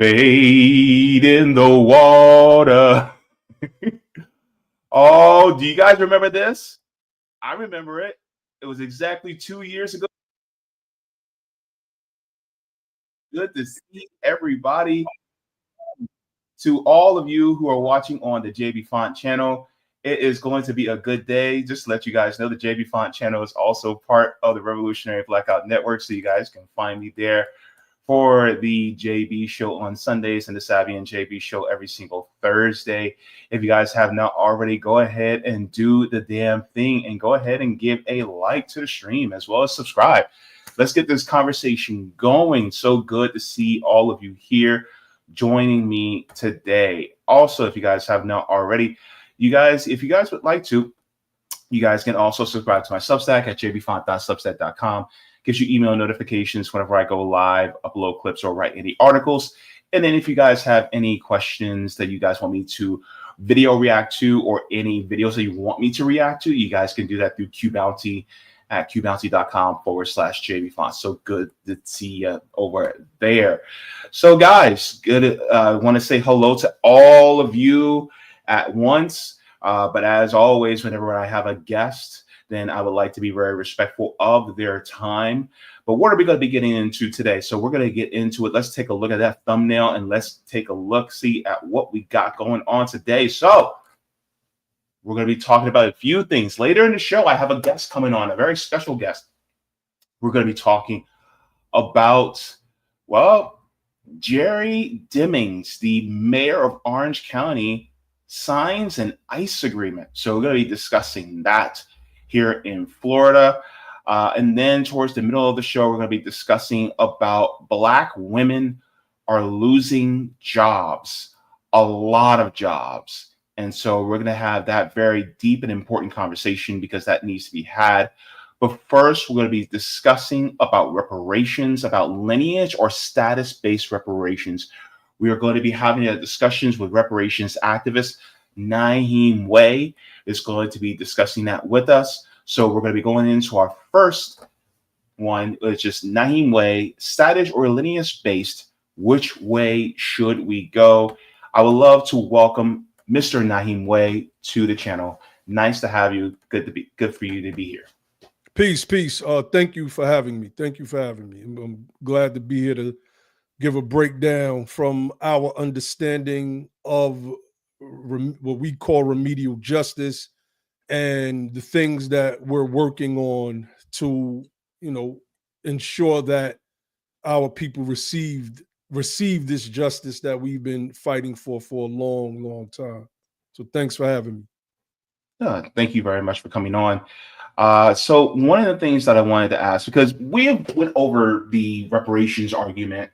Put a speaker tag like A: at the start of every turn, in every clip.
A: Fade in the water. Oh, do you guys remember this? I remember it. It was exactly 2 years ago. Good to see everybody. To all of you who are watching on the Jaybefaunt channel, it is going to be a good day. Just to let you guys know, the Jaybefaunt channel is also part of the Revolutionary Blackout Network, so you guys can find me there for the JB show on Sundays and the Savvy and JB show every single Thursday. If you guys have not already, go ahead and do the damn thing and go ahead and give a like to the stream as well as subscribe. Let's get this conversation going. So good to see all of you here joining me today. Also, if you guys have not already, if you guys would like to, you guys can also subscribe to my Substack at jaybefaunt.substack.com. Gives you email notifications whenever I go live, upload clips, or write any articles. And then if you guys have any questions that you guys want me to video react to, or any videos that you want me to react to, you guys can do that through QBounty at qbounty.com/Jaybefaunt. So good to see you over there. So guys, good. I want to say hello to all of you at once. But as always, whenever I have a guest, then I would like to be very respectful of their time. But what are we going to be getting into today? So we're going to get into it. Let's take a look at that thumbnail and let's take a look-see at what we got going on today. So we're going to be talking about a few things. Later in the show, I have a guest coming on, a very special guest. We're going to be talking about, well, Jerry Demings, the mayor of Orange County, signs an ICE agreement. So we're going to be discussing that here in Florida. And then towards the middle of the show, we're going to be discussing about Black women are losing jobs, a lot of jobs. And so we're going to have that very deep and important conversation because that needs to be had. But first, we're going to be discussing about reparations, about lineage or status-based reparations. We are going to be having discussions with reparations activist Nyhiem Way is going to be discussing that with us. So we're going to be going into our first one, which is Nyhiem Way, status or lineage-based. Which way should we go? I would love to welcome Mr. Nyhiem Way to the channel. Nice to have you. Good for you to be here.
B: Peace. Thank you for having me. I'm glad to be here to give a breakdown from our understanding of what we call remedial justice and the things that we're working on to, ensure that our people receive this justice that we've been fighting for a long, long time. So thanks for having me.
A: Thank you very much for coming on. So one of the things that I wanted to ask, because we went over the reparations argument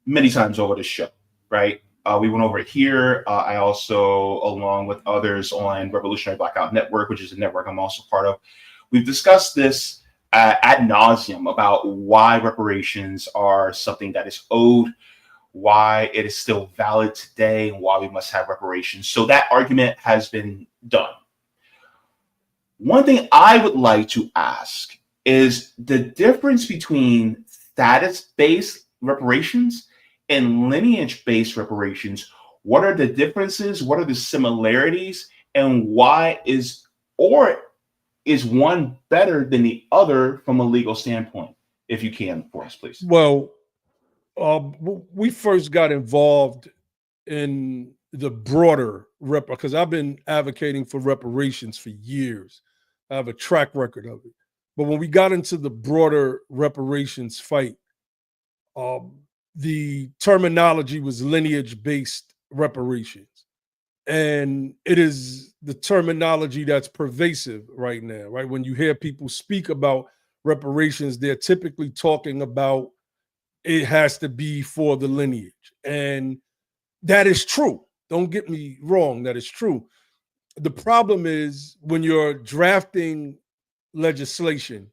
A: many times over the show, right? We went over it here. I also, along with others on Revolutionary Blackout Network, which is a network I'm also part of, we've discussed this ad nauseum about why reparations are something that is owed, why it is still valid today, and why we must have reparations. So that argument has been done. One thing I would like to ask is the difference between status-based reparations and lineage-based reparations. What are the differences? What are the similarities? And why is one better than the other from a legal standpoint? If you can, for us, please.
B: Well, we first got involved in the broader because I've been advocating for reparations for years. I have a track record of it. But when we got into the broader reparations fight, the terminology was lineage-based reparations. And it is the terminology that's pervasive right now, right? When you hear people speak about reparations, they're typically talking about it has to be for the lineage. And that is true. Don't get me wrong, that is true. The problem is when you're drafting legislation,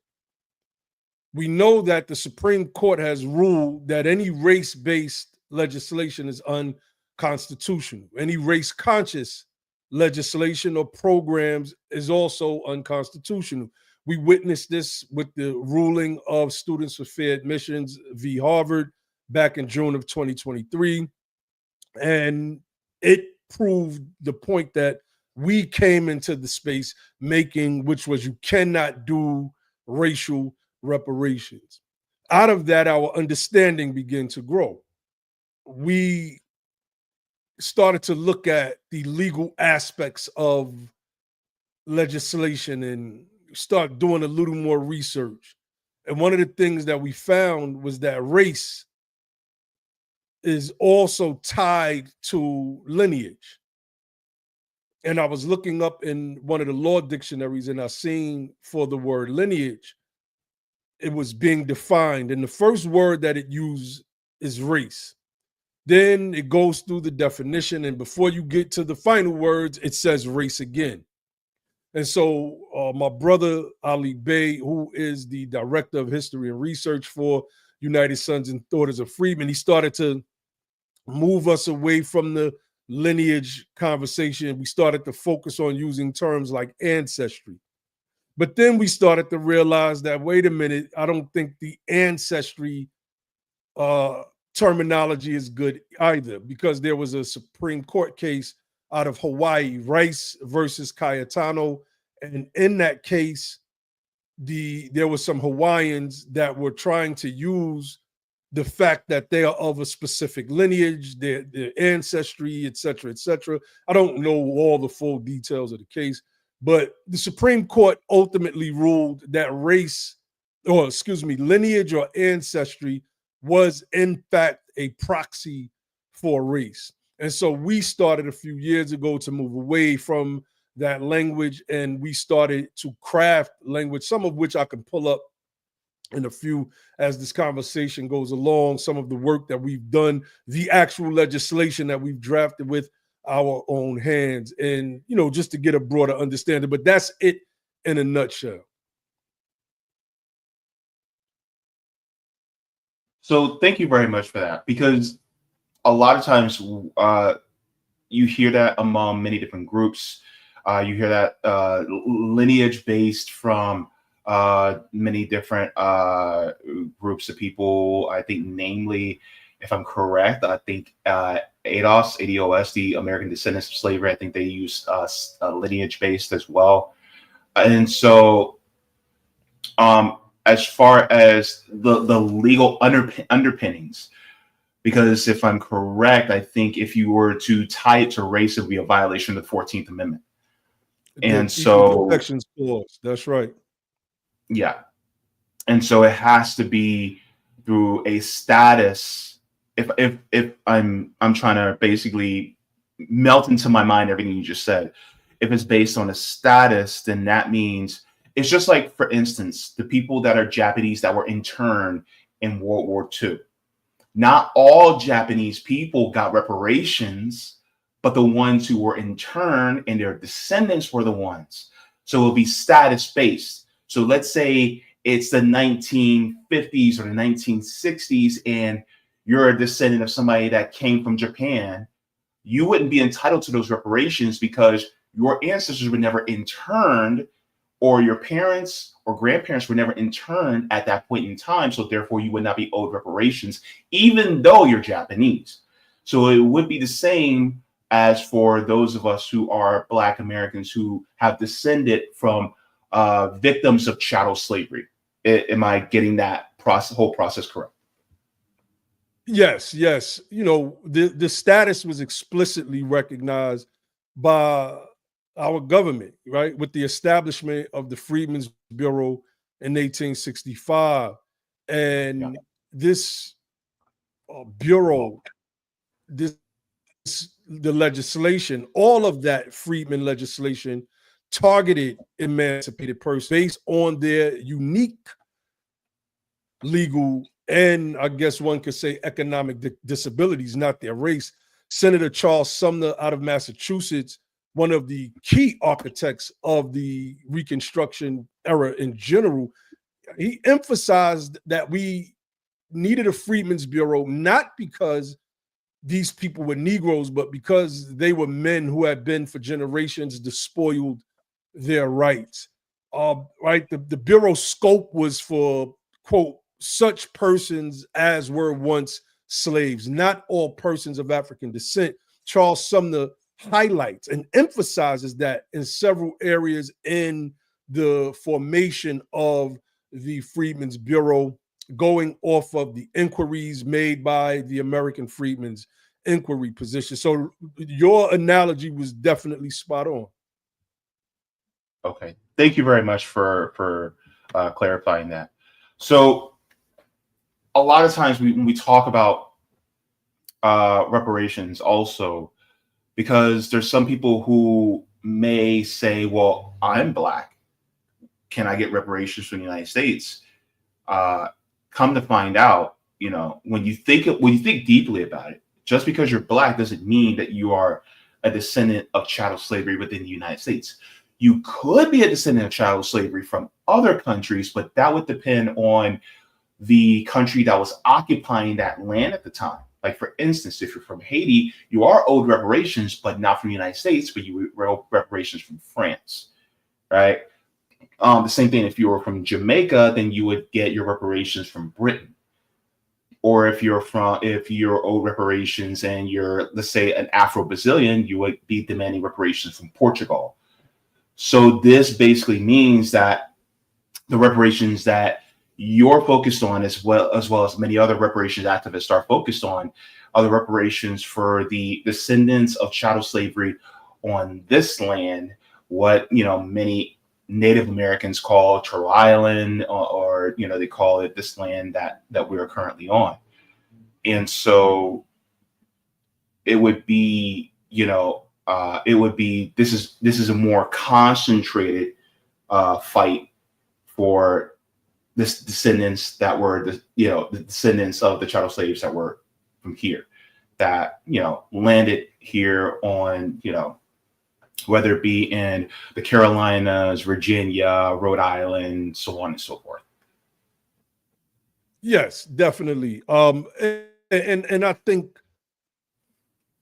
B: we know that the Supreme Court has ruled that any race-based legislation is unconstitutional. Any race-conscious legislation or programs is also unconstitutional. We witnessed this with the ruling of Students for Fair Admissions v. Harvard back in June of 2023. And it proved the point that we came into the space making, which was you cannot do racial reparations. Out of that, our understanding began to grow. We started to look at the legal aspects of legislation and start doing a little more research. And one of the things that we found was that race is also tied to lineage. And I was looking up in one of the law dictionaries and I seen for the word lineage, it was being defined. And the first word that it used is race. Then it goes through the definition. And before you get to the final words, it says race again. And so my brother, Ali Bey, who is the director of history and research for United Sons and Daughters of Freedmen, he started to move us away from the lineage conversation. We started to focus on using terms like ancestry. But then we started to realize that, wait a minute, I don't think the ancestry terminology is good either, because there was a Supreme Court case out of Hawaii, Rice versus Cayetano. And in that case, there were some Hawaiians that were trying to use the fact that they are of a specific lineage, their ancestry, et cetera, et cetera. I don't know all the full details of the case, but the Supreme Court ultimately ruled that lineage or ancestry was in fact a proxy for race. And so we started a few years ago to move away from that language, and we started to craft language, some of which I can pull up in a few as this conversation goes along, some of the work that we've done, the actual legislation that we've drafted with our own hands, and, you know, just to get a broader understanding. But that's it in a nutshell.
A: So thank you very much for that, because a lot of times you hear that among many different groups. You hear that lineage based from many different groups of people. I think, namely, if I'm correct, I think ADOS, the American Descendants of Slavery, I think they use lineage based as well. And so as far as the legal underpinnings, because if I'm correct, I think if you were to tie it to race, it would be a violation of the 14th Amendment. And so,
B: protections clause, that's right.
A: Yeah. And so it has to be through a status. If I'm trying to basically melt into my mind everything you just said, if it's based on a status, then that means it's just like, for instance, the people that are Japanese that were interned in World War II. Not all Japanese people got reparations, but the ones who were interned and their descendants were the ones. So it'll be status based. So let's say it's the 1950s or the 1960s, and you're a descendant of somebody that came from Japan. You wouldn't be entitled to those reparations because your ancestors were never interned, or your parents or grandparents were never interned at that point in time. So therefore, you would not be owed reparations, even though you're Japanese. So it would be the same as for those of us who are Black Americans who have descended from victims of chattel slavery. Am I getting that whole process correct?
B: Yes. You know, the status was explicitly recognized by our government, right, with the establishment of the Freedmen's Bureau in 1865. And this bureau, the legislation, all of that Freedmen legislation targeted emancipated persons based on their unique legal and, I guess one could say, economic disabilities, not their race. Senator Charles Sumner out of Massachusetts, one of the key architects of the Reconstruction era in general, he emphasized that we needed a Freedmen's Bureau, not because these people were Negroes, but because they were men who had been for generations despoiled their rights. Right, the Bureau's scope was for, quote, such persons as were once slaves, not all persons of African descent. Charles Sumner highlights and emphasizes that in several areas in the formation of the Freedmen's Bureau, going off of the inquiries made by the American Freedmen's Inquiry position. So your analogy was definitely spot on.
A: Okay, thank you very much for clarifying that. So a lot of times when we talk about reparations, also because there's some people who may say, "Well, I'm Black. Can I get reparations from the United States?" Come to find out, when you think deeply about it, just because you're Black doesn't mean that you are a descendant of chattel slavery within the United States. You could be a descendant of chattel slavery from other countries, but that would depend on the country that was occupying that land at the time. Like, for instance, if you're from Haiti, you are owed reparations, but not from the United States, but you were owed reparations from France, right? The same thing if you were from Jamaica, then you would get your reparations from Britain. Or if you're owed reparations and you're, let's say, an Afro-Brazilian, you would be demanding reparations from Portugal. So this basically means that the reparations that you're focused on, as well as many other reparations activists are focused on, are the reparations for the descendants of chattel slavery on this land, what many Native Americans call Turtle Island, or they call it this land that we are currently on. And so it would be, this is a more concentrated fight for this descendants that were the descendants of the chattel slaves that were from here, that landed here on whether it be in the Carolinas, Virginia, Rhode Island, so on and so forth.
B: Yes, definitely. And I think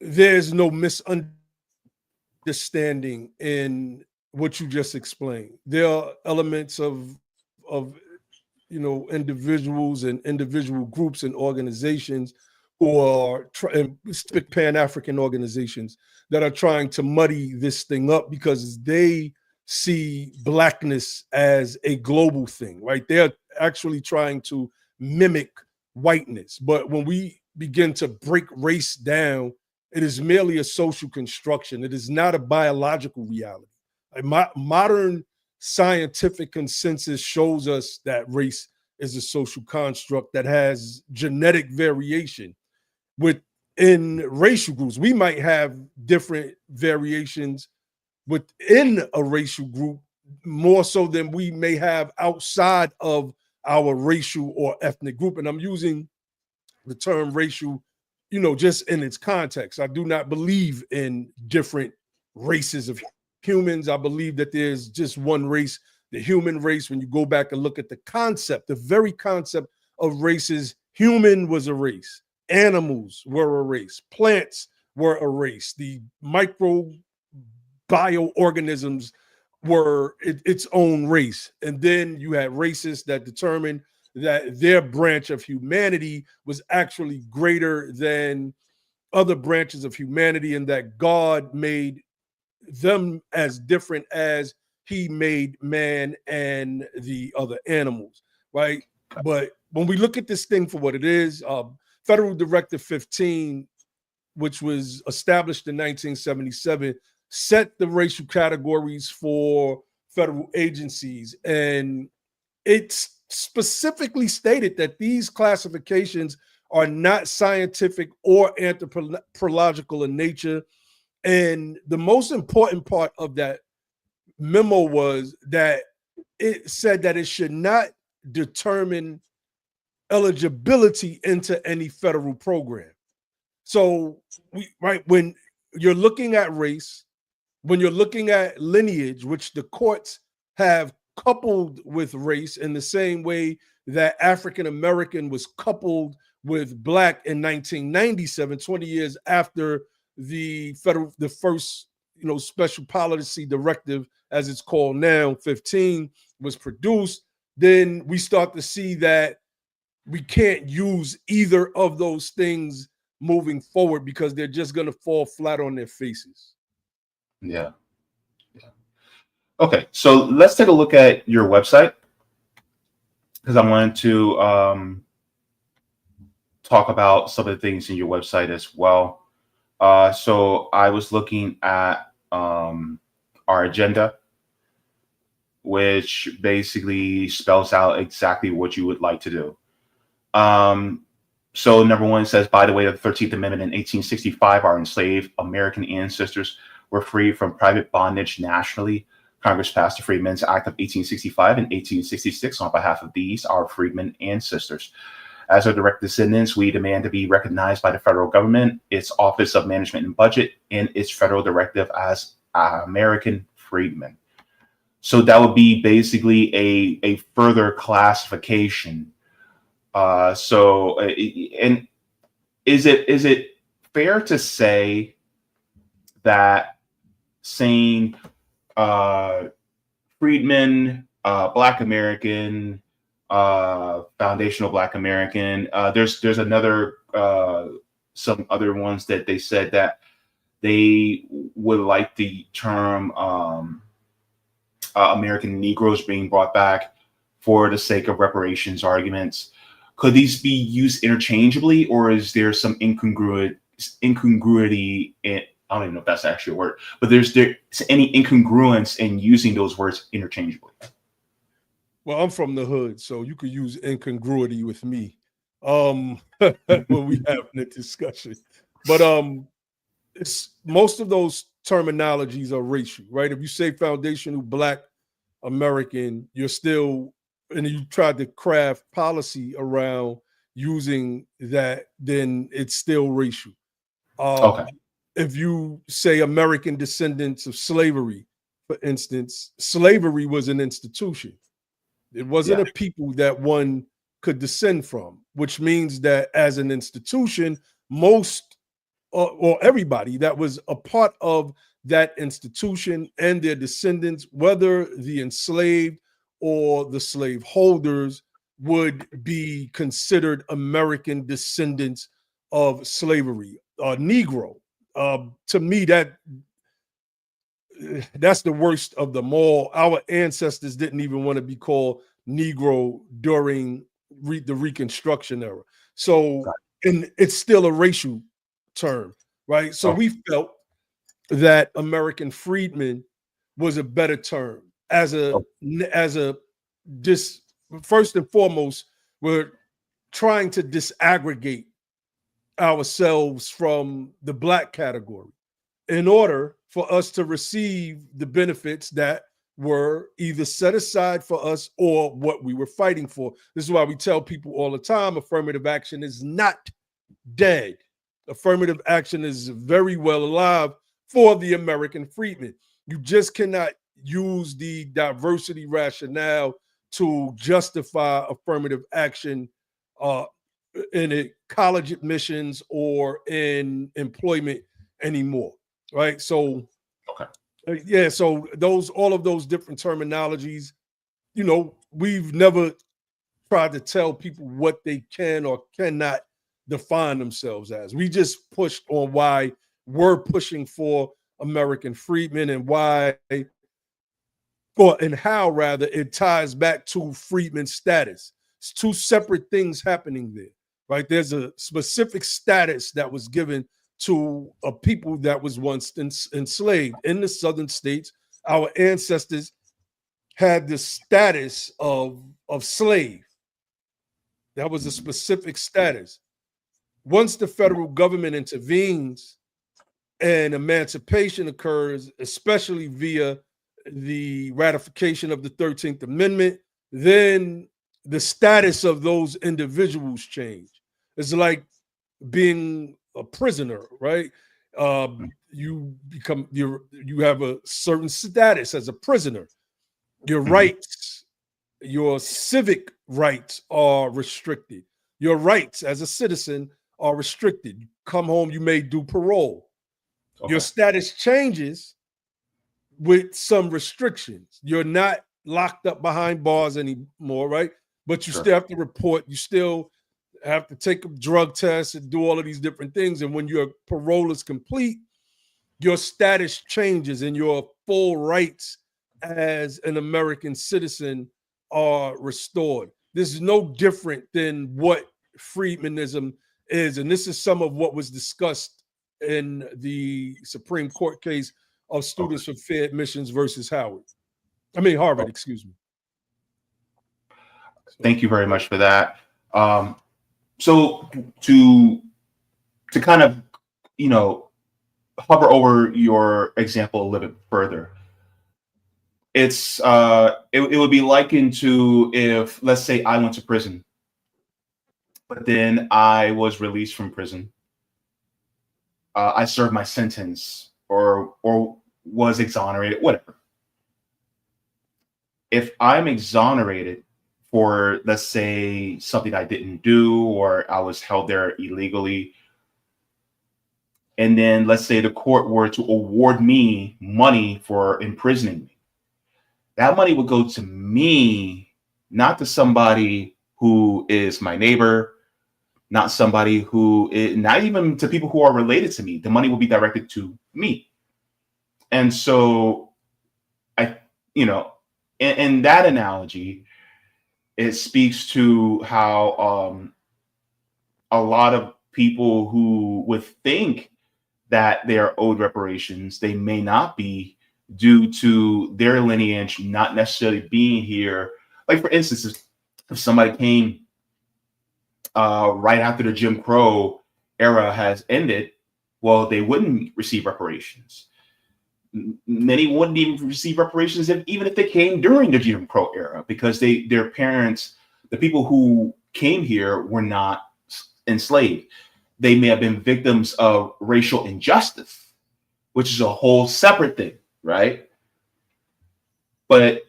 B: there's no misunderstanding in what you just explained. There are elements of individuals and individual groups and organizations who are Pan-African organizations that are trying to muddy this thing up because they see Blackness as a global thing, right? They're actually trying to mimic whiteness. But when we begin to break race down, it is merely a social construction. It is not a biological reality. Modern scientific consensus shows us that race is a social construct that has genetic variation. Within racial groups, we might have different variations within a racial group, more so than we may have outside of our racial or ethnic group. And I'm using the term racial, just in its context. I do not believe in different races of humans. I believe that there's just one race, the human race. When you go back and look at the concept, the very concept of races, human was a race, animals were a race, plants were a race, the microbioorganisms were its own race. And then you had racists that determined that their branch of humanity was actually greater than other branches of humanity, and that God made them as different as he made man and the other animals, right? But when we look at this thing for what it is, Federal Directive 15, which was established in 1977, set the racial categories for federal agencies. And it's specifically stated that these classifications are not scientific or anthropological in nature. And the most important part of that memo was that it said that it should not determine eligibility into any federal program. So, when you're looking at race, when you're looking at lineage, which the courts have coupled with race in the same way that African American was coupled with Black in 1997, 20 years after the first special policy directive, as it's called now, 15, was produced, then we start to see that we can't use either of those things moving forward because they're just going to fall flat on their faces.
A: Yeah. Okay, so let's take a look at your website, because I wanted to talk about some of the things in your website as well. So I was looking at our agenda, which basically spells out exactly what you would like to do. So number one says, by the way, the 13th Amendment in 1865, our enslaved American ancestors were free from private bondage nationally. Congress passed the Freedmen's Act of 1865 and 1866 on behalf of these, our freedmen ancestors. As our direct descendants, we demand to be recognized by the federal government, its Office of Management and Budget, and its federal directive as American freedmen. So that would be basically a further classification. And is it fair to say that saying freedmen, Black American, foundational Black American, there's another some other ones that they said that they would like the term American Negroes being brought back for the sake of reparations arguments. Could these be used interchangeably, or is there some incongruity in, I don't even know if that's actually a word, but there's any incongruence in using those words interchangeably?
B: Well, I'm from the hood, so you could use incongruity with me when we having a discussion. But it's most of those terminologies are racial, right? If you say foundational Black American, you're still, and you tried to craft policy around using that, then it's still racial.
A: Okay.
B: If you say American descendants of slavery, for instance, slavery was an institution. It wasn't a people that one could descend from, which means that as an institution, most or everybody that was a part of that institution and their descendants, whether the enslaved or the slave holders, would be considered American descendants of slavery. Negro, to me, that's the worst of them all. Our ancestors didn't even want to be called Negro during the Reconstruction era. So, and it's still a racial term, right? So we felt that American freedmen was a better term first and foremost, we're trying to disaggregate ourselves from the Black category in order for us to receive the benefits that were either set aside for us or what we were fighting for. This is why we tell people all the time, affirmative action is not dead. Affirmative action is very well alive for the American freedmen. You just cannot use the diversity rationale to justify affirmative action in college admissions or in employment anymore, right? So, so all of those different terminologies, we've never tried to tell people what they can or cannot define themselves as. We just pushed on why we're pushing for American freedmen and why, and how rather, it ties back to freedmen status. It's two separate things happening there, right? There's a specific status that was given to a people that was once enslaved in the southern states. Our ancestors had the status of slave. That was a specific status. Once the federal government intervenes and emancipation occurs, especially via the ratification of the 13th Amendment, then the status of those individuals change. It's like being a prisoner, right? You have a certain status as a prisoner. Your rights, your civic rights are restricted. Your rights as a citizen are restricted. You come home, you may do parole. Your status changes with some restrictions. You're not locked up behind bars anymore, right? But you still have to report. You still have to take a drug test and do all of these different things. And when your parole is complete, your status changes and your full rights as an American citizen are restored. This is no different than what freedmanism is. And this is some of what was discussed in the Supreme Court case of Students for Fair Admissions versus Harvard, excuse me.
A: Thank you very much for that. So to kind of, hover over your example a little bit further, it's it would be likened to if, let's say, I went to prison, but then I was released from prison. I served my sentence or was exonerated, whatever. If I'm exonerated for, let's say, something I didn't do, or I was held there illegally, and then let's say the court were to award me money for imprisoning me, that money would go to me, not to somebody who is my neighbor, not somebody who is, not even to people who are related to me. The money will be directed to me. And so in that analogy, it speaks to how a lot of people who would think that they are owed reparations, they may not be, due to their lineage not necessarily being here. Like, for instance, if somebody came right after the Jim Crow era has ended, well, they wouldn't receive reparations. Many wouldn't even receive reparations even if they came during the Jim Crow era, because their parents, the people who came here, were not enslaved. They may have been victims of racial injustice, which is a whole separate thing, right? But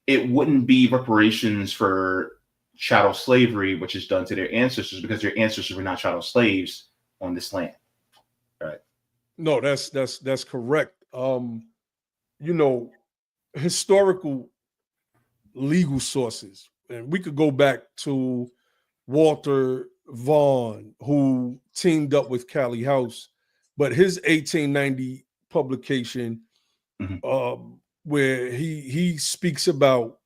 A: it wouldn't be reparations for chattel slavery, which is done to their ancestors, because their ancestors were not chattel slaves on this land, right?
B: No, that's correct. Historical legal sources, and we could go back to Walter Vaughn, who teamed up with Callie House, but his 1890 publication, where he speaks about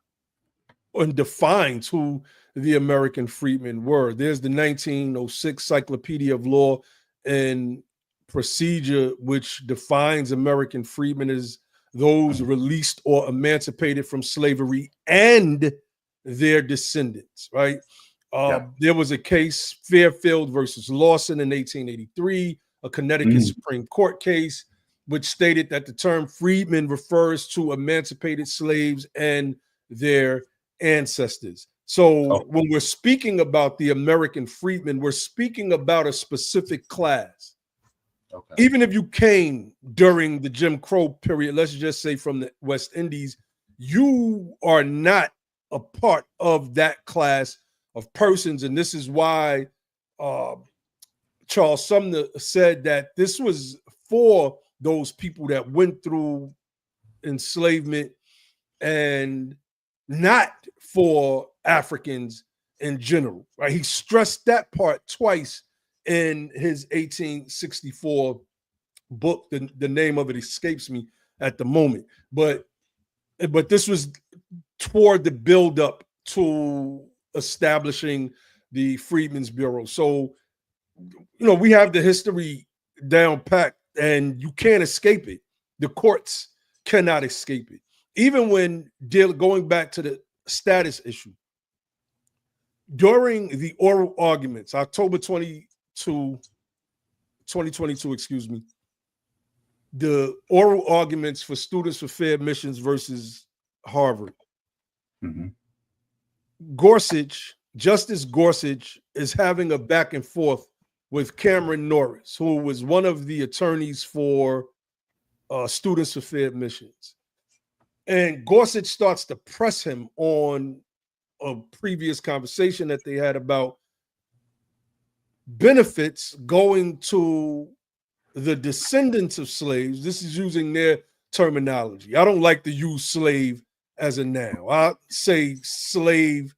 B: and defines who the American freedmen were. There's the 1906 Cyclopedia of Law and Procedure, which defines American freedmen as those released or emancipated from slavery and their descendants, right? There was a case, Fairfield versus Lawson, in 1883, a Connecticut Supreme Court case, which stated that the term freedmen refers to emancipated slaves and their ancestors. So when we're speaking about the American freedmen, we're speaking about a specific class. Even if you came during the Jim Crow period, let's just say from the West Indies, you are not a part of that class of persons. And this is why Charles Sumner said that this was for those people that went through enslavement and not for Africans in general, right? He stressed that part twice in his 1864 book. The name of it escapes me at the moment, but this was toward the buildup to establishing the Freedmen's Bureau. So, we have the history down packed, and you can't escape it. The courts cannot escape it. Even when going back to the status issue, during the oral arguments, October 2022, excuse me, the oral arguments for Students for Fair Admissions versus Harvard, Justice Gorsuch is having a back and forth with Cameron Norris, who was one of the attorneys for Students for Fair Admissions. And Gorsuch starts to press him on a previous conversation that they had about benefits going to the descendants of slaves. This is using their terminology. I don't like to use slave as a noun. I say slave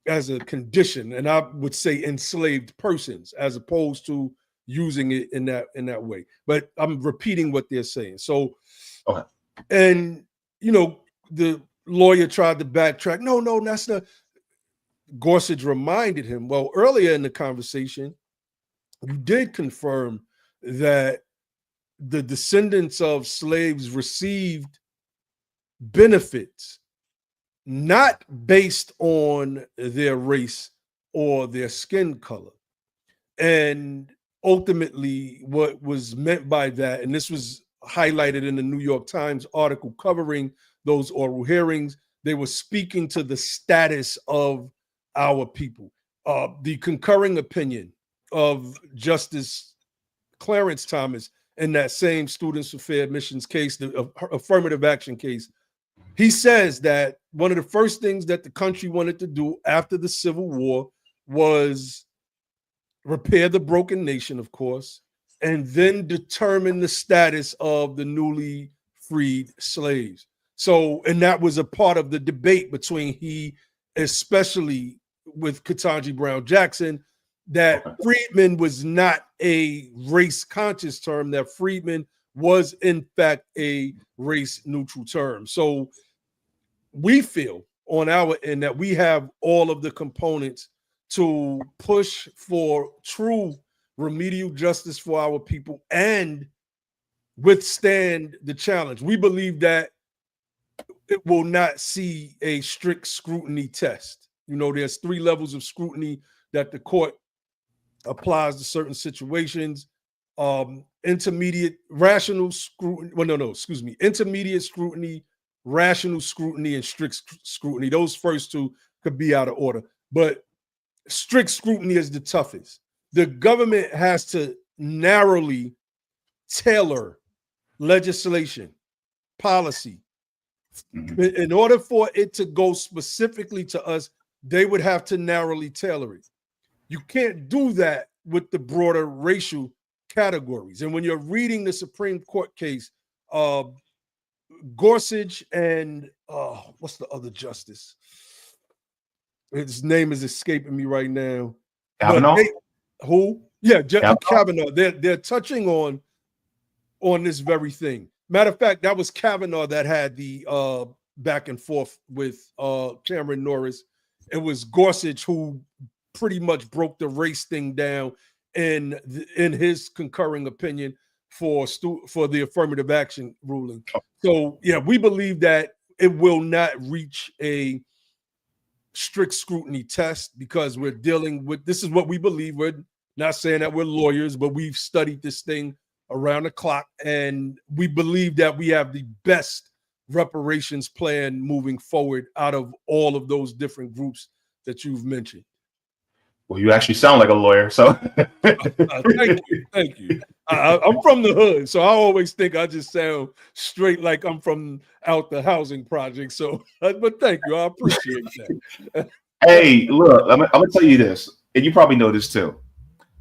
B: as a condition, and I would say enslaved persons, as opposed to using it in that way. But I'm repeating what they're saying. So,
A: Okay.
B: and the lawyer tried to backtrack. No, that's not. Gorsuch reminded him, well, earlier in the conversation, you did confirm that the descendants of slaves received benefits not based on their race or their skin color. And ultimately, what was meant by that, and this was highlighted in the New York Times article covering those oral hearings, they were speaking to the status of our people. The concurring opinion of Justice Clarence Thomas in that same Students for Fair Admissions case, the affirmative action case, he says that one of the first things that the country wanted to do after the Civil War was repair the broken nation, of course, and then determine the status of the newly freed slaves. So, and that was a part of the debate between he, especially with Ketanji Brown Jackson, that freedmen was not a race conscious term, that freedmen was in fact a race neutral term. So we feel on our end that we have all of the components to push for true remedial justice for our people and withstand the challenge. We believe that it will not see a strict scrutiny test. There's 3 levels of scrutiny that the court applies to certain situations. Intermediate rational scrutiny. Well, no, excuse me. Intermediate scrutiny, rational scrutiny, and strict scrutiny. Those first 2 could be out of order, but strict scrutiny is the toughest. The government has to narrowly tailor legislation, policy. In order for it to go specifically to us, they would have to narrowly tailor it. You can't do that with the broader racial categories. And when you're reading the Supreme Court case, Gorsuch and what's the other justice? His name is escaping me right now.
A: Kavanaugh?
B: Who? Yeah, Kavanaugh. They're touching on this very thing. Matter of fact, that was Kavanaugh that had the back and forth with Cameron Norris. It was Gorsuch who pretty much broke the race thing down in his concurring opinion for the affirmative action ruling. So yeah, we believe that it will not reach a strict scrutiny test because we're dealing with, this is what we believe. We're not saying that we're lawyers, but we've studied this thing around the clock, and we believe that we have the best reparations plan moving forward out of all of those different groups that you've mentioned.
A: Well, you actually sound like a lawyer, so
B: thank you. I'm from the hood, so I always think I just sound straight like I'm from out the housing project. So, but thank you, I appreciate that.
A: Hey, look, I'm gonna tell you this, and you probably know this too.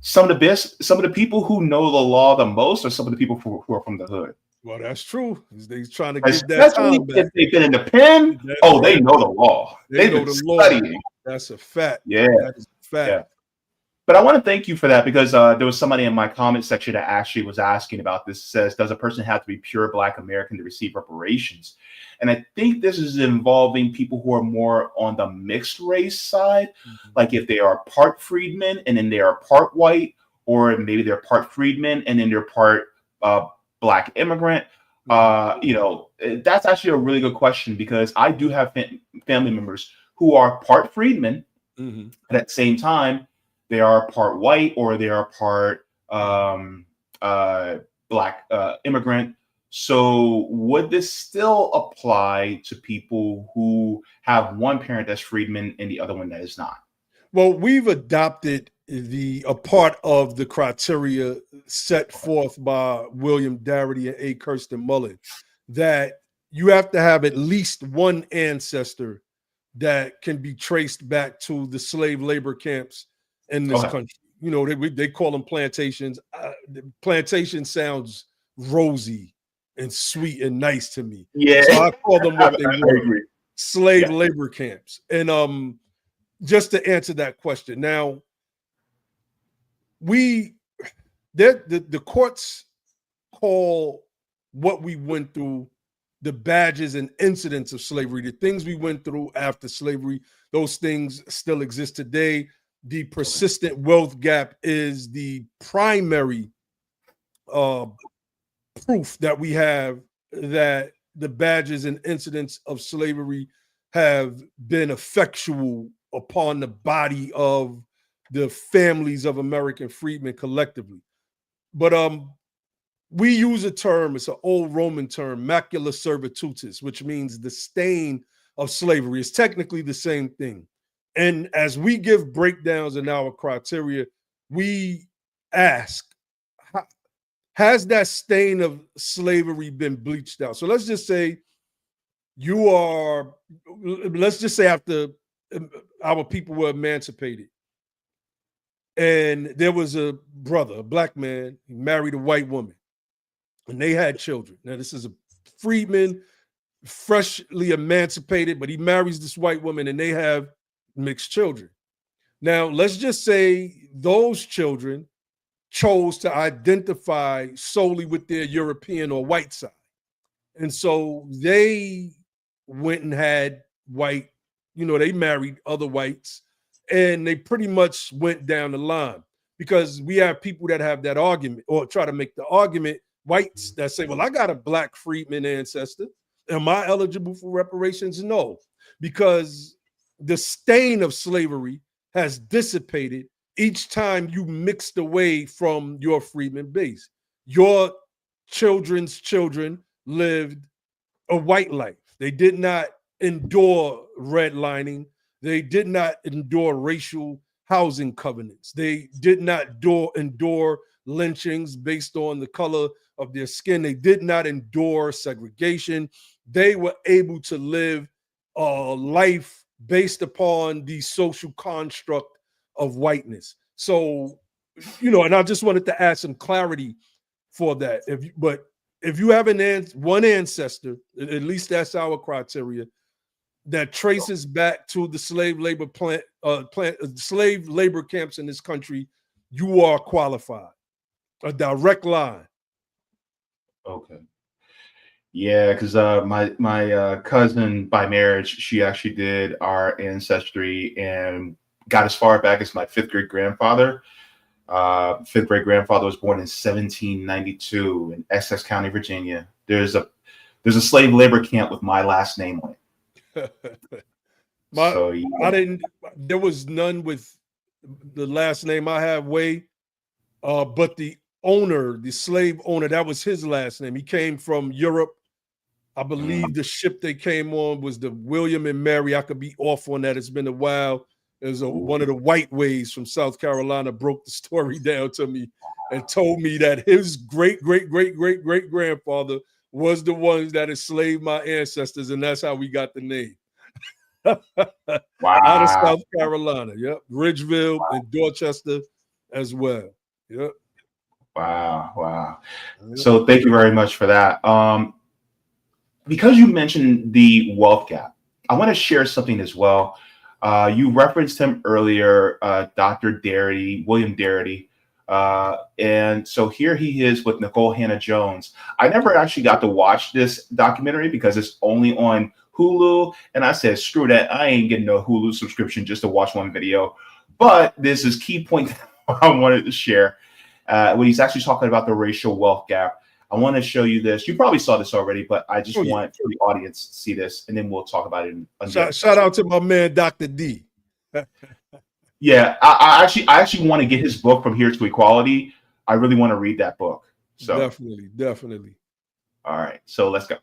A: Some of the people who know the law the most are some of the people who are from the hood.
B: Well, that's true. They're trying to get that time back.
A: If they've been in the pen, they know the law. They've been studying.
B: That's a fact.
A: Yeah,
B: that is a fact.
A: Yeah. But I want to thank you for that, because there was somebody in my comment section that actually was asking about this. It says, does a person have to be pure Black American to receive reparations? And I think this is involving people who are more on the mixed race side. Like if they are part freedmen and then they are part white, or maybe they're part freedmen and then they're part Black immigrant. That's actually a really good question, because I do have family members who are part freedmen, but at the same time, they are part white or they are part Black immigrant. So would this still apply to people who have one parent that's freedman and the other one that is not?
B: Well, we've adopted a part of the criteria set forth by William Darity and A. Kirsten Mullen, that you have to have at least one ancestor that can be traced back to the slave labor camps in this country. They call them plantations. Plantation sounds rosy and sweet and nice to me.
A: Yeah.
B: So I call them what they were. Slave labor camps. And just to answer that question. Now, the courts call what we went through the badges and incidents of slavery, the things we went through after slavery. Those things still exist today. The persistent wealth gap is the primary proof that we have that the badges and incidents of slavery have been effectual upon the body of the families of American freedmen collectively. But we use a term, it's an old Roman term, macula servitutis, which means the stain of slavery. It's technically the same thing. And as we give breakdowns in our criteria, we ask, has that stain of slavery been bleached out? So let's just say after our people were emancipated, and there was a brother, a black man, he married a white woman, and they had children. Now, this is a freedman, freshly emancipated, but he marries this white woman, and they have mixed children. Now, let's just say those children chose to identify solely with their European or white side. And so they went and had white, they married other whites, and they pretty much went down the line, because we have people that have that argument, or try to make the argument, whites that say, well, I got a black freedman ancestor. Am I eligible for reparations? No, because the stain of slavery has dissipated each time you mixed away from your freedman base. Your children's children lived a white life. They did not endure redlining. They did not endure racial housing covenants. They did not endure lynchings based on the color of their skin. They did not endure segregation. They were able to live a life based upon the social construct of whiteness. So, and I just wanted to add some clarity for that. If you have one ancestor, at least that's our criteria, that traces back to the slave labor slave labor camps in this country, you are qualified. A direct line.
A: Okay. Yeah, because my cousin by marriage, she actually did our ancestry and got as far back as my fifth great grandfather. Fifth great grandfather was born in 1792 in Essex County, Virginia. There's a slave labor camp with my last name on it.
B: There was none with the last name I have, Way, but the slave owner, that was his last name. He came from Europe. I believe the ship they came on was the William and Mary. I could be off on that. It's been a while. There's one of the white Ways from South Carolina broke the story down to me and told me that his great-great-great-great-great-grandfather was the ones that enslaved my ancestors, and that's how we got the name.
A: Wow.
B: Out of South Carolina. Yep. Ridgeville and Dorchester as well. Yep.
A: Wow. So thank you very much for that. Because you mentioned the wealth gap, I want to share something as well. You referenced him earlier, Dr. Darity, William Darity. And so here he is with Nicole Hannah-Jones. I never actually got to watch this documentary because it's only on Hulu. And I said, screw that. I ain't getting no Hulu subscription just to watch one video. But this is key point I wanted to share when he's actually talking about the racial wealth gap. I want to show you this. You probably saw this already, but I just want for the audience to see this, and then we'll talk about it.
B: Shout out to my man, Dr. D.
A: Yeah, I actually want to get his book From Here to Equality. I really want to read that book. So
B: definitely.
A: All right, so let's go.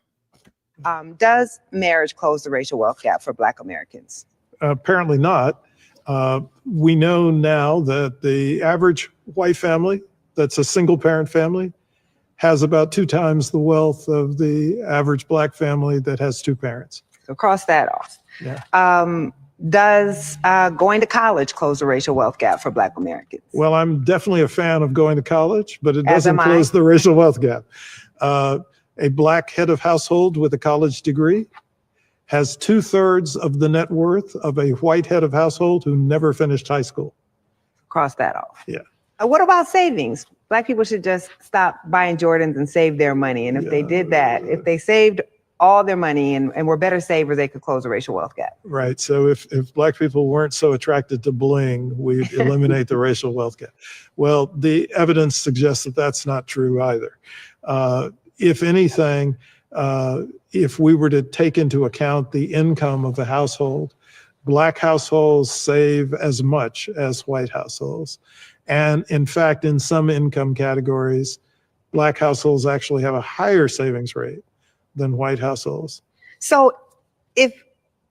C: Does marriage close the racial wealth gap for Black Americans?
D: Apparently not. We know now that the average white family, that's a single parent family, has about 2 times the wealth of the average Black family that has 2 parents.
C: So cross that off.
D: Yeah.
C: Does going to college close the racial wealth gap for Black Americans?
D: Well, I'm definitely a fan of going to college, but it doesn't close the racial wealth gap. A Black head of household with a college degree has 2/3 of the net worth of a white head of household who never finished high school.
C: Cross that off.
D: Yeah.
C: What about savings? Black people should just stop buying Jordans and save their money. And if they did that, if they saved all their money and were better savers, they could close the racial wealth gap.
D: Right. So if Black people weren't so attracted to bling, we'd eliminate the racial wealth gap. Well, the evidence suggests that that's not true either. If anything, if we were to take into account the income of the household, Black households save as much as white households. And in fact, in some income categories, Black households actually have a higher savings rate than white households.
C: So if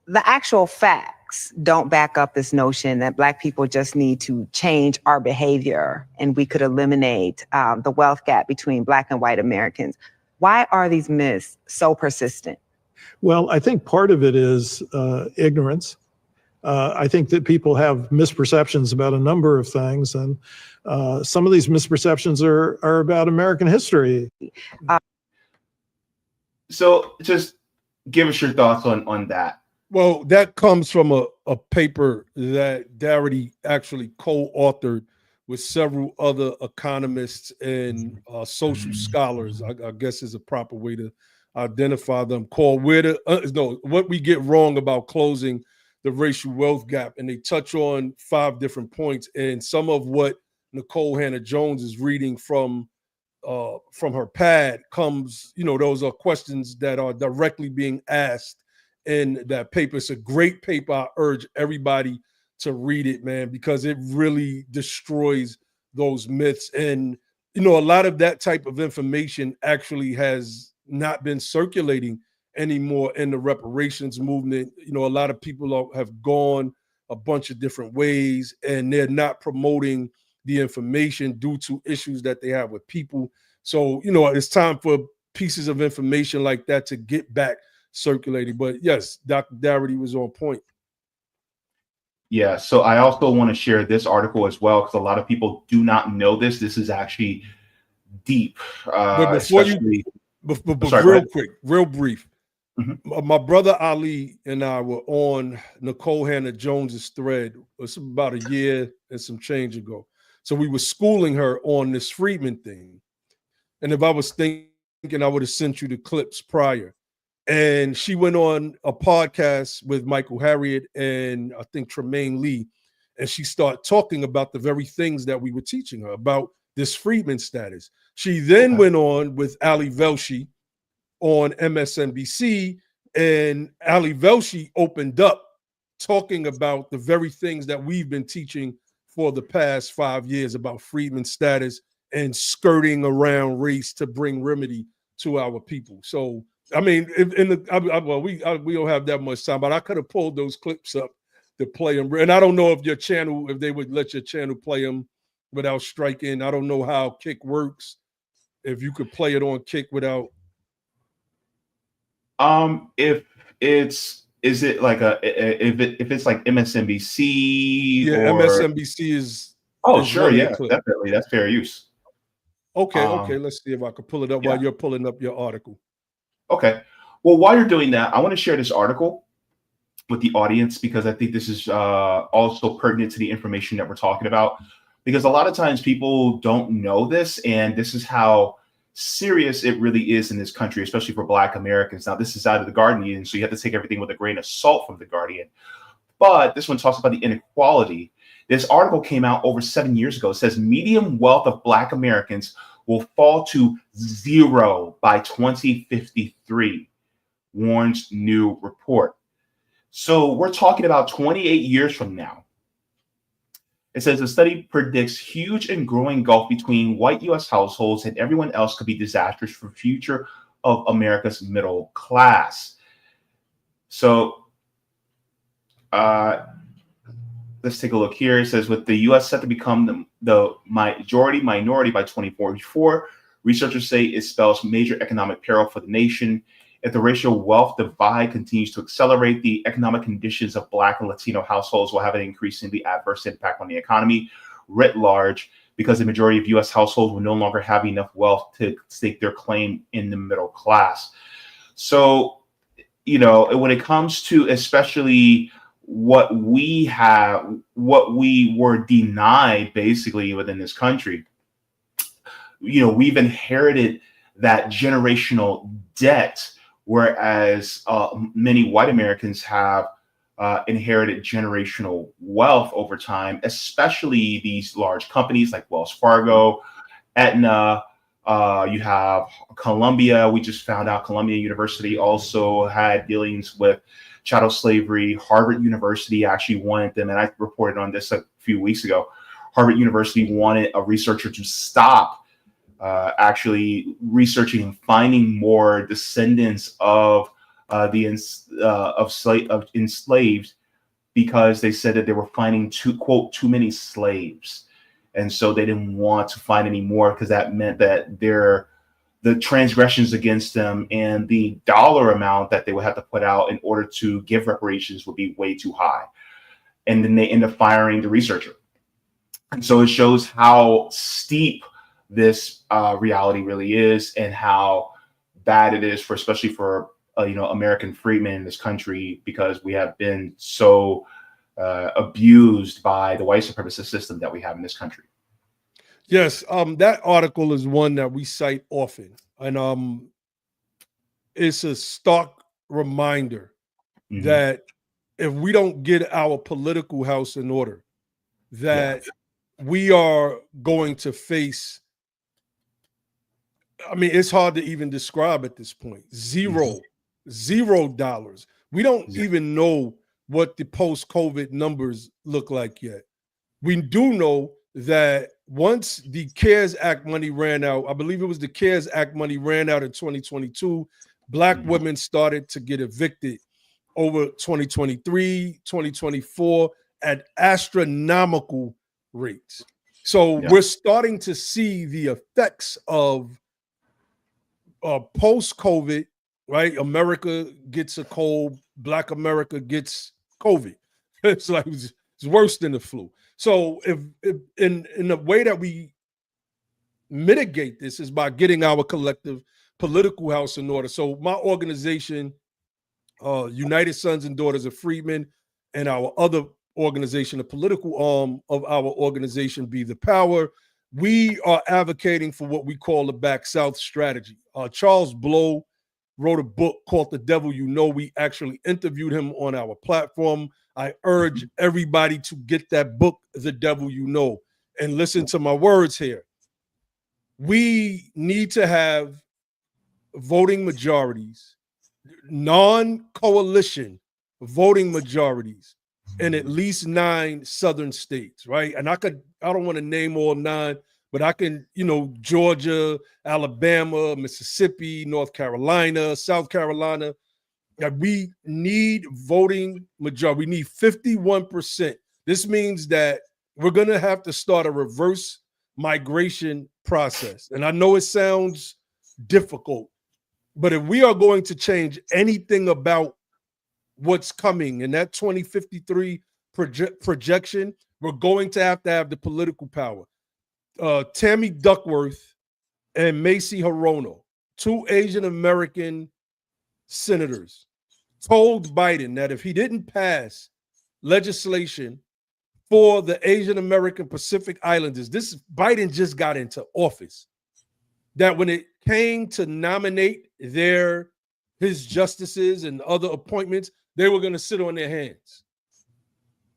C: the actual facts don't back up this notion that Black people just need to change our behavior and we could eliminate the wealth gap between Black and white Americans, why are these myths so persistent?
D: Well, I think part of it is ignorance. I think that people have misperceptions about a number of things, and some of these misperceptions are about American history.
A: So just give us your thoughts on that.
B: Well, that comes from a paper that Darity actually co-authored with several other economists and social scholars, I guess is a proper way to identify them, called What We Get Wrong About Closing the Racial Wealth Gap. And they touch on 5 different points, and some of what Nikole Hannah-Jones is reading from her pad comes, those are questions that are directly being asked in that paper. It's a great paper. I urge everybody to read it, man, because it really destroys those myths. And, a lot of that type of information actually has not been circulating anymore in the reparations movement. A lot of people have gone a bunch of different ways, and they're not promoting the information due to issues that they have with people. So, it's time for pieces of information like that to get back circulating. But yes, Dr. Darity was on point.
A: Yeah, so I also want to share this article as well, because a lot of people do not know this. This is actually deep.
B: But before real brief. Mm-hmm. My brother Ali and I were on Nikole Hannah-Jones's thread. It's about a year and some change ago. So we were schooling her on this Freedmen thing. And if I was thinking, I would have sent you the clips prior. And she went on a podcast with Michael Harriot and I think Tremaine Lee. And she started talking about the very things that we were teaching her about this Freedmen status. She then went on with Ali Velshi on MSNBC, and Ali Velshi opened up talking about the very things that we've been teaching for the past 5 years about Freedmen status and skirting around race to bring remedy to our people. So, I mean, we don't have that much time, but I could have pulled those clips up to play them. And I don't know if they would let your channel play them without striking. I don't know how Kick works. If you could play it on Kick without.
A: If it's like MSNBC?
B: Yeah, or... MSNBC is.
A: Oh, sure, yeah, definitely, that's fair use.
B: Okay, let's see if I can pull it up while you're pulling up your article.
A: Okay, well, while you're doing that, I want to share this article with the audience because I think this is also pertinent to the information that we're talking about. Because a lot of times people don't know this, and this is how serious it really is in this country, especially for Black Americans. Now, this is out of the Guardian, so you have to take everything with a grain of salt from the Guardian. But this one talks about the inequality. This article came out over 7 years ago. It says median wealth of Black Americans will fall to 0 by 2053, warns new report. So we're talking about 28 years from now. It says the study predicts huge and growing gulf between white U.S. households and everyone else could be disastrous for the future of America's middle class. So let's take a look here. It says with the U.S. set to become the majority minority by 2044, researchers say it spells major economic peril for the nation. If the racial wealth divide continues to accelerate, the economic conditions of Black and Latino households will have an increasingly adverse impact on the economy writ large, because the majority of U.S. households will no longer have enough wealth to stake their claim in the middle class. So, when it comes to especially what we were denied basically within this country, we've inherited that generational debt, whereas many white Americans have inherited generational wealth over time, especially these large companies like Wells Fargo, Aetna. You have Columbia. We just found out Columbia University also had dealings with chattel slavery. Harvard University actually wanted them, and I reported on this a few weeks ago. Harvard University wanted a researcher to stop actually researching and finding more descendants of enslaved, because they said that they were finding too many slaves, and so they didn't want to find any more, because that meant that the transgressions against them and the dollar amount that they would have to put out in order to give reparations would be way too high, and then they end up firing the researcher. And so it shows how steep this reality really is, and how bad it is especially for American freedmen in this country, because we have been so abused by the white supremacist system that we have in this country.
B: Yes, that article is one that we cite often, and it's a stark reminder that if we don't get our political house in order, that we are going to face, I mean, it's hard to even describe at this point. $0. We don't even know what the post-COVID numbers look like yet. We do know that once the CARES Act money ran out, I believe it was the CARES Act money ran out in 2022, Black women started to get evicted over 2023, 2024 at astronomical rates. So we're starting to see the effects of post-COVID, right? America gets a cold, Black America gets COVID. It's like it's worse than the flu. So if in the way that we mitigate this is by getting our collective political house in order. So my organization, United Sons and Daughters of Freedmen, and our other organization, the political arm of our organization, Be the Power, we are advocating for what we call the Back South strategy. Charles Blow wrote a book called The Devil You Know. We actually interviewed him on our platform. I urge everybody to get that book, The Devil You Know, and listen to my words here. We need to have voting majorities, non-coalition voting majorities in at least 9 southern states, right? And I don't want to name all 9, but I can, Georgia, Alabama, Mississippi, North Carolina, South Carolina. We need voting majority. We need 51%. This means that we're going to have to start a reverse migration process. And I know it sounds difficult, but if we are going to change anything about what's coming in that 2053 projection, we're going to have the political power. Tammy Duckworth and Macy Hirono, 2 Asian American senators, told Biden that if he didn't pass legislation for the Asian American Pacific Islanders, Biden just got into office, that when it came to nominate his justices and other appointments, they were going to sit on their hands.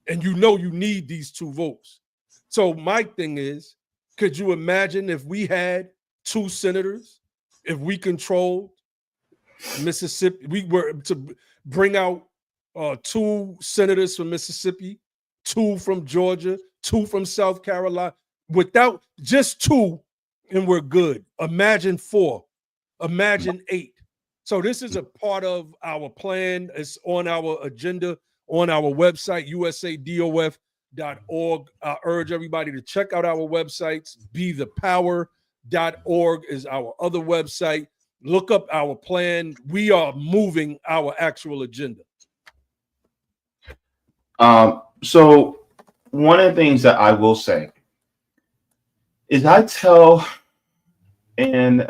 B: And you need these 2 votes. So my thing is, could you imagine if we had 2 senators, if we controlled Mississippi, we were to bring out 2 senators from Mississippi, 2 from Georgia, 2 from South Carolina, without just 2, and we're good. Imagine 4, imagine 8. So this is a part of our plan. It's on our agenda, on our website, usadof.org. I urge everybody to check out our websites. BeThePower.org is our other website. Look up our plan. We are moving our actual agenda.
A: So one of the things that I will say is I tell, and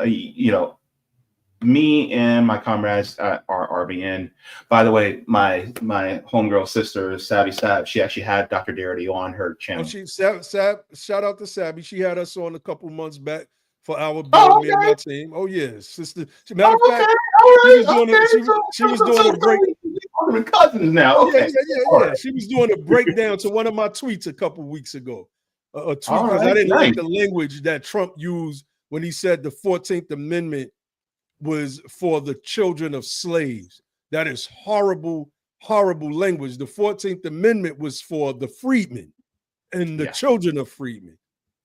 A: me and my comrades at our RBN. By the way, my homegirl sister, Savvy Sab, she actually had Dr. Darity on her channel.
B: Shout out to Sabby. She had us on a couple months back for our bill, me and my team. Oh yes, sister. Matter of fact, she was doing a break.
A: We're cousins now. Okay.
B: Yeah. She was doing a breakdown to one of my tweets a couple weeks ago. A tweet because I didn't like the language that Trump used when he said the 14th Amendment was for the children of slaves. That is horrible, horrible language. The 14th Amendment was for the freedmen and the children of freedmen,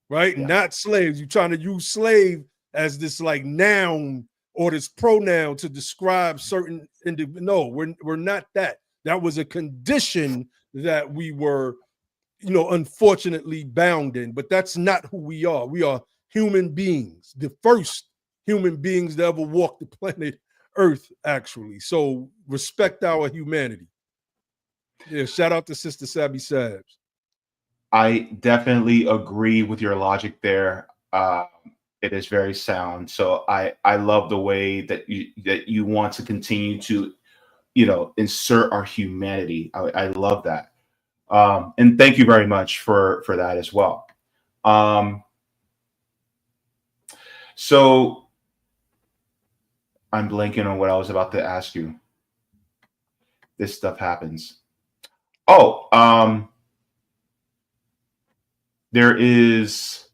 B: right? Yeah. Not slaves. You're trying to use slave as this like noun or this pronoun to describe certain individuals. No, we're not that. That was a condition that we were, unfortunately bound in, but that's not who we are. We are human beings, the first human beings that ever walked the planet Earth, actually. So respect our humanity. Yeah, shout out to Sister Sabby Sabs.
A: I definitely agree with your logic there. It is very sound. So I love the way that you want to continue to, insert our humanity. I love that. And thank you very much for that as well. So I'm blanking on what I was about to ask you. This stuff happens. Oh, there was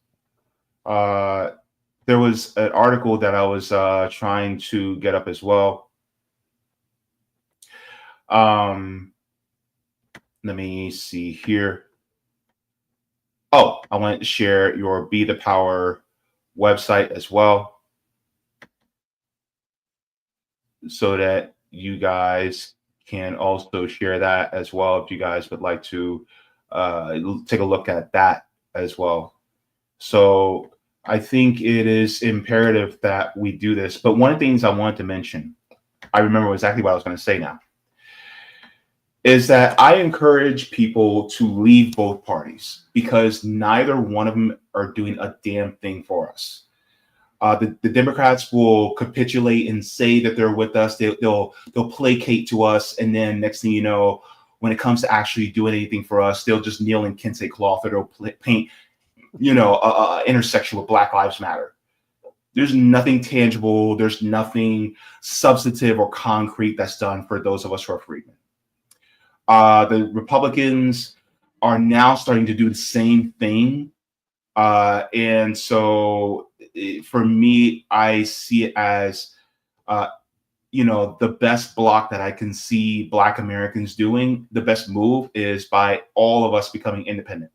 A: an article that I was trying to get up as well. Let me see here. Oh, I wanted to share your Be the Power website as well, so that you guys can also share that as well if you guys would like to take a look at that as well. So I think it is imperative that we do this. But one of the things I wanted to mention, I remember exactly what I was going to say now, is that I encourage people to leave both parties because neither one of them are doing a damn thing for us. The Democrats will capitulate and say that they're with us. They'll placate to us, and then next thing you know, when it comes to actually doing anything for us, they'll just kneel in kente cloth, or they'll paint, intersection with Black Lives Matter. There's nothing tangible. There's nothing substantive or concrete that's done for those of us who are freedmen. The Republicans are now starting to do the same thing. And so for me, I see it as, the best block that I can see Black Americans doing. The best move is by all of us becoming independent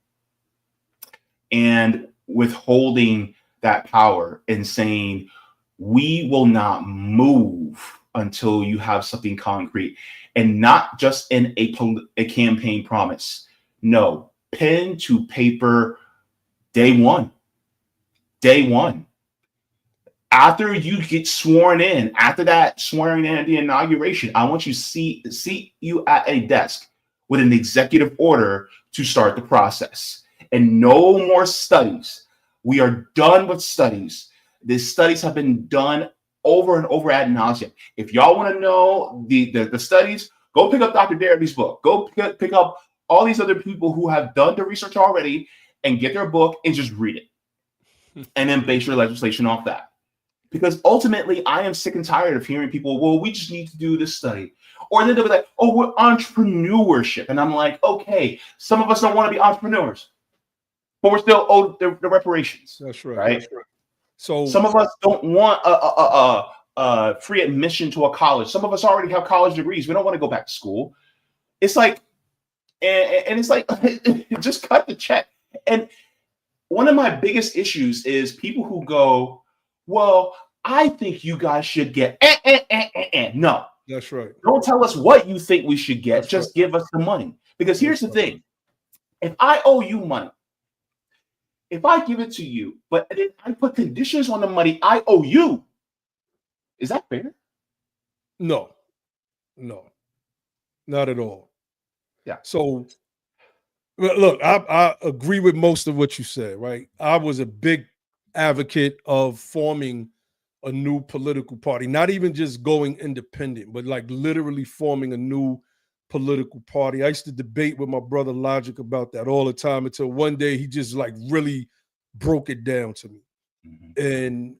A: and withholding that power and saying, we will not move until you have something concrete, and not just in a campaign promise. No, pen to paper. Day one. After you get sworn in, after that swearing in at the inauguration, I want you to see you at a desk with an executive order to start the process. And no more studies. We are done with studies. The studies have been done over and over ad nauseum. If y'all want to know the studies, go pick up Dr. Darity's book. Go pick up all these other people who have done the research already and get their book and just read it. And then base your legislation off that. Because ultimately, I am sick and tired of hearing people, well, we just need to do this study. Or then they'll be like, oh, we're entrepreneurship. And I'm like, okay, some of us don't want to be entrepreneurs, but we're still owed the reparations.
B: That's right.
A: Right?
B: That's right. So
A: some of us don't want a free admission to a college. Some of us already have college degrees. We don't want to go back to school. It's like, and it's like, just cut the check. And one of my biggest issues is people who go, well, I think you guys should get No.
B: That's right.
A: Don't tell us what you think we should get. Just give us the money. Because here's the thing. If I owe you money, if I give it to you, but then I put conditions on the money I owe you, is that fair?
B: No, not at all.
A: Yeah.
B: So, look, I agree with most of what you said, right? I was a big advocate of forming a new political party, not even just going independent, but like literally forming a new political party. I used to debate with my brother Logic about that all the time until one day he just like really broke it down to me. And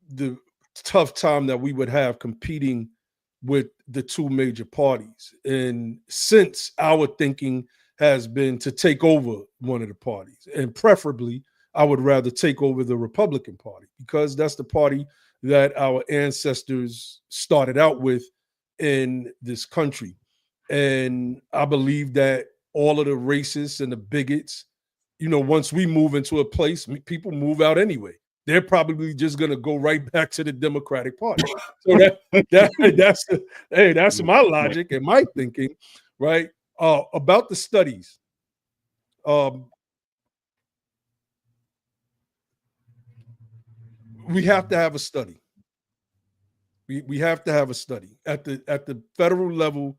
B: the tough time that we would have competing with the two major parties. And since our thinking has been to take over one of the parties, and preferably I would rather take over the Republican Party, because that's the party that our ancestors started out with in this country. And I believe that all of the racists and the bigots, you know, once we move into a place, people move out anyway. They're probably just going to go right back to the Democratic Party. So that's my logic and my thinking, right? About the studies. We have to have a study. We have to have a study at the federal level.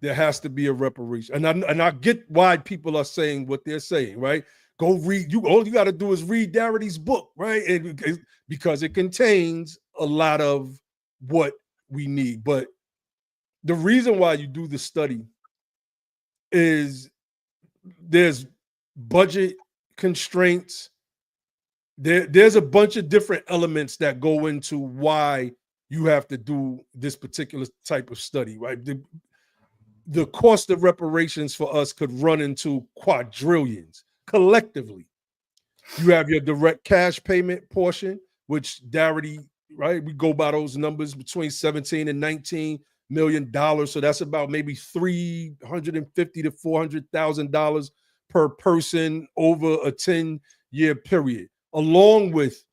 B: There has to be a reparation, and I get why people are saying what they're saying. Right? Go read. All you got to do is read Darrity's book, right? And because it contains a lot of what we need. But the reason why you do the study is there's budget constraints. There's a bunch of different elements that go into why you have to do this particular type of study, right? The cost of reparations for us could run into quadrillions collectively. You have your direct cash payment portion, which Darity, right? We go by those numbers between 17 and 19 $million. So that's about maybe $350,000 to $400,000 per person over a 10-year period, along with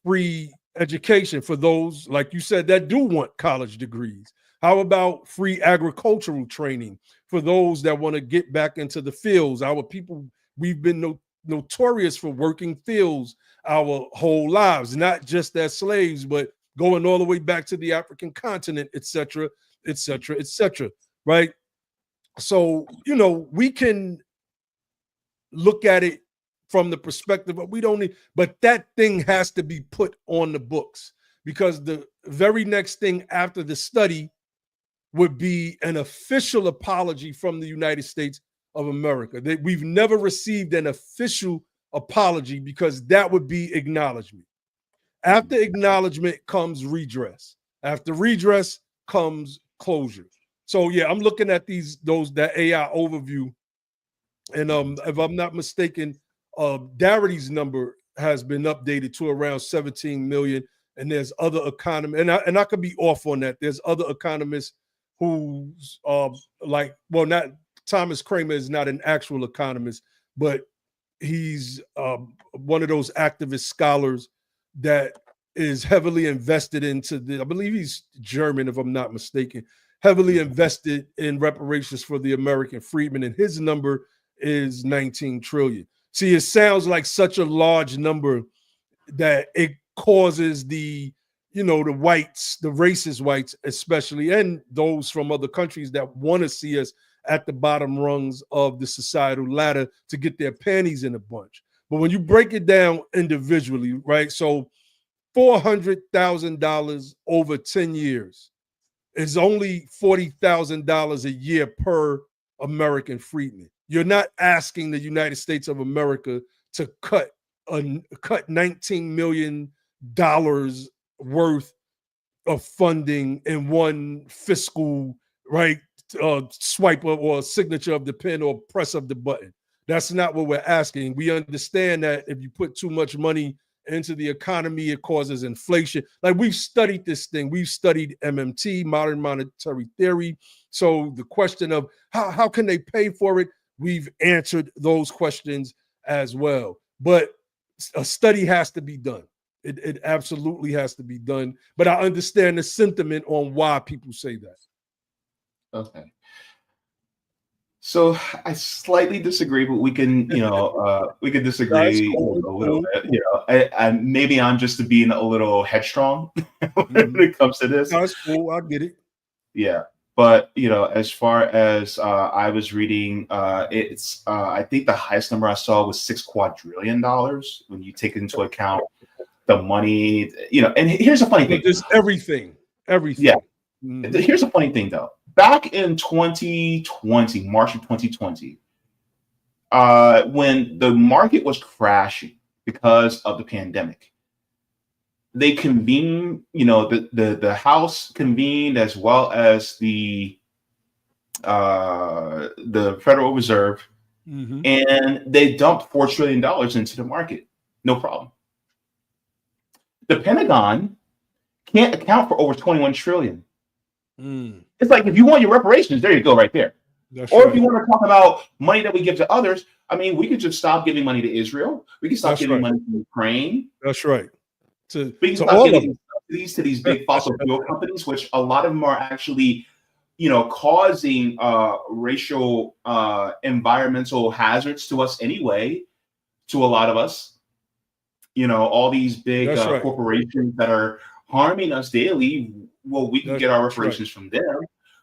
B: free education for those, like you said, that do want college degrees. How about free agricultural training for those that want to get back into the fields? Our people, we've been notorious for working fields our whole lives, not just as slaves, but going all the way back to the African continent, et cetera, et cetera, et cetera, right? So, you know, we can look at it from the perspective of we don't need, but that thing has to be put on the books, because the very next thing after the study would be an official apology from the United States of America. We've never received an official apology, because that would be acknowledgement. After acknowledgement comes redress. After redress comes closure. So yeah, I'm looking at that AI overview, and if I'm not mistaken, Darrity's number has been updated to around 17 million, and there's other economists, and I could be off on that. There's other economists who's not Thomas Kramer is not an actual economist, but he's one of those activist scholars that is heavily invested into I believe he's German, if I'm not mistaken, heavily invested in reparations for the American freedmen, and his number is 19 trillion. See, it sounds like such a large number that it causes the whites, the racist whites especially, and those from other countries that want to see us at the bottom rungs of the societal ladder to get their panties in a bunch. But when you break it down individually, right? So $400,000 over 10 years is only $40,000 a year per American freedman. You're not asking the United States of America to cut $19 million worth of funding in one fiscal, right, swipe or signature of the pen or press of the button. That's not what we're asking. We understand that if you put too much money into the economy, it causes inflation. Like, we've studied this thing. We've studied MMT, modern monetary theory. So the question of how can they pay for it, we've answered those questions as well. But a study has to be done. It absolutely has to be done. But I understand the sentiment on why people say that. Okay.
A: So I slightly disagree, but we can disagree a little bit. And maybe I'm just being a little headstrong when it comes to this.
B: That's cool. I get it.
A: Yeah. But, as far as I was reading, it's I think the highest number I saw was $6 quadrillion when you take into account the money, and here's a funny thing.
B: Just everything.
A: Yeah.
B: Mm-hmm.
A: Here's a funny thing though. Back in 2020, March of 2020, when the market was crashing because of the pandemic, they convened, the House convened, as well as the Federal Reserve,
B: Mm-hmm.
A: and they dumped $4 trillion into the market. No problem. The Pentagon can't account for over 21 trillion. It's like, if you want your reparations, there you go, right there.
B: That's
A: or
B: right.
A: if you want to talk about money that we give to others, I mean, we could just stop giving money to Israel. We can stop giving money to Ukraine.
B: That's right.
A: We can stop giving subsidies to these big fossil fuel companies, which a lot of them are actually, causing racial, environmental hazards to us anyway, to a lot of us. All these big corporations that are harming us daily. Well, we can get our reparations from them.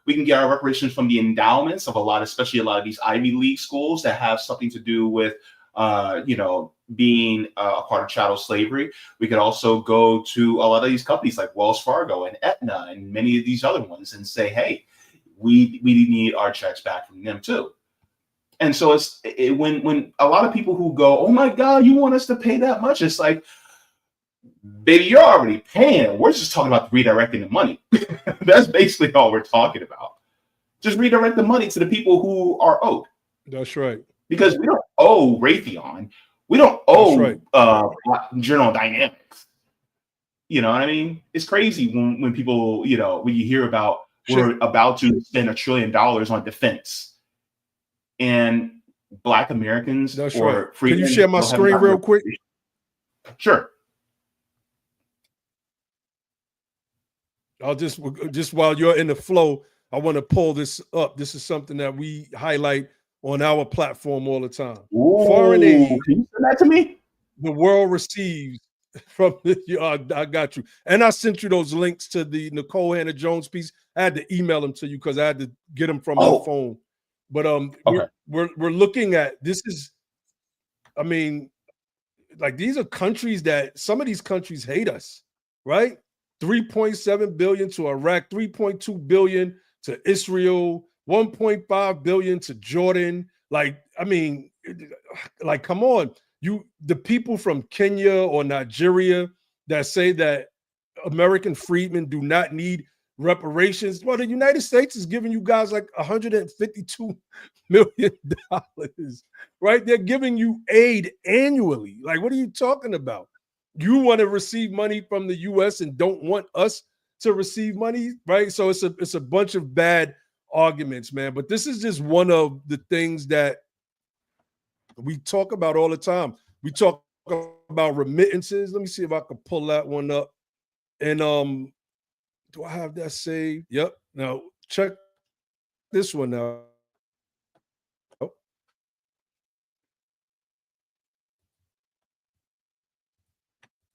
A: We can get our reparations from the endowments of especially a lot of these Ivy League schools that have something to do with, being a part of chattel slavery. We could also go to a lot of these companies like Wells Fargo and Aetna and many of these other ones and say, hey, we need our checks back from them too. And so when a lot of people who go, oh my God, you want us to pay that much? It's like, baby, you're already paying. We're just talking about redirecting the money. That's basically all we're talking about. Just redirect the money to the people who are owed.
B: That's right.
A: Because we don't owe Raytheon. We don't owe General Dynamics. You know what I mean? It's crazy when people, when you hear about we're about to spend $1 trillion on defense, and Black Americans or
B: Freedmen. Can you share my screen real quick?
A: Sure.
B: I'll just while you're in the flow, I want to pull this up. This is something that we highlight on our platform all the time.
A: Ooh,
B: foreign aid.
A: Can you send that to me?
B: The world receives from I got you. And I sent you those links to the Nicole Hannah-Jones piece. I had to email them to you because I had to get them from my phone. But we're looking at this is, I mean, like these are countries that some of these countries hate us, right? 3.7 billion to Iraq, 3.2 billion to Israel, 1.5 billion to Jordan. Like, I mean, like, come on. The people from Kenya or Nigeria that say that American freedmen do not need reparations. Well, the United States is giving you guys like $152 million, right? They're giving you aid annually. Like, what are you talking about? You want to receive money from the U.S. and don't want us to receive money, right? So it's a bunch of bad arguments, man. But this is just one of the things that we talk about all the time. We talk about remittances. Let me see if I can pull that one up. And do I have that saved? Yep. Now check this one out.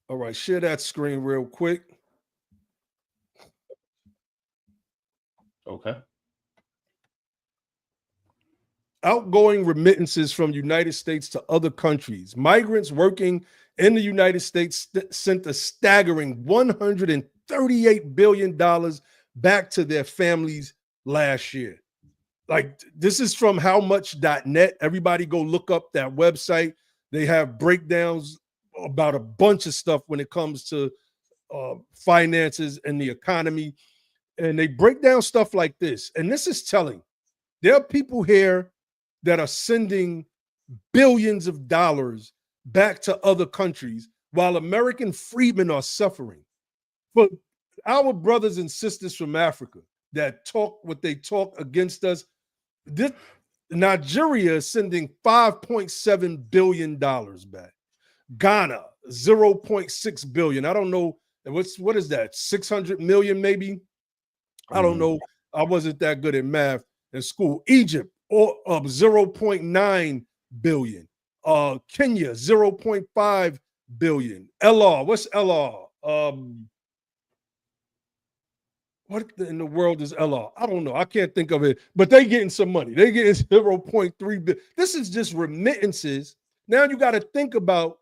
B: All right, share that screen real quick.
A: Okay.
B: Outgoing remittances from the United States to other countries. Migrants working in the United States sent a staggering $138 billion back to their families last year. Like, this is from howmuch.net. Everybody go look up that website. They have breakdowns about a bunch of stuff when it comes to finances and the economy. And they break down stuff like this. And this is telling. There are people here that are sending billions of dollars back to other countries while American freedmen are suffering. But our brothers and sisters from Africa that talk what they talk against us, Nigeria is sending $5.7 billion back. Ghana, 0.6 billion. I don't know. What is that? 600 million, maybe? I don't know. I wasn't that good at math in school. Egypt, 0.9 billion. Kenya, 0.5 billion. LR, what's LR? What in the world is LR? I don't know. I can't think of it, but they getting some money. They getting 0.3 billion. This is just remittances. Now you got to think about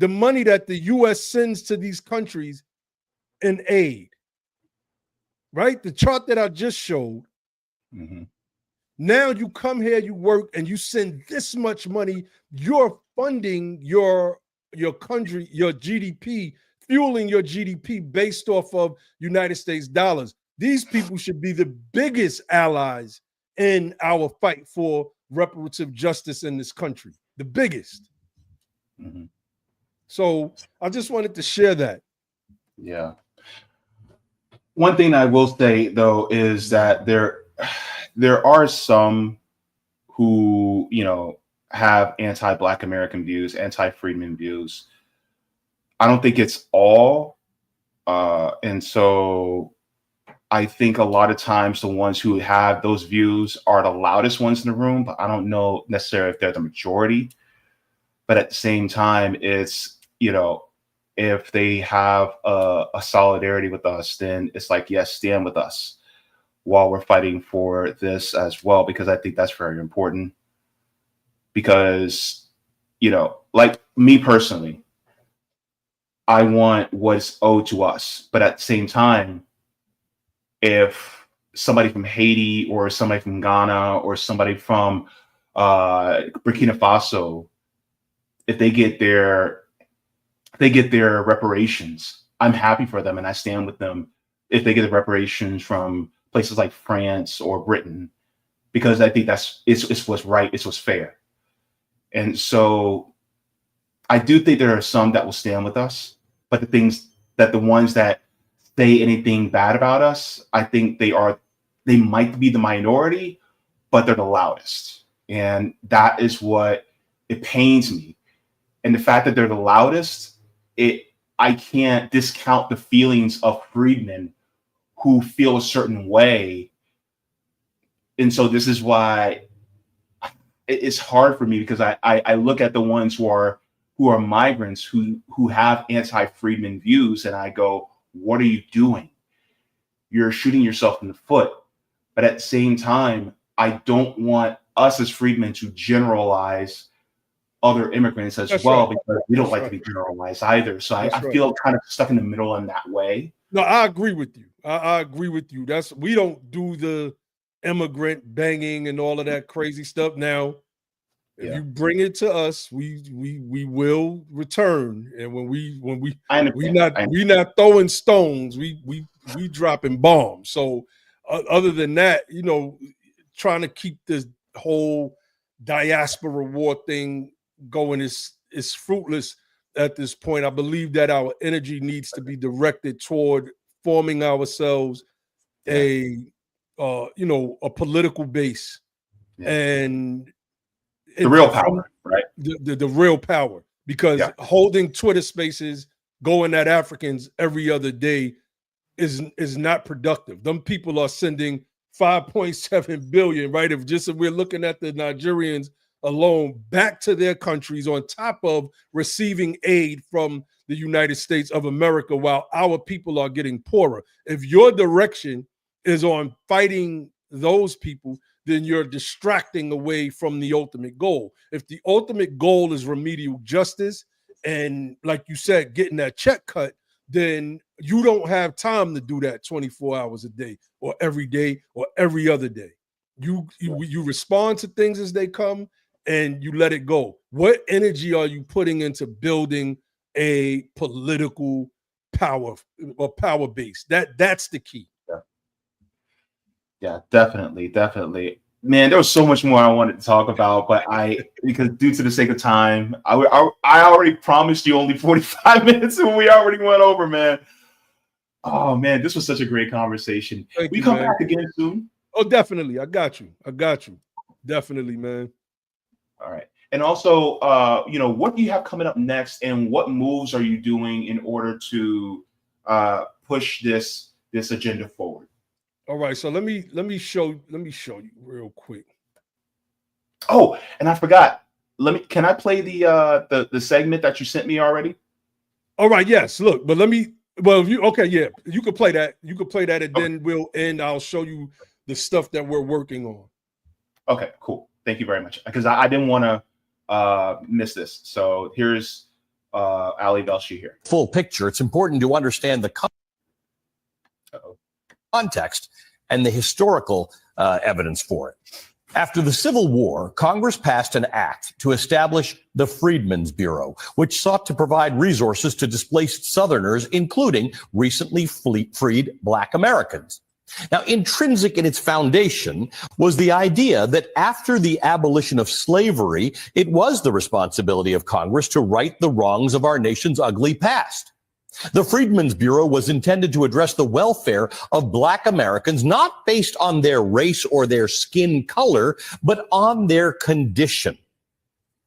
B: the money that the U.S. sends to these countries in aid, right? The chart that I just showed.
A: Mm-hmm.
B: Now you come here, you work, and you send this much money. You're funding your country, your GDP, fueling your GDP based off of United States dollars. These people should be the biggest allies in our fight for reparative justice in this country, the biggest.
A: Mm-hmm.
B: So I just wanted to share that.
A: Yeah. One thing I will say though is that there are some who, you know, have anti-Black American views, anti-Freedmen views. I don't think it's all. And so I think a lot of times the ones who have those views are the loudest ones in the room, but I don't know necessarily if they're the majority. But at the same time, it's, you know, if they have a solidarity with us, then it's like, yes, stand with us while we're fighting for this as well, because I think that's very important. Because, you know, like me personally, I want what's owed to us. But at the same time, if somebody from Haiti or somebody from Ghana or somebody from Burkina Faso, if they get their reparations, I'm happy for them and I stand with them if they get the reparations from places like France or Britain, because I think it's what's right, it's what's fair. And so I do think there are some that will stand with us, but the ones that say anything bad about us, I think they might be the minority, but they're the loudest. And that is what it pains me. And the fact that they're the loudest, I can't discount the feelings of freedmen who feel a certain way. And so this is why it's hard for me, because I look at the ones who are migrants who have anti-freedmen views, and I go, what are you doing? You're shooting yourself in the foot. But at the same time, I don't want us as freedmen to generalize other immigrants as
B: That's
A: well,
B: right.
A: because we don't
B: That's
A: like
B: right.
A: to be generalized either. So I
B: right.
A: feel kind of stuck in the middle in that way.
B: No, I agree with you. I agree with you. We don't do the immigrant banging and all of that crazy stuff. Now, if you bring it to us, we will return. And when we we not throwing stones, we dropping bombs. So other than that, you know, trying to keep this whole diaspora war thing going is fruitless at this point. I believe that our energy needs to be directed toward forming ourselves a political base and
A: the real power, right?
B: The real power, because holding Twitter spaces, going at Africans every other day is not productive. Them people are sending 5.7 billion, right? If we're looking at the Nigerians alone, back to their countries, on top of receiving aid from the United States of America, while our people are getting poorer. If your direction is on fighting those people, then you're distracting away from the ultimate goal. If the ultimate goal is remedial justice and, like you said, getting that check cut, then you don't have time to do that 24 hours a day or every day or every other day. You respond to things as they come and you let it go. What energy are you putting into building a political power or power base? That's the key.
A: Yeah, definitely. Man, there was so much more I wanted to talk about, but because due to the sake of time, I already promised you only 45 minutes, and we already went over, man. Oh man, this was such a great conversation. We come back again soon.
B: Oh, definitely. I got you. Definitely, man.
A: All right. And also, what do you have coming up next, and what moves are you doing in order to push this agenda forward?
B: All right, so let me show you real quick.
A: Oh, and I forgot. Can I play the segment that you sent me already?
B: All right, yes. Look, but you could play that. You could play that, and then we'll end. I'll show you the stuff that we're working on.
A: Okay, cool. Thank you very much. Because I didn't want to miss this. So here's Ali Velshi here.
E: Full picture, it's important to understand the context and the historical evidence for it. After the Civil War, Congress passed an act to establish the Freedmen's Bureau, which sought to provide resources to displaced Southerners, including recently freed Black Americans. Now, intrinsic in its foundation was the idea that after the abolition of slavery, it was the responsibility of Congress to right the wrongs of our nation's ugly past. The Freedmen's Bureau was intended to address the welfare of Black Americans, not based on their race or their skin color, but on their condition.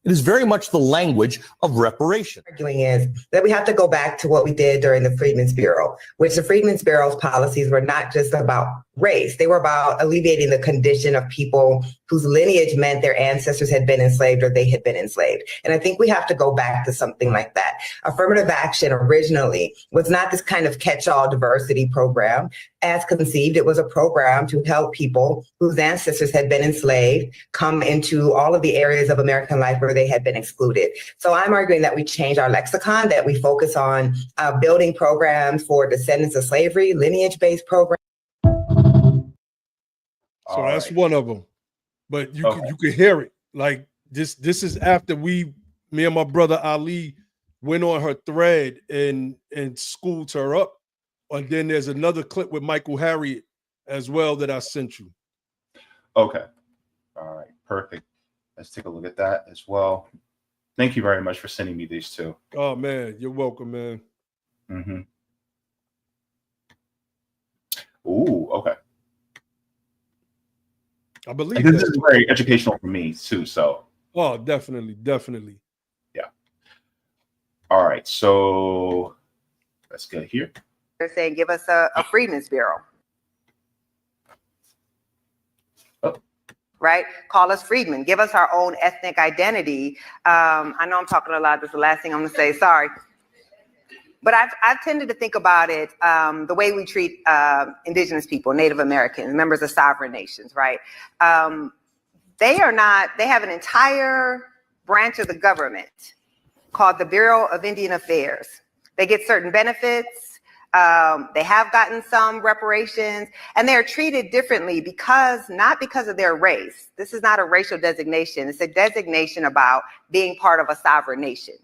E: It is very much the language of reparation.
F: Arguing is that we have to go back to what we did during the Freedmen's Bureau, which the Freedmen's Bureau's policies were not just about race. They were about alleviating the condition of people whose lineage meant their ancestors had been enslaved or they had been enslaved. And I think we have to go back to something like that. Affirmative action originally was not this kind of catch-all diversity program. As conceived, it was a program to help people whose ancestors had been enslaved come into all of the areas of American life where they had been excluded. So I'm arguing that we change our lexicon, that we focus on building programs for descendants of slavery, lineage-based programs.
B: So that's one of them, but you can hear it. Like this is after me and my brother Ali went on her thread and schooled her up. And then there's another clip with Michael Harriet as well that I sent you.
A: Okay. All right. Perfect. Let's take a look at that as well. Thank you very much for sending me these two.
B: Oh man, you're welcome, man.
A: Mm-hmm. Ooh, okay.
B: I believe
A: this is very educational for me too. So.
B: Oh, definitely.
A: Yeah. All right. So let's get here.
C: They're saying, give us a Freedmen's Bureau.
A: Oh.
C: Right? Call us freedmen. Give us our own ethnic identity. I know I'm talking a lot. This is the last thing I'm going to say. Sorry. But I've tended to think about it the way we treat indigenous people, Native Americans, members of sovereign nations, right? They have an entire branch of the government called the Bureau of Indian Affairs. They get certain benefits. They have gotten some reparations, and they're treated differently not because of their race. This is not a racial designation. It's a designation about being part of a sovereign nation.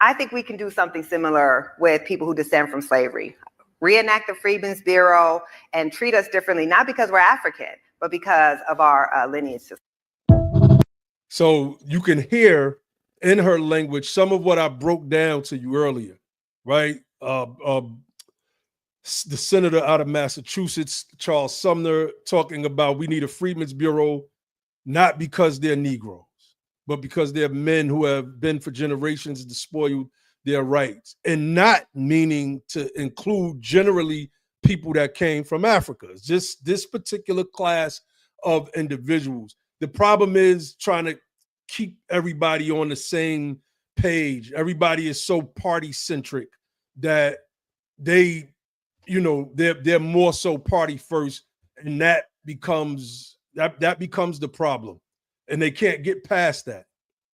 C: I think we can do something similar with people who descend from slavery. Reenact the Freedmen's Bureau and treat us differently, not because we're African, but because of our lineage system.
B: So you can hear in her language some of what I broke down to you earlier, right? The senator out of Massachusetts, Charles Sumner, talking about we need a Freedmen's Bureau, not because they're Negroes, but because they're men who have been for generations despoiled their rights, and not meaning to include generally people that came from Africa. It's just this particular class of individuals. The problem is trying to keep everybody on the same page. Everybody is so party centric that they're more so party first, and that becomes the problem. And they can't get past that.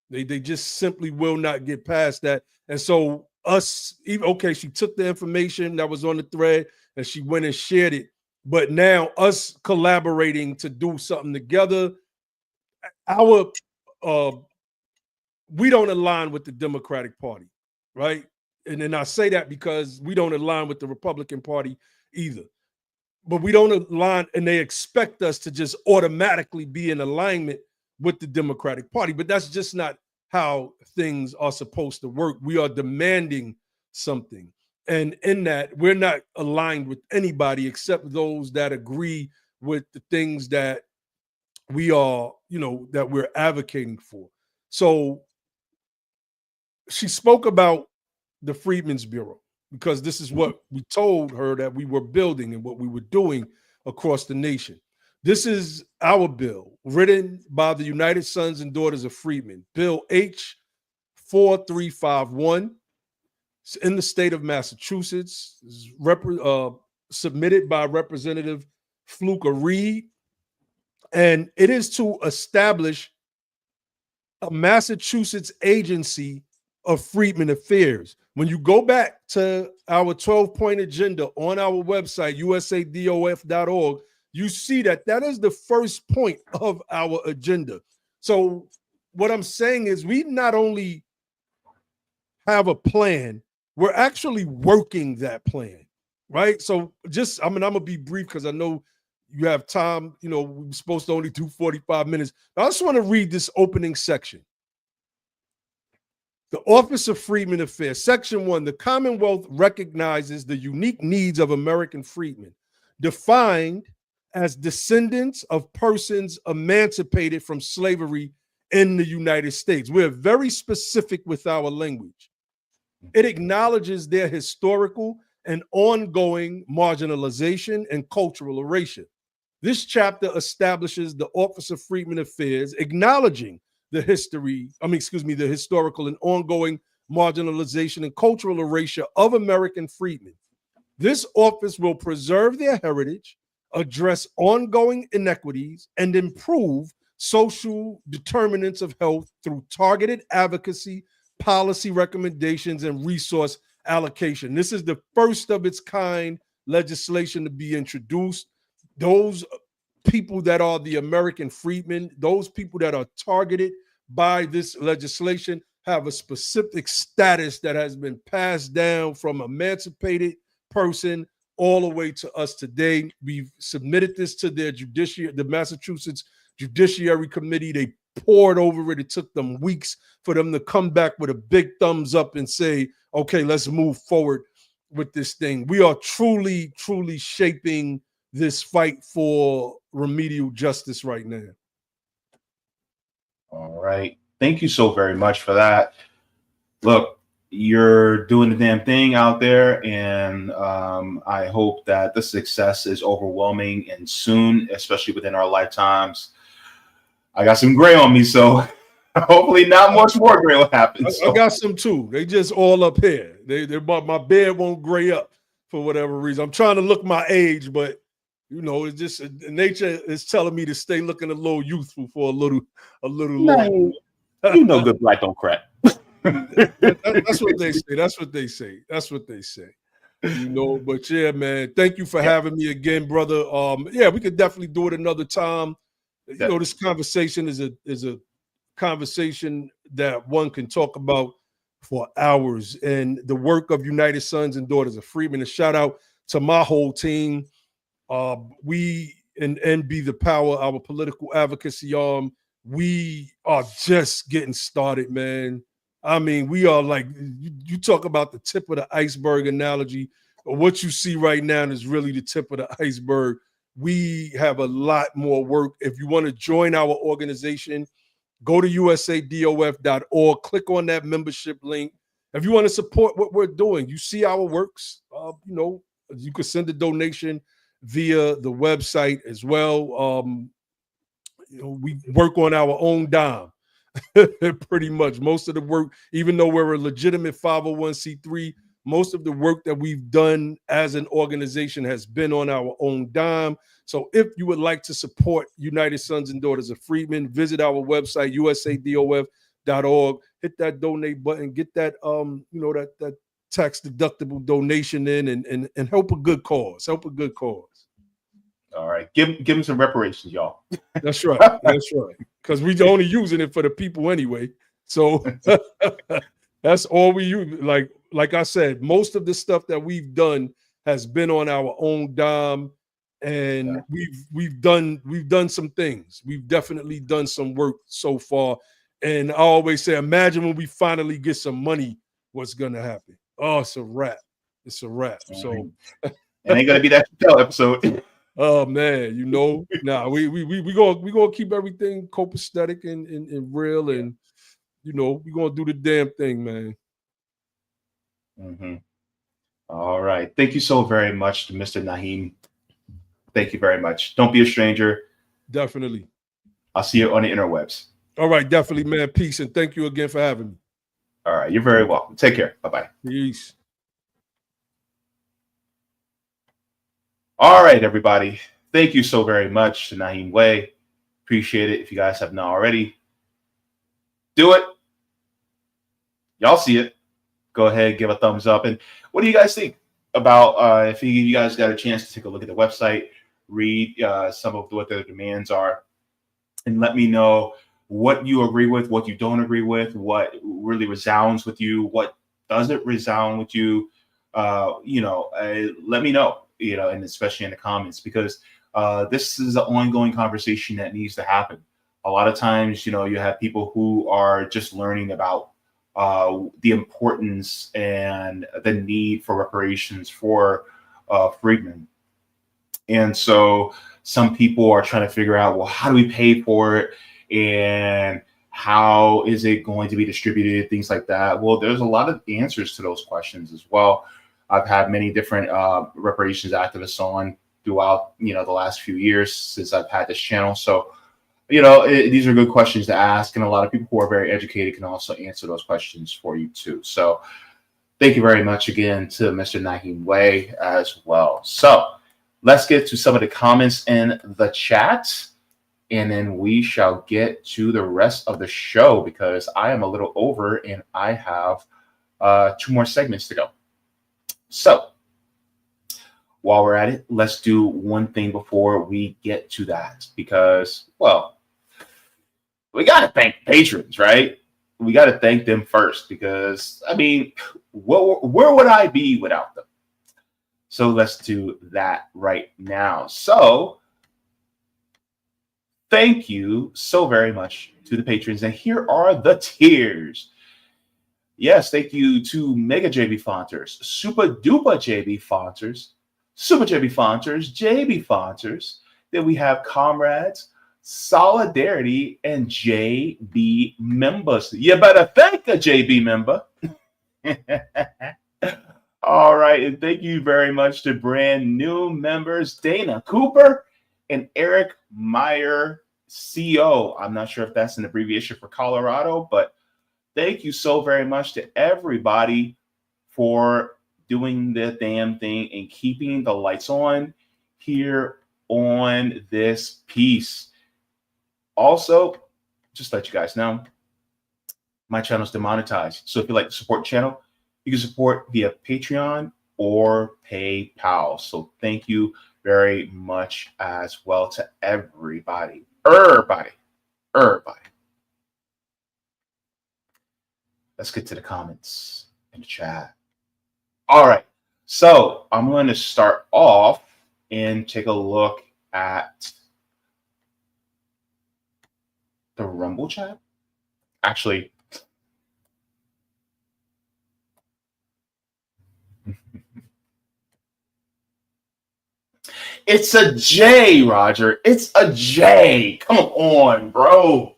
B: They just simply will not get past that. And so she took the information that was on the thread and she went and shared it. But now us collaborating to do something together, we don't align with the Democratic Party, right? And then I say that because we don't align with the Republican Party either. But we don't align, and they expect us to just automatically be in alignment with the Democratic Party. But that's just not how things are supposed to work. We are demanding something. And in that, we're not aligned with anybody except those that agree with the things that we are, that we're advocating for. So she spoke about the Freedmen's Bureau, because this is what we told her that we were building and what we were doing across the nation. This is our bill, written by the United Sons and Daughters of Freedmen, Bill H 4351. It's in the state of Massachusetts. It's submitted by Representative Fluka Reed. And it is to establish a Massachusetts agency of Freedmen Affairs. When you go back to our 12-point agenda on our website, usadof.org, you see that is the first point of our agenda. So what I'm saying is we not only have a plan, we're actually working that plan, right? So I'm gonna be brief because I know you have time. You know, we're supposed to only do 45 minutes. I just want to read this opening section. The Office of Freedmen Affairs, Section 1, the Commonwealth recognizes the unique needs of American freedmen, defined as descendants of persons emancipated from slavery in the United States. We're very specific with our language. It acknowledges their historical and ongoing marginalization and cultural erasure. This chapter establishes the Office of Freedmen Affairs, acknowledging the historical and ongoing marginalization and cultural erasure of American freedmen. This office will preserve their heritage, address ongoing inequities, and improve social determinants of health through targeted advocacy, policy recommendations, and resource allocation. This is the first of its kind legislation to be introduced. Those people that are the American freedmen, those people that are targeted by this legislation have a specific status that has been passed down from emancipated person all the way to us today. We've submitted this to their the Massachusetts Judiciary Committee. They poured over it. It took them weeks for them to come back with a big thumbs up and say, okay, let's move forward with this thing. We are truly, truly shaping this fight for remedial justice right now.
A: All right. Thank you so very much for that. Look, you're doing the damn thing out there, and I hope that the success is overwhelming and soon, especially within our lifetimes. I got some gray on me, so hopefully not much more gray will happen.
B: I got some too. They just all up here. My beard won't gray up for whatever reason. I'm trying to look my age, but you know, it's just nature is telling me to stay looking a little youthful for a little longer.
A: You know, good black don't crack.
B: That's what they say. That's what they say. That's what they say. You know, but yeah, man. Thank you for having me again, brother. Yeah, we could definitely do it another time. You know, this conversation is a conversation that one can talk about for hours. And the work of United Sons and Daughters of Freedmen. A shout out to my whole team. We and NB the Power, our political advocacy arm, we are just getting started, man. I mean, we are like, you talk about the tip of the iceberg analogy. What you see right now is really the tip of the iceberg. We have a lot more work. If you want to join our organization, go to usadof.org, click on that membership link. If you want to support what we're doing, you see our works, you know, you could send a donation via the website as well. You know, we work on our own dime. Pretty much most of the work, even though we're a legitimate 501c3, most of the work that we've done as an organization has been on our own dime. So if you would like to support United Sons and Daughters of Freedmen, visit our website, usadof.org, hit that donate button, get that you know, that tax deductible donation in and help a good cause. Help a good cause.
A: All right. Give them some reparations, y'all.
B: That's right. That's right. Because we're only using it for the people anyway. So that's all we use. Like I said, most of the stuff that we've done has been on our own dime. And we've done some things. We've definitely done some work so far. And I always say, imagine when we finally get some money, what's gonna happen? Oh, it's a wrap. It's a wrap. So
A: it ain't gonna be that episode.
B: Oh man, you know, nah, we gonna keep everything copacetic and real, and you know, we gonna do the damn thing, man.
A: Mm-hmm. All right. Thank you so very much to Mr. Nyhiem. Thank you very much. Don't be a stranger.
B: Definitely.
A: I'll see you on the interwebs.
B: All right, definitely, man. Peace, and thank you again for having me.
A: All right, you're very welcome. Take care. Bye-bye.
B: Peace.
A: All right, everybody. Thank you so very much to Nyhiem Way. Appreciate it. If you guys have not already, do it. y'all see it, go ahead, give a thumbs up. And what do you guys think about if you guys got a chance to take a look at the website, read some of what their demands are, and let me know what you agree with, what you don't agree with, what really resounds with you, what doesn't resound with you. Let me know, and especially in the comments, because this is an ongoing conversation that needs to happen. A lot of times, you have people who are just learning about the importance and the need for reparations for freedmen. And so some people are trying to figure out, well, how do we pay for it? And how is it going to be distributed? Things like that. Well, there's a lot of answers to those questions as well. I've had many different reparations activists on throughout, the last few years since I've had this channel. So, these are good questions to ask. And a lot of people who are very educated can also answer those questions for you too. So thank you very much again to Mr. Nyhiem Way as well. So let's get to some of the comments in the chat, and then we shall get to the rest of the show because I am a little over and I have 2 more segments to go. So while we're at it, let's do one thing before we get to that because, well, we got to thank patrons, right? We got to thank them first because, I mean, where would I be without them? So let's do that right now. So thank you so very much to the patrons. And here are the tiers. Yes, thank you to Mega Jaybefaunters, Super Duper Jaybefaunters, Super Jaybefaunters, Jaybefaunters. Then we have Comrades, Solidarity, and JB members. You better thank a JB member. All right, and thank you very much to brand new members, Dana Cooper and Eric Meyer, CO. I'm not sure if that's an abbreviation for Colorado, but thank you so very much to everybody for doing the damn thing and keeping the lights on here on this piece. Also, just to let you guys know, my channel is demonetized. So if you like to support the channel, you can support via Patreon or PayPal. So thank you very much as well to everybody. Everybody. Let's get to the comments in the chat. All right. So I'm going to start off and take a look at the Rumble chat. Actually, it's a J, Roger. It's a J. Come on, bro.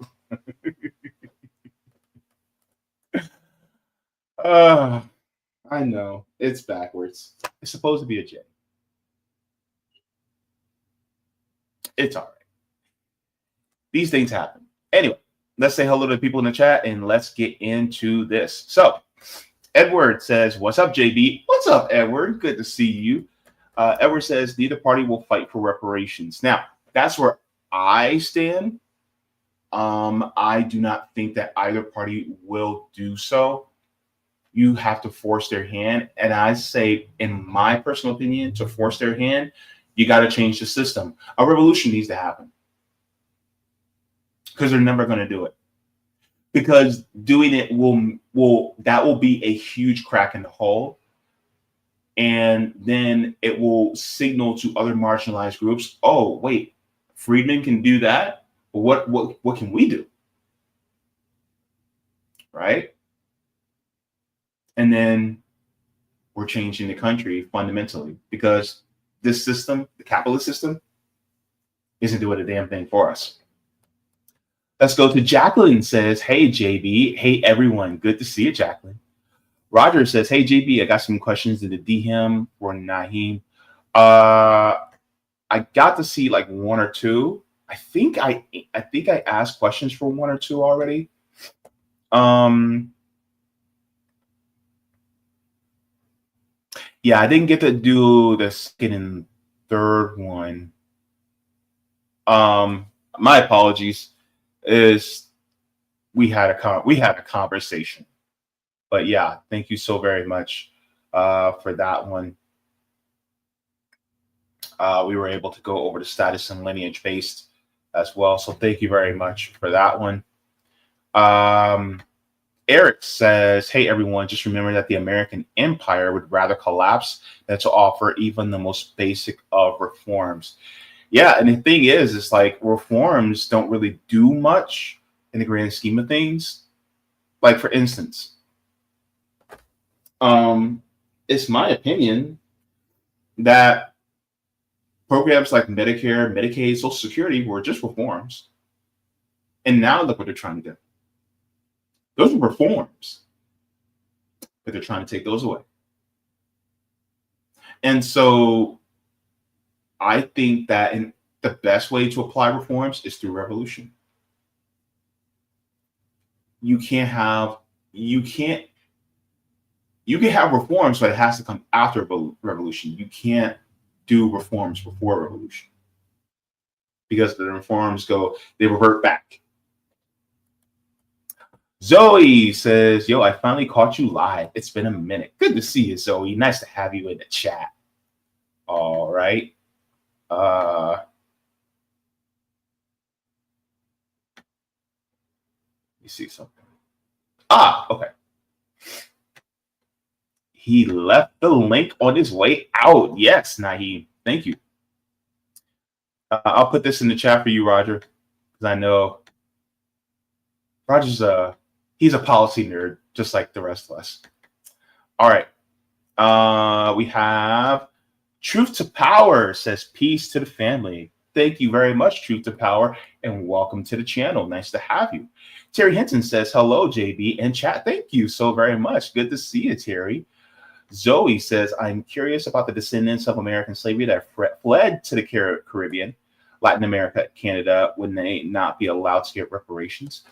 A: I know. It's backwards. It's supposed to be a J. It's all right. These things happen. Anyway, let's say hello to the people in the chat and let's get into this. So, Edward says, what's up, JB? What's up, Edward? Good to see you. Edward says, neither party will fight for reparations. Now, that's where I stand. I do not think that either party will do so. You have to force their hand. And I say, in my personal opinion, to force their hand, you got to change the system. A revolution needs to happen. Because they're never going to do it. Because doing it will be a huge crack in the hull. And then it will signal to other marginalized groups, oh, wait, freedmen can do that? What can we do? Right? And then we're changing the country fundamentally because this system, the capitalist system, isn't doing a damn thing for us. Let's go to Jacqueline says, hey, JB. Hey, everyone. Good to see you, Jacqueline. Roger says, hey, JB, I got some questions in the DM for Nyhiem. I got to see like 1 or 2. I think I asked questions for 1 or 2 already. Yeah, I didn't get to do the second and third one. My apologies. We had a conversation. But yeah, thank you so very much for that one. We were able to go over the status and lineage based as well. So thank you very much for that one. Eric says, hey, everyone, just remember that the American empire would rather collapse than to offer even the most basic of reforms. Yeah, and the thing is, it's like reforms don't really do much in the grand scheme of things. Like, for instance, it's my opinion that programs like Medicare, Medicaid, Social Security were just reforms. And now look what they're trying to do. Those are reforms, but they're trying to take those away. And so I think that the best way to apply reforms is through revolution. You can have reforms, but it has to come after revolution. You can't do reforms before revolution, because the reforms they revert back. Zoe says, yo, I finally caught you live. It's been a minute. Good to see you, Zoe. Nice to have you in the chat. All right. Let me see something. Okay. He left the link on his way out. Yes, Nyhiem. Thank you. I'll put this in the chat for you, Roger, because I know Roger's he's a policy nerd, just like the rest of us. All right. We have Truth to Power says, peace to the family. Thank you very much, Truth to Power, and welcome to the channel. Nice to have you. Terry Hinton says, hello, JB, and chat. Thank you so very much. Good to see you, Terry. Zoe says, I'm curious about the descendants of American slavery that fled to the Caribbean, Latin America, Canada. Would they not be allowed to get reparations?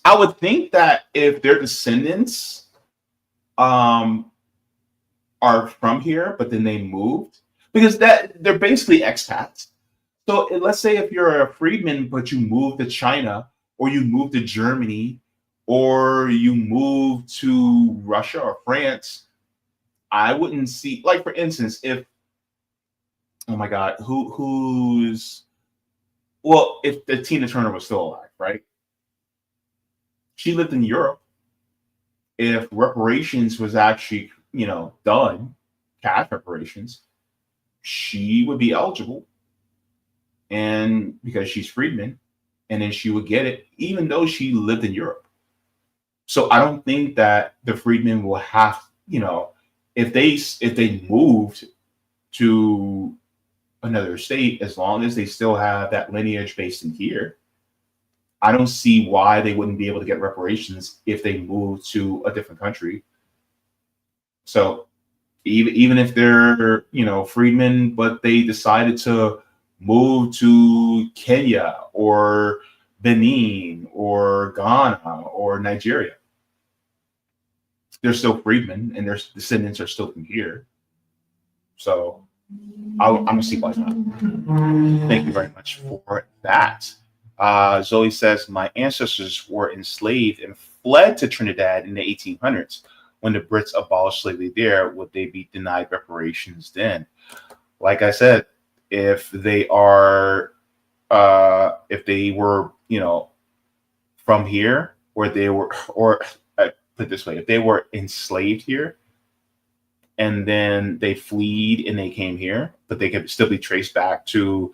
A: I would think that if their descendants are from here, but then they moved, because they're basically expats. So let's say if you're a freedman, but you moved to China, or you moved to Germany, or you moved to Russia or France, I wouldn't see, like, for instance, if, oh my God, if the Tina Turner was still alive, right? She lived in Europe. If reparations was actually, done, cash reparations, she would be eligible. And because she's freedman, and then she would get it, even though she lived in Europe. So I don't think that the freedmen will have, if they moved to another state, as long as they still have that lineage based in here, I don't see why they wouldn't be able to get reparations if they moved to a different country. So even if they're, freedmen, but they decided to move to Kenya or Benin or Ghana or Nigeria, they're still freedmen and their descendants are still from here. So I'm gonna see why not. Thank you very much for that. Zoe says, my ancestors were enslaved and fled to Trinidad in the 1800s. When the Brits abolished slavery there, would they be denied reparations then? Like I said, if they were, from here, or put it this way, if they were enslaved here, and then they fled and they came here, but they could still be traced back to,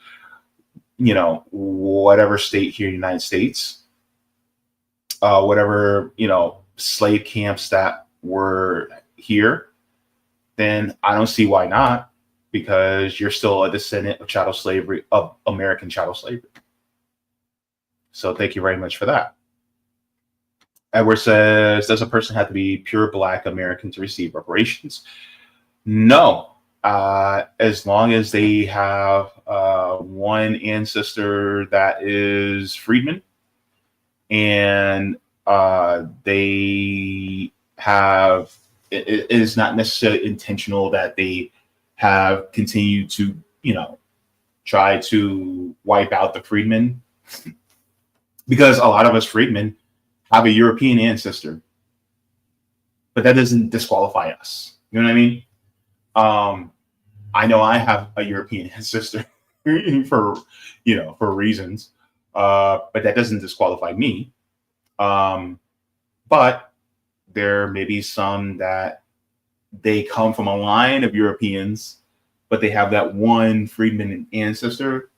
A: whatever state here in the United States, whatever, slave camps that were here, then I don't see why not, because you're still a descendant of chattel slavery, of American chattel slavery. So thank you very much for that. Edward says, does a person have to be pure Black American to receive reparations? No. As long as they have one ancestor that is freedman, and they have, it is not necessarily intentional that they have continued to, try to wipe out the freedmen, because a lot of us freedmen have a European ancestor. but that doesn't disqualify us. You know what I mean? I know I have a European ancestor for reasons, but that doesn't disqualify me. But there may be some that they come from a line of Europeans, but they have that one freedman ancestor,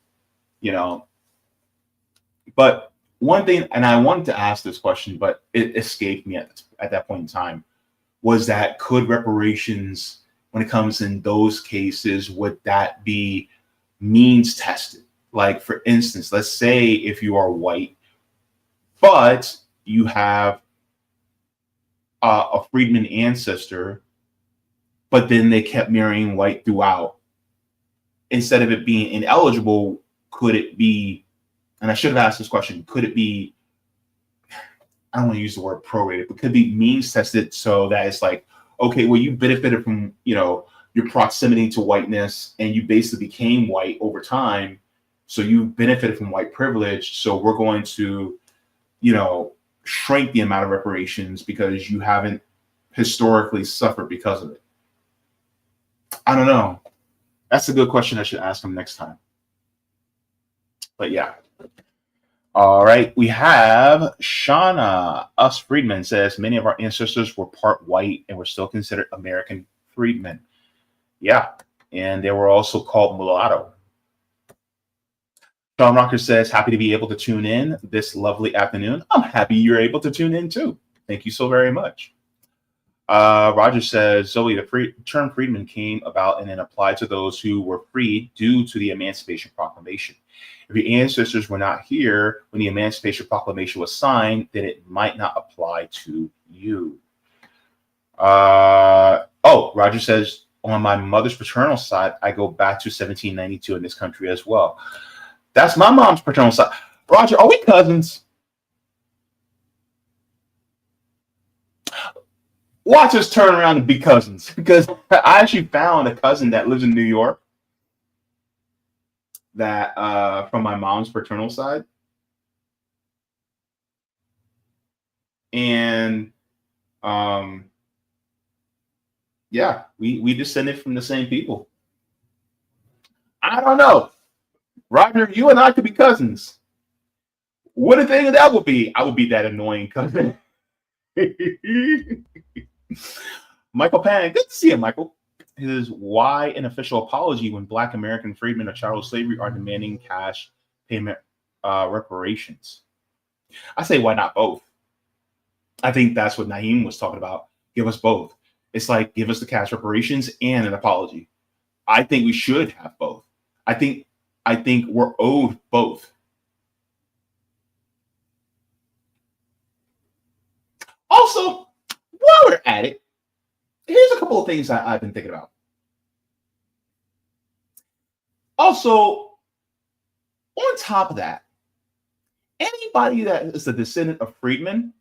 A: But one thing, and I wanted to ask this question, but it escaped me at that point in time, was that could reparations, when it comes in those cases, would that be means tested? Like, for instance, let's say if you are white, but you have a freedman ancestor, but then they kept marrying white throughout. Instead of it being ineligible, could it be, and I should have asked this question, could it be, I don't want to use the word prorated, but could be means tested so that it's like, okay, well, you benefited from, your proximity to whiteness and you basically became white over time. So you benefited from white privilege. So we're going to, shrink the amount of reparations because you haven't historically suffered because of it. I don't know. That's a good question. I should ask him next time. But yeah. All right. We have Shauna. Us freedmen says many of our ancestors were part white and were still considered American freedmen. Yeah. And they were also called mulatto. Sean Rocker says, happy to be able to tune in this lovely afternoon. I'm happy you're able to tune in too. Thank you so very much. Roger says, Zoe, the term freedman came about and then applied to those who were freed due to the Emancipation Proclamation. If your ancestors were not here when the Emancipation Proclamation was signed, then it might not apply to you. Roger says, on my mother's paternal side, I go back to 1792 in this country as well. That's my mom's paternal side. Roger, are we cousins? Watch us turn around and be cousins, because I actually found a cousin that lives in New York that from my mom's paternal side. And yeah, we descended from the same people. I don't know. Roger, you and I could be cousins. What a thing that would be. I would be that annoying cousin. Michael Pan, good to see you, Michael. Is why an official apology when Black American freedmen of chattel slavery are demanding cash payment reparations? I say, why not both? I think that's what Nyhiem was talking about. Give us both. It's like, give us the cash reparations and an apology. I think we should have both. I think we're owed both. Also, while we're at it, here's a couple of things I've been thinking about. Also, on top of that, anybody that is a descendant of freedmen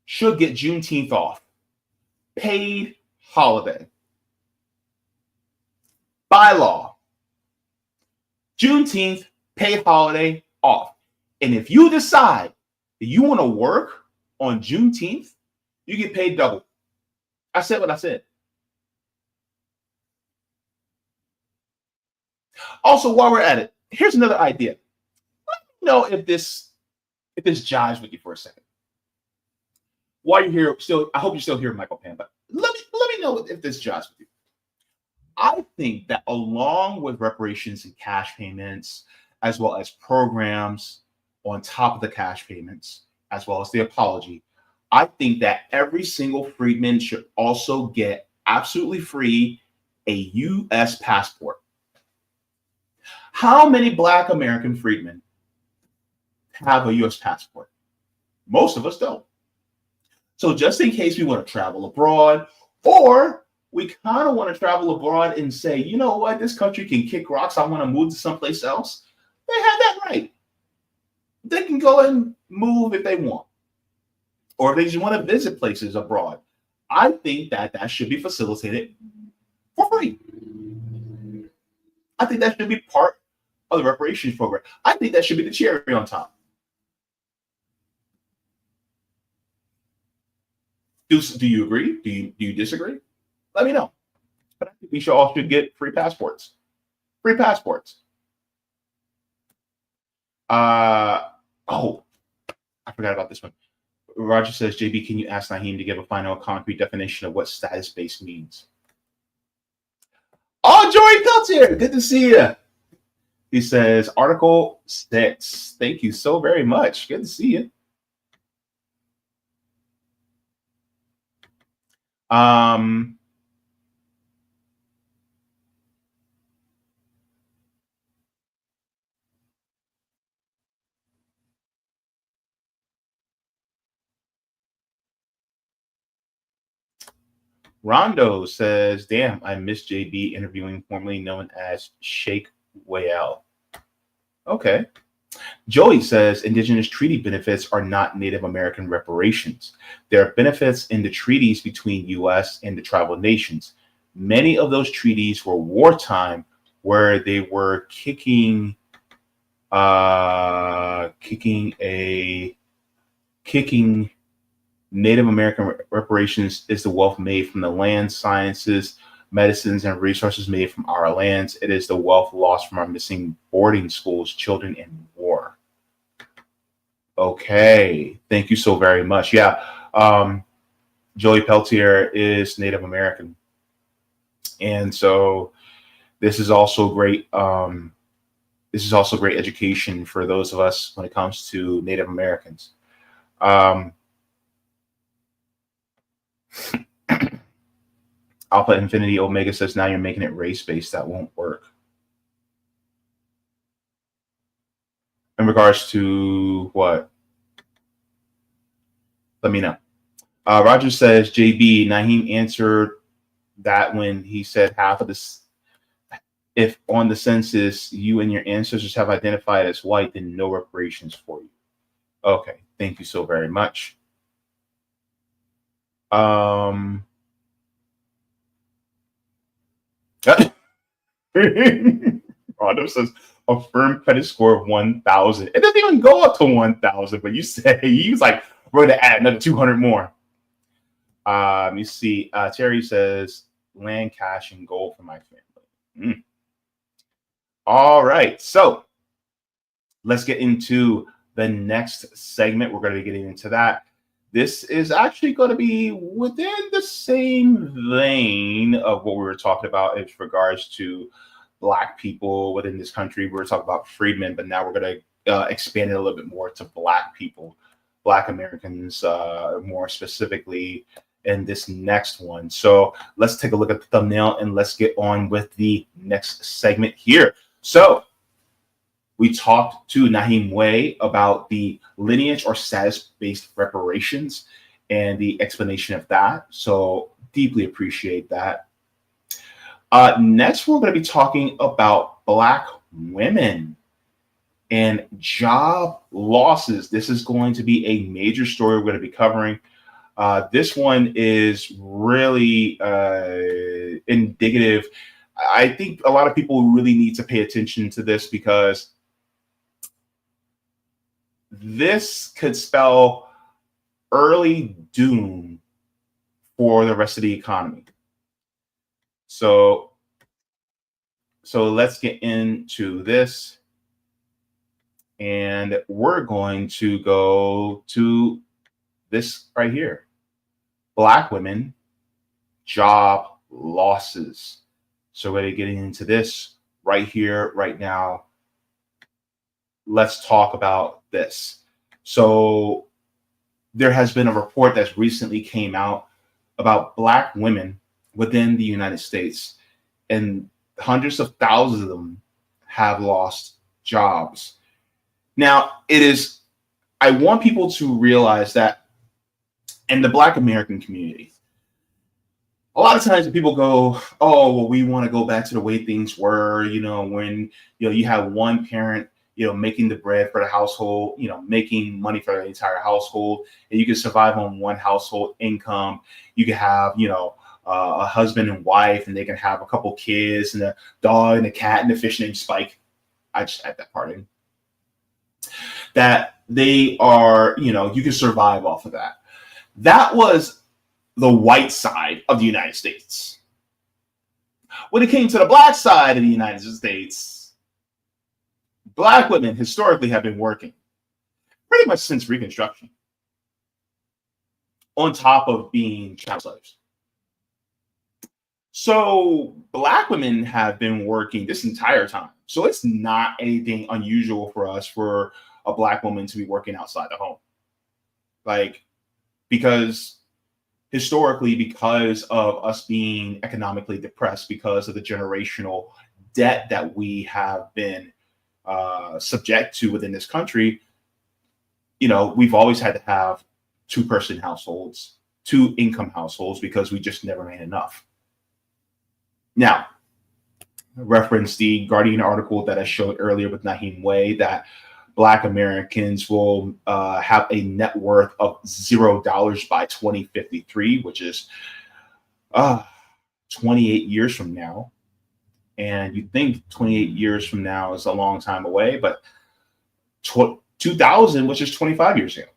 A: should get Juneteenth off. Paid holiday. By law. Juneteenth, paid holiday, off. And if you decide that you want to work on Juneteenth, you get paid double. I said what I said. Also, while we're at it, here's another idea. Let me know if this jives with you for a second. While you're here, I hope you're still here, Michael Pan, but let me know if this jives with you. I think that along with reparations and cash payments, as well as programs on top of the cash payments, as well as the apology, I think that every single freedman should also get absolutely free a U.S. passport. How many Black American freedmen have a U.S. passport? Most of us don't. So just in case we want to travel abroad, or we kind of want to travel abroad and say, you know what, this country can kick rocks, I want to move to someplace else, they have that right. They can go and move if they want. Or if they just want to visit places abroad. I think that should be facilitated for free. I think that should be part of the reparations program. I think that should be the cherry on top. Do you agree? Do you disagree? Let me know. But I think we all should get free passports. Free passports. Oh, I forgot about this one. Roger says, JB, can you ask Nyhiem to give a final concrete definition of what status-based means? Oh, Joey Peltier, good to see you. He says, Article 6. Thank you so very much. Good to see you. Rondo says, damn, I miss JB interviewing formerly known as Sheikh Wayel. Okay. Joey says, indigenous treaty benefits are not Native American reparations. There are benefits in the treaties between U.S. and the tribal nations. Many of those treaties were wartime, where they were kicking Native American reparations is the wealth made from the land, sciences, medicines, and resources made from our lands. It is the wealth lost from our missing boarding schools, children in war. Okay, thank you so very much. Yeah, Joey Peltier is Native American, and so this is also great. This is also great education for those of us when it comes to Native Americans. Alpha Infinity Omega says, now you're making it race-based. That won't work. In regards to what? Let me know. Roger says, JB, Nyhiem answered that when he said half of this, if on the census you and your ancestors have identified as white, then no reparations for you. Okay, thank you so very much. Rondo says a firm credit score of 1,000. It doesn't even go up to 1,000, but you say he was like, we're going to add another 200 more. Let me see. Terry says land, cash, and gold for my family. All right, so let's get into the next segment. We're going to be getting into that. This is actually going to be within the same vein of what we were talking about as regards to Black people within this country. We were talking about freedmen, but now we're going to expand it a little bit more to Black people, Black Americans, more specifically in this next one. So let's take a look at the thumbnail and let's get on with the next segment here. So we talked to Nyhiem Way about the lineage or status-based reparations and the explanation of that. So deeply appreciate that. Next, we're going to be talking about Black women and job losses. This is going to be a major story we're going to be covering. This one is really indicative. I think a lot of people really need to pay attention to this because this could spell early doom for the rest of the economy. So let's get into this. And we're going to go to this right here. Black women, job losses. So we're getting into this right here, right now. Let's talk about this. So there has been a report that's recently came out about Black women within the United States, and hundreds of thousands of them have lost jobs. Now, I want people to realize that in the Black American community, a lot of times people go, oh, well, we want to go back to the way things were, when, you have one parent, making the bread for the household, making money for the entire household, and you can survive on one household income. You can have, a husband and wife, and they can have a couple kids and a dog and a cat and a fish named Spike. I just add that part in. That they are, you can survive off of that. That was the white side of the United States. When it came to the black side of the United States, black women historically have been working pretty much since Reconstruction, on top of being child slaves. So black women have been working this entire time. So it's not anything unusual for us for a black woman to be working outside the home. Like, because historically, because of us being economically depressed, because of the generational debt that we have been subject to within this country, you know, we've always had to have two-person households, two-income households, because we just never made enough. Now, I referenced the Guardian article that I showed earlier with Nyhiem Way, that Black Americans will have a net worth of $0 by 2053, which is 28 years from now. And you think 28 years from now is a long time away, but 2000, which is 25 years ago.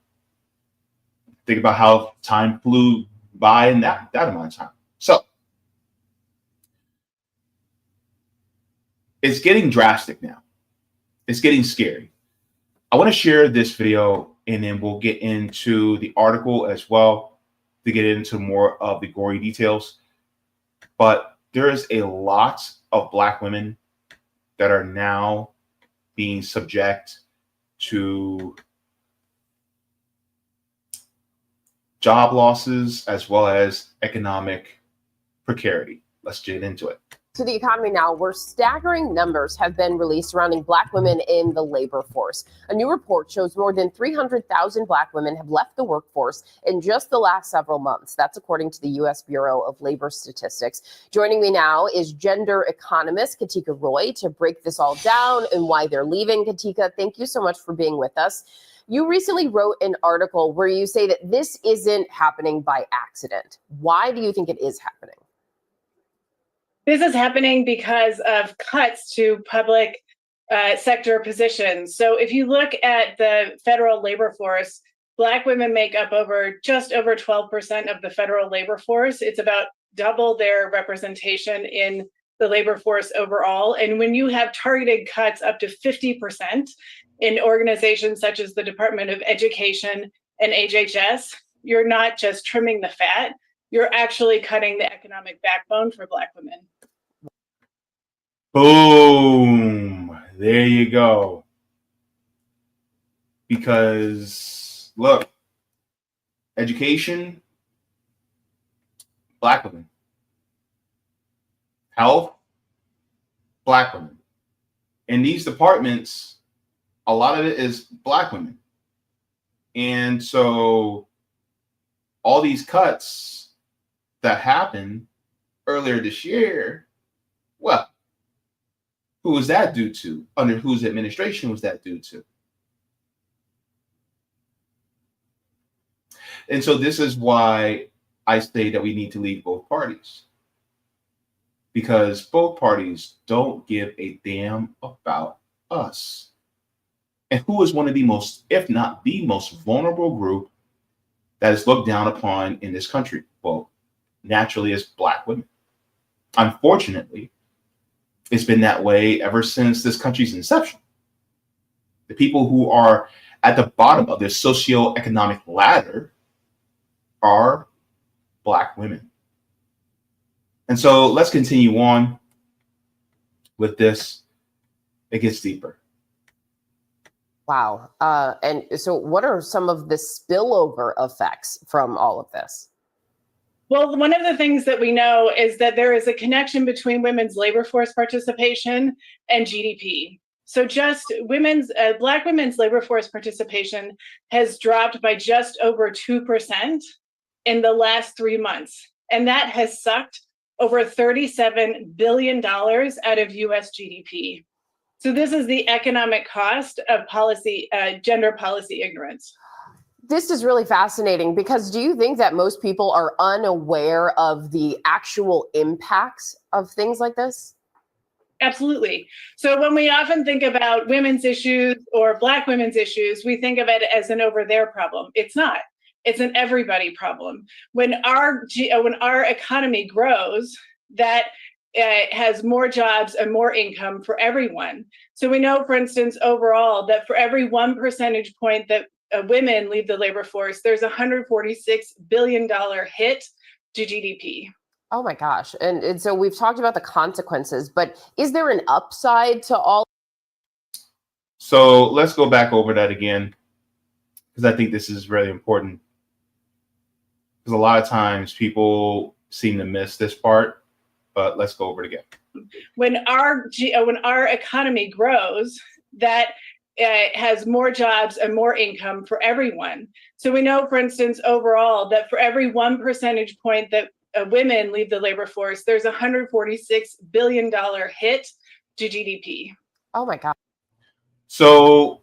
A: Think about how time flew by in that amount of time. So it's getting drastic now. It's getting scary. I want to share this video, and then we'll get into the article as well to get into more of the gory details. But there is a lot of Black women that are now being subject to job losses as well as economic precarity. Let's get into it.
G: To the economy now, where staggering numbers have been released surrounding Black women in the labor force. A new report shows more than 300,000 Black women have left the workforce in just the last several months. That's according to the U.S. Bureau of Labor Statistics. Joining me now is gender economist Katika Roy to break this all down and why they're leaving. Katika, thank you so much for being with us. You recently wrote an article where you say that this isn't happening by accident. Why do you think it is happening?
H: This is happening because of cuts to public sector positions. So if you look at the federal labor force, Black women make up just over 12% of the federal labor force. It's about double their representation in the labor force overall. And when you have targeted cuts up to 50% in organizations such as the Department of Education and HHS, you're not just trimming the fat, you're actually cutting the economic backbone for Black women.
A: Boom. There you go. Because, look, education, Black women. Health, Black women. In these departments, a lot of it is Black women. And so all these cuts that happened earlier this year, well, who was that due to? Under whose administration was that due to? And so this is why I say that we need to leave both parties. Because both parties don't give a damn about us. And who is one of the most, if not the most vulnerable group that is looked down upon in this country? Well, naturally, as Black women. Unfortunately, it's been that way ever since this country's inception. The people who are at the bottom of the socioeconomic ladder are Black women. And so let's continue on with this. It gets deeper.
G: Wow. And so what are some of the spillover effects from all of this?
H: Well, one of the things that we know is that there is a connection between women's labor force participation and GDP. So just Black women's labor force participation has dropped by just over 2% in the last 3 months. And that has sucked over $37 billion out of US GDP. So this is the economic cost of gender policy ignorance.
G: This is really fascinating because do you think that most people are unaware of the actual impacts of things like this?
H: Absolutely. So when we often think about women's issues or Black women's issues, we think of it as an over there problem. It's not. It's an everybody problem. When our economy grows, that has more jobs and more income for everyone. So we know, for instance, overall, that for every 1 percentage point that women leave the labor force, there's a $146 billion hit to GDP.
G: Oh my gosh. And so we've talked about the consequences, but is there an upside to all?
A: So let's go back over that again, because I think this is really important. Because a lot of times people seem to miss this part, but let's go over it again.
H: When our economy grows, that has more jobs and more income for everyone. So we know, for instance, overall, that for every 1 percentage point that women leave the labor force, there's a $146 billion hit to GDP.
G: Oh my God.
A: So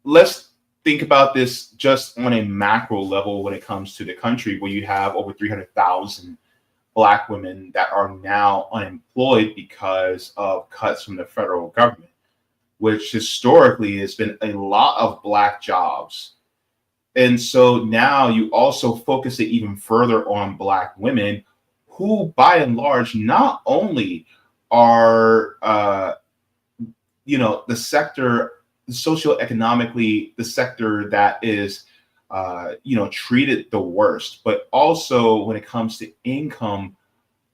A: let's think about this just on a macro level when it comes to the country, where you have over 300,000 Black women that are now unemployed because of cuts from the federal government, which historically has been a lot of Black jobs. And so now you also focus it even further on Black women, who by and large not only are the sector, socioeconomically, the sector that is treated the worst, but also when it comes to income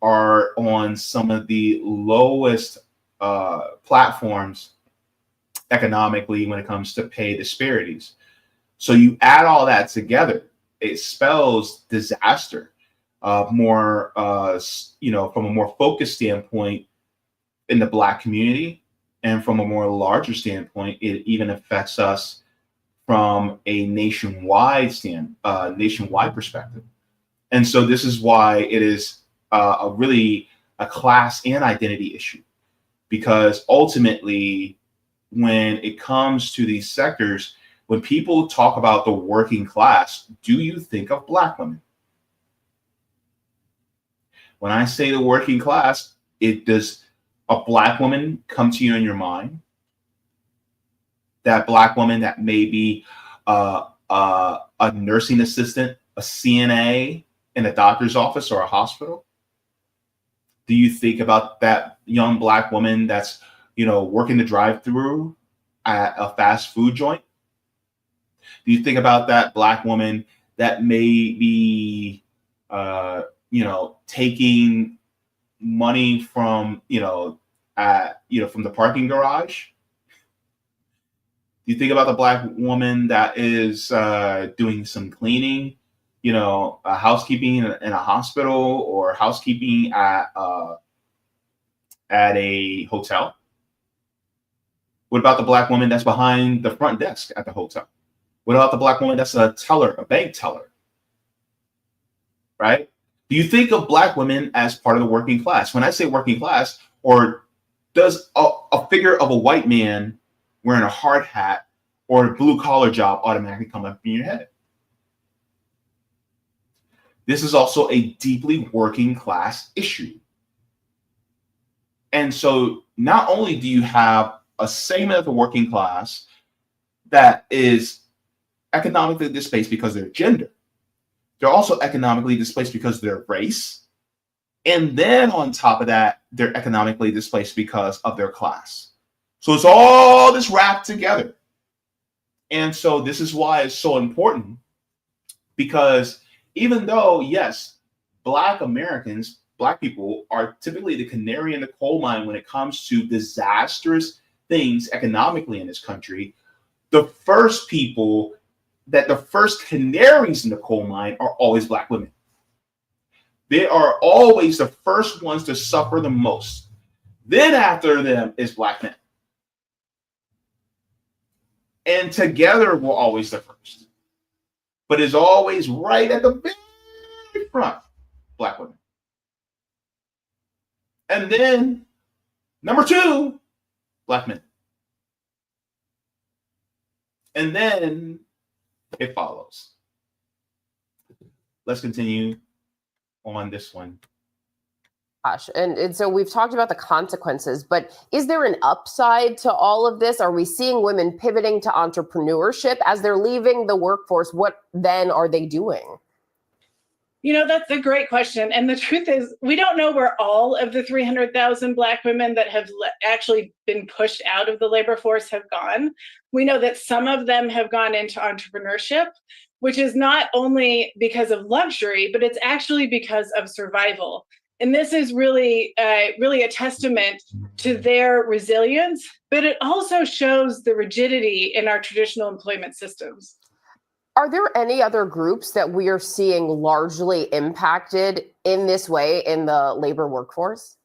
A: are on some of the lowest platforms economically when it comes to pay disparities. So you add all that together, it spells disaster. More from a more focused standpoint in the Black community, and from a more larger standpoint, it even affects us from a nationwide perspective. And so this is why it is really a class and identity issue, because ultimately, when it comes to these sectors, when people talk about the working class, do you think of Black women? When I say the working class, does a Black woman come to you in your mind? That Black woman that may be a nursing assistant, a CNA in a doctor's office or a hospital? Do you think about that young Black woman that's, working the drive-through at a fast food joint? Do you think about that Black woman that may be, taking money from, from the parking garage? Do you think about the Black woman that is doing some cleaning, housekeeping in a hospital, or housekeeping at a hotel? What about the Black woman that's behind the front desk at the hotel? What about the Black woman that's a teller, a bank teller? Right? Do you think of Black women as part of the working class? When I say working class, or does a figure of a white man wearing a hard hat or a blue collar job automatically come up in your head? This is also a deeply working class issue. And so not only do you have a segment of the working class that is economically displaced because of their gender, they're also economically displaced because of their race. And then on top of that, they're economically displaced because of their class. So it's all this wrapped together. And so this is why it's so important, because even though, yes, Black Americans, Black people are typically the canary in the coal mine when it comes to disastrous things economically in this country, the first canaries in the coal mine are always Black women. They are always the first ones to suffer the most. Then after them is Black men. And together we're always the first. But it's always right at the very front, Black women. And then number 2, Black men. And then it follows. Let's continue on this one.
G: Gosh, and so we've talked about the consequences, but is there an upside to all of this? Are we seeing women pivoting to entrepreneurship as they're leaving the workforce? What then are they doing?
H: You know, that's a great question. And the truth is, we don't know where all of the 300,000 Black women that have actually been pushed out of the labor force have gone. We know that some of them have gone into entrepreneurship, which is not only because of luxury, but it's actually because of survival. And this is really a testament to their resilience, but it also shows the rigidity in our traditional employment systems.
G: Are there any other groups that we are seeing largely impacted in this way in the labor workforce?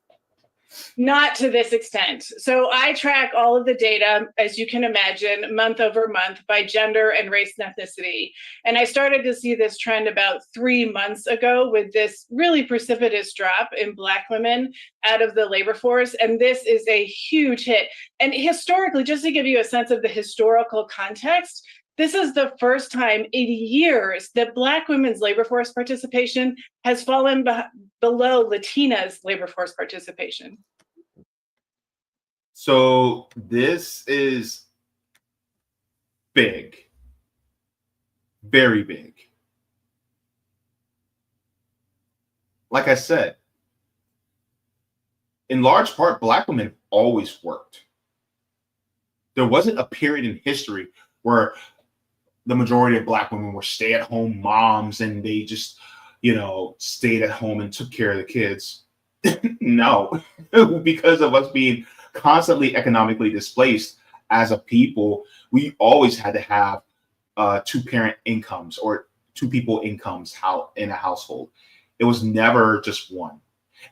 H: Not to this extent. So I track all of the data, as you can imagine, month over month by gender and race and ethnicity. And I started to see this trend about 3 months ago with this really precipitous drop in Black women out of the labor force. And this is a huge hit. And historically, just to give you a sense of the historical context, this is the first time in years that Black women's labor force participation has fallen below Latinas' labor force participation.
A: So this is big, very big. Like I said, in large part, Black women have always worked. There wasn't a period in history where the majority of Black women were stay-at-home moms and they just, stayed at home and took care of the kids. No, because of us being constantly economically displaced as a people, we always had to have two-parent incomes or two people incomes in a household. It was never just one.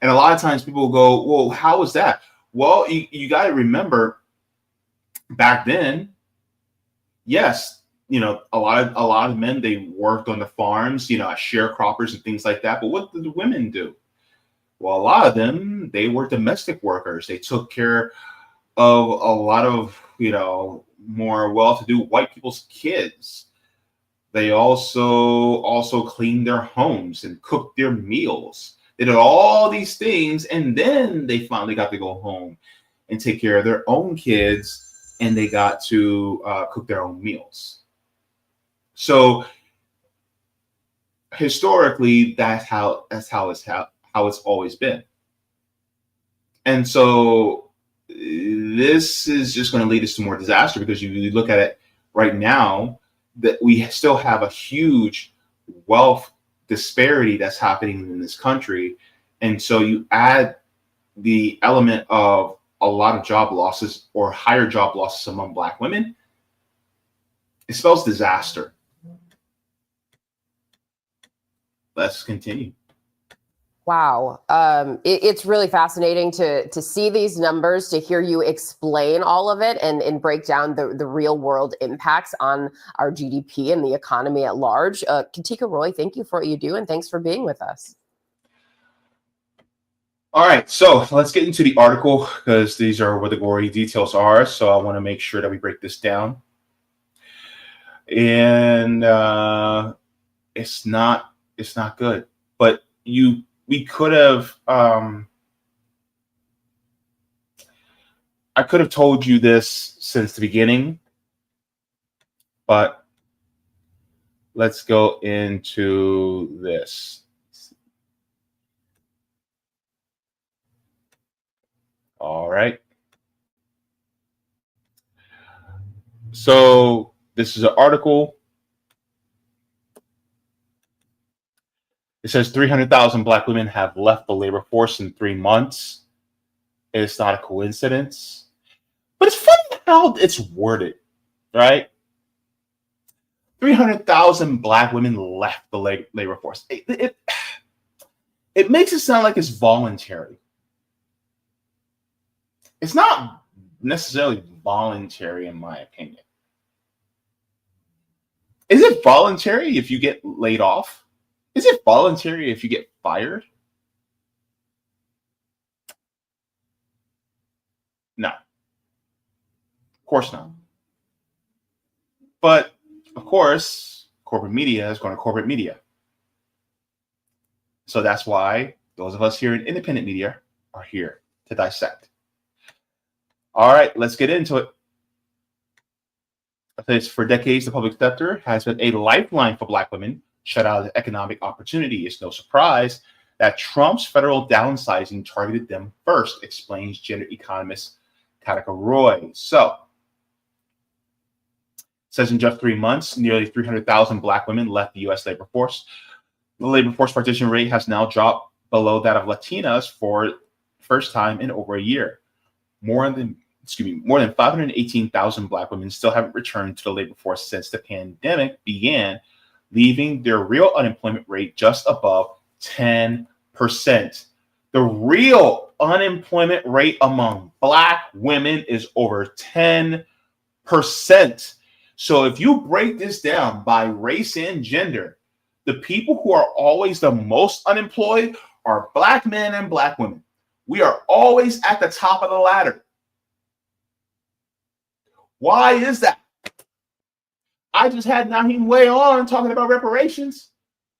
A: And a lot of times people go, well, how is that? Well, you got to remember back then, yes, a lot of men, they worked on the farms, as sharecroppers and things like that. But what did the women do? Well, a lot of them, they were domestic workers. They took care of a lot of, more well-to-do white people's kids. They also cleaned their homes and cooked their meals. They did all these things, and then they finally got to go home and take care of their own kids, and they got to cook their own meals. So historically, that's how it's always been. And so this is just going to lead us to more disaster, because you look at it right now, that we still have a huge wealth disparity that's happening in this country. And so you add the element of a lot of job losses or higher job losses among Black women, it spells disaster. Let's continue.
G: Wow. It's really fascinating to see these numbers, to hear you explain all of it and break down the real world impacts on our GDP and the economy at large. Katika Roy, thank you for what you do, and thanks for being with us.
A: All right, so let's get into the article, because these are where the gory details are. So I want to make sure that we break this down. And it's not good. But we could have, I could have told you this since the beginning, but let's go into this. All right. So this is an article. It says 300,000 Black women have left the labor force in 3 months. It's not a coincidence. But it's funny how it's worded, right? 300,000 Black women left the labor force. It makes it sound like it's voluntary. It's not necessarily voluntary, in my opinion. Is it voluntary if you get laid off? Is it voluntary if you get fired? No. Of course not. But, of course, corporate media is going to corporate media. So that's why Those of us here in independent media are here to dissect. All right, let's get into it. For decades, the public sector has been a lifeline for Black women shut out of economic opportunity. It's no surprise that Trump's federal downsizing targeted them first, explains gender economist Katika Roy. So, says in just 3 months, nearly 300,000 Black women left the U.S. labor force. The labor force participation rate has now dropped below that of Latinas for the first time in over a year. More than 518,000 Black women still haven't returned to the labor force since the pandemic began, leaving their real unemployment rate just above 10%. The real unemployment rate among Black women is over 10%. So if you break this down by race and gender, the people who are always the most unemployed are Black men and Black women. We are always at the top of the ladder. Why is that? I just had Nyhiem Way on talking about reparations.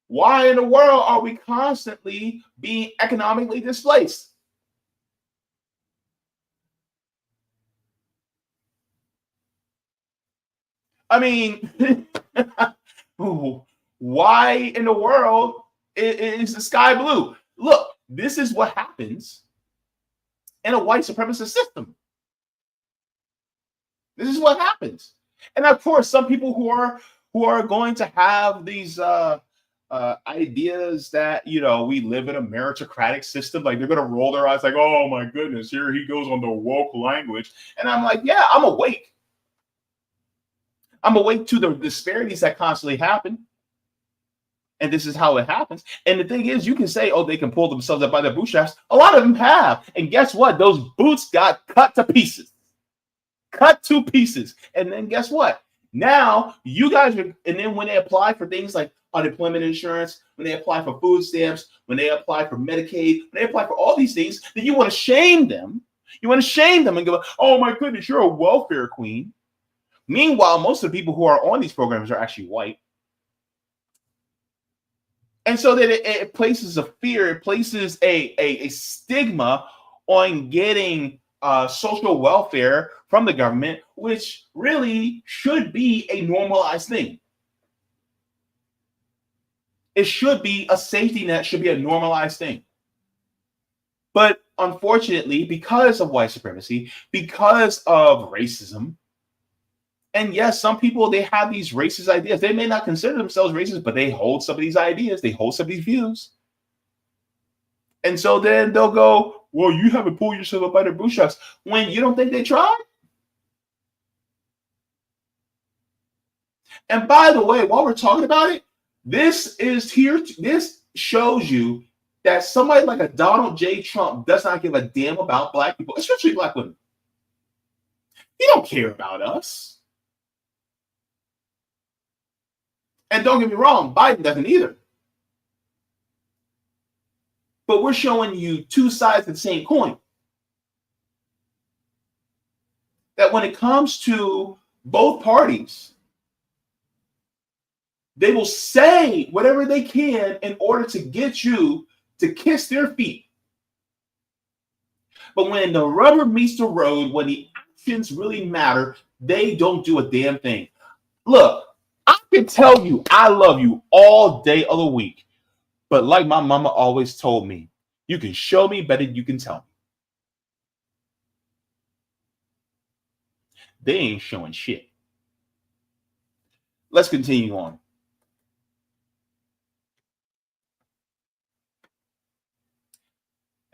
A: Why in the world are we constantly being economically displaced? I mean, why in the world is the sky blue? Look, this is what happens in a white supremacist system. This is what happens. And of course, some people who are going to have these ideas that, you know, we live in a meritocratic system, like they're going to roll their eyes like, oh my goodness, here he goes on the woke language. And I'm like, yeah, I'm awake. I'm awake to the disparities that constantly happen. And this is how it happens. And the thing is, you can say, oh, they can pull themselves up by their bootstraps. A lot of them have. And guess what? Those boots got cut to pieces. Cut to pieces. And then guess what? Now you guys are, and then when they apply for things like unemployment insurance, when they apply for food stamps, when they apply for Medicaid, when they apply for all these things, then you want to shame them. You want to shame them and go, oh my goodness, you're a welfare queen. Meanwhile, most of the people who are on these programs are actually white. And so that it places a fear, it places a stigma on getting social welfare from the government, which really should be a normalized thing. It should be a safety net, should be a normalized thing. But unfortunately, because of white supremacy, because of racism, and yes, some people, they have these racist ideas. They may not consider themselves racist, but they hold some of these ideas. They hold some of these views. And so then they'll go, well, you haven't pulled yourself up by the bootstraps, when you don't think they tried. And by the way, while we're talking about it, this shows you that somebody like a Donald J. Trump does not give a damn about Black people, especially Black women. He don't care about us. And don't get me wrong, Biden doesn't either. But we're showing you two sides of the same coin. That when it comes to both parties, they will say whatever they can in order to get you to kiss their feet. But when the rubber meets the road, when the actions really matter, they don't do a damn thing. Look, I can tell you I love you all day of the week. But like my mama always told me, you can show me better than you can tell me. They ain't showing shit. Let's continue on.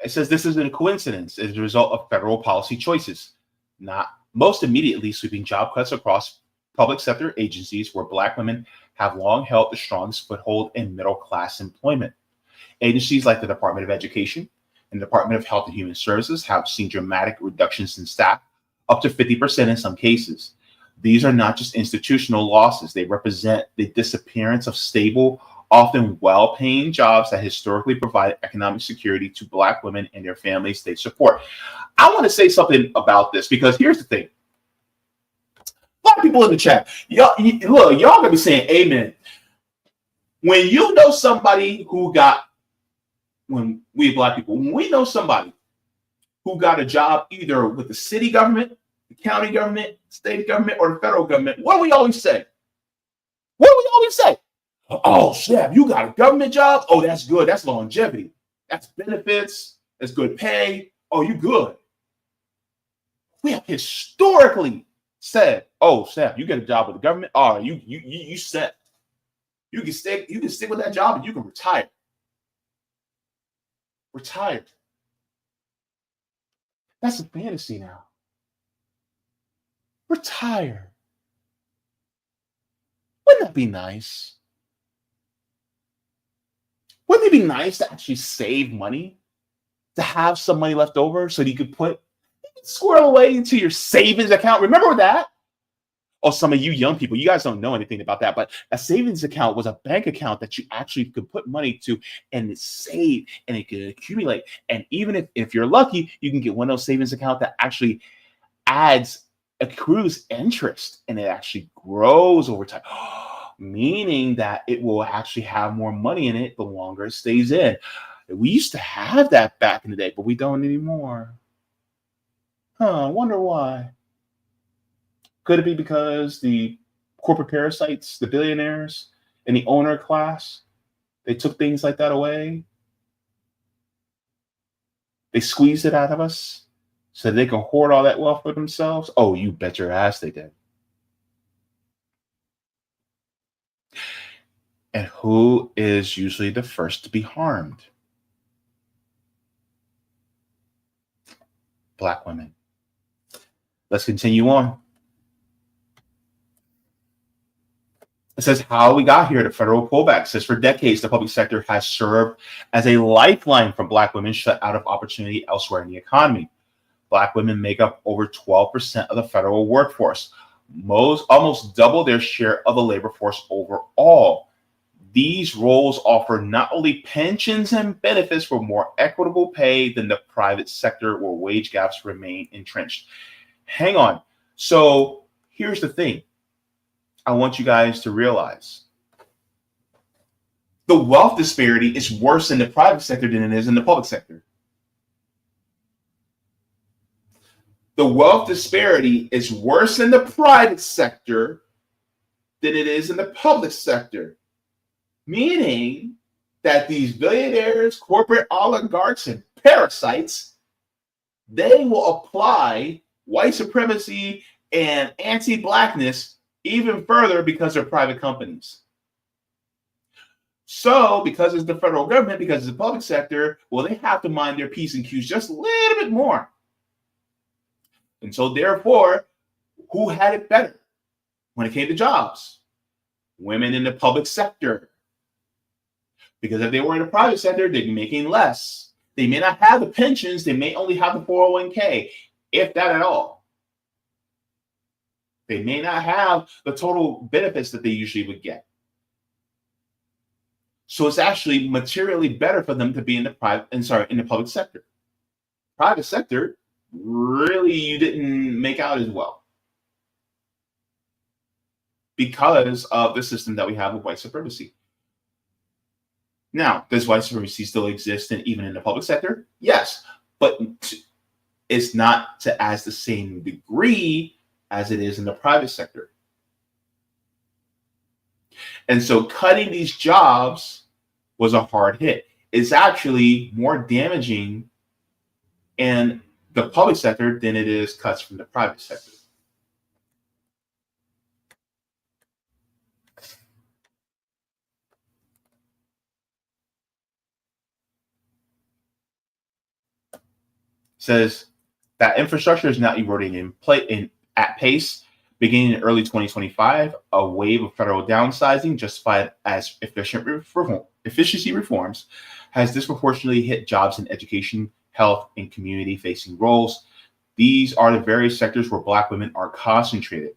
A: It says this isn't a coincidence. It is a result of federal policy choices, not most immediately sweeping job cuts across public sector agencies where Black women have long held the strongest foothold in middle-class employment. Agencies like the Department of Education and the Department of Health and Human Services have seen dramatic reductions in staff, up to 50% in some cases. These are not just institutional losses. They represent the disappearance of stable, often well-paying jobs that historically provide economic security to Black women and their families they support. I want to say something about this because here's the thing. A lot of people in the chat, y'all gonna be saying amen. When you know somebody who got when we black people, when we know somebody who got a job either with the city government, the county government, state government, or the federal government, what do we always say? What do we always say? Oh, snap, you got a government job? Oh, that's good. That's longevity. That's benefits. That's good pay. Oh, you good. We have historically said, oh, snap, you get a job with the government? Oh, you set. You can stick with that job and you can retire. Retired. That's a fantasy now. Retire. Wouldn't that be nice? Wouldn't it be nice to actually save money? To have some money left over so that you could squirrel away into your savings account. Remember that? Oh, some of you young people, you guys don't know anything about that, but a savings account was a bank account that you actually could put money to and it save and it could accumulate. And even if you're lucky, you can get one of those savings accounts that actually accrues interest and it actually grows over time, meaning that it will actually have more money in it the longer it stays in. We used to have that back in the day, but we don't anymore. I wonder why. Could it be because the corporate parasites, the billionaires, and the owner class, they took things like that away? They squeezed it out of us so they can hoard all that wealth for themselves? Oh, you bet your ass they did. And who is usually the first to be harmed? Black women. Let's continue on. It says how we got here. The federal pullback says for decades, the public sector has served as a lifeline for Black women shut out of opportunity elsewhere in the economy. Black women make up over 12% of the federal workforce, almost double their share of the labor force overall. These roles offer not only pensions and benefits for more equitable pay than the private sector where wage gaps remain entrenched. Hang on. So here's the thing. I want you guys to realize the wealth disparity is worse in the private sector than it is in the public sector. The wealth disparity is worse in the private sector than it is in the public sector, meaning that these billionaires, corporate oligarchs, and parasites, they will apply white supremacy and anti-blackness even further because they're private companies. So because it's the federal government, because it's the public sector, well, they have to mind their P's and Q's just a little bit more. And so therefore, who had it better when it came to jobs? Women in the public sector. Because if they were in the private sector, they'd be making less. They may not have the pensions. They may only have the 401k, if that at all. They may not have the total benefits that they usually would get. So it's actually materially better for them to be in the public sector. Private sector, really, you didn't make out as well because of the system that we have with white supremacy. Now, does white supremacy still exist even in the public sector? Yes, but it's not as the same degree as it is in the private sector. And so cutting these jobs was a hard hit. It's actually more damaging in the public sector than it is cuts from the private sector. Says that infrastructure is now eroding at pace. Beginning in early 2025, a wave of federal downsizing justified as efficiency reforms has disproportionately hit jobs in education, health, and community-facing roles. These are the very sectors where Black women are concentrated.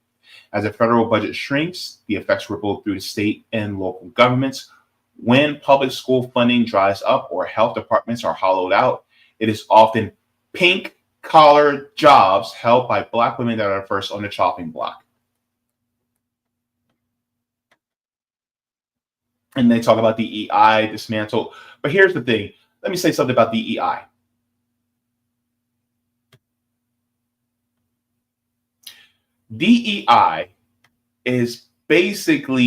A: As the federal budget shrinks, the effects ripple through the state and local governments. When public school funding dries up or health departments are hollowed out, it is often pink-collar jobs held by Black women that are first on the chopping block. And they talk about the EI dismantled. But here's the thing. let me say something about DEI. DEI is basically,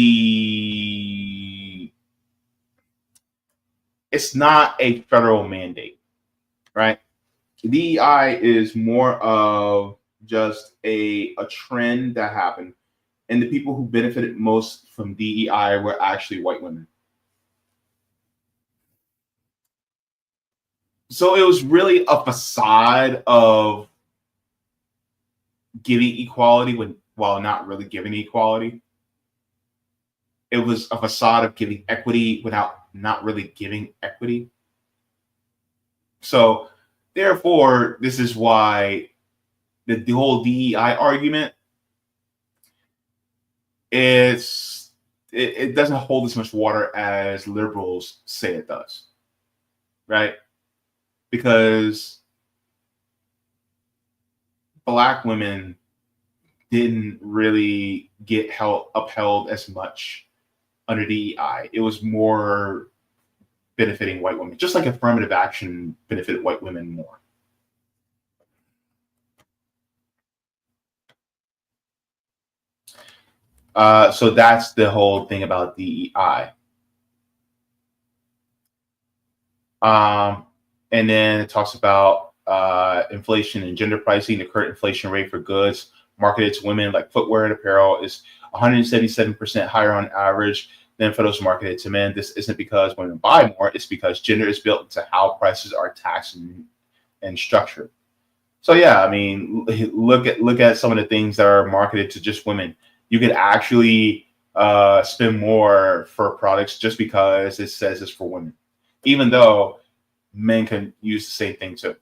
A: it's not a federal mandate, right? DEI is more of just a trend that happened. And the people who benefited most from DEI were actually white women. So it was really a facade of giving equality while not really giving equality. It was a facade of giving equity without not really giving equity. So therefore, this is why the whole DEI argument is it doesn't hold as much water as liberals say it does, right? Because Black women didn't really get upheld as much under DEI. It was more benefiting white women, just like affirmative action benefited white women more. So that's the whole thing about DEI. And then it talks about inflation and gender pricing. The current inflation rate for goods marketed to women like footwear and apparel is 177% higher on average than for those marketed to men. This isn't because women buy more, it's because gender is built into how prices are taxed and structured. So yeah, I mean, look at some of the things that are marketed to just women. You could actually spend more for products just because it says it's for women, even though men can use the same thing too.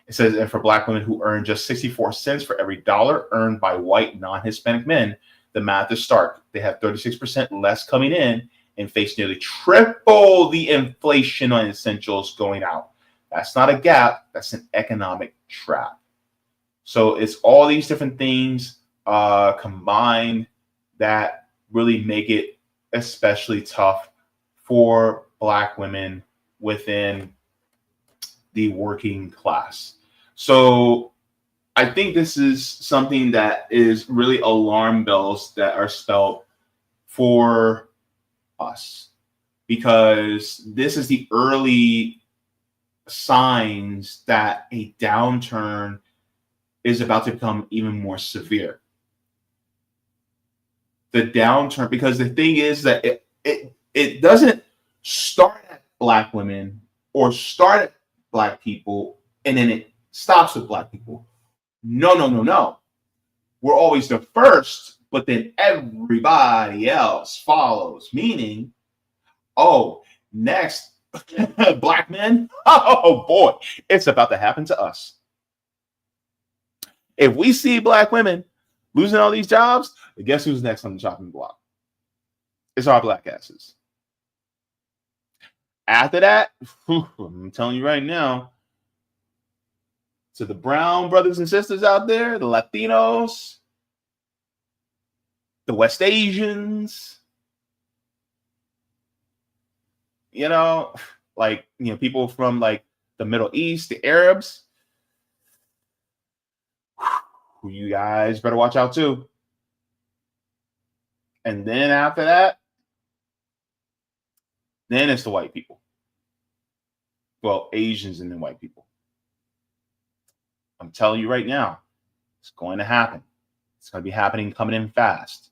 A: It says, and for Black women who earn just 64 cents for every dollar earned by white non-Hispanic men, the math is stark. They have 36% less coming in and face nearly triple the inflation on essentials going out. That's not a gap, that's an economic trap. So it's all these different things combined that really make it especially tough for Black women within the working class. So I think this is something that is really alarm bells that are spelled for us, because this is the early signs that a downturn is about to become even more severe. The downturn, because the thing is that it doesn't start at Black women or start at Black people and then it stops with Black people. No. We're always the first, but then everybody else follows. Meaning, oh, next, Black men, oh boy, it's about to happen to us. If we see Black women losing all these jobs, guess who's next on the chopping block? It's our Black asses. After that, I'm telling you right now, to the brown brothers and sisters out there, the Latinos, the West Asians, people from like the Middle East, the Arabs, who you guys better watch out too. And then after that, then it's the white people. Well, Asians and then white people. I'm telling you right now, it's going to happen. It's going to be happening, coming in fast.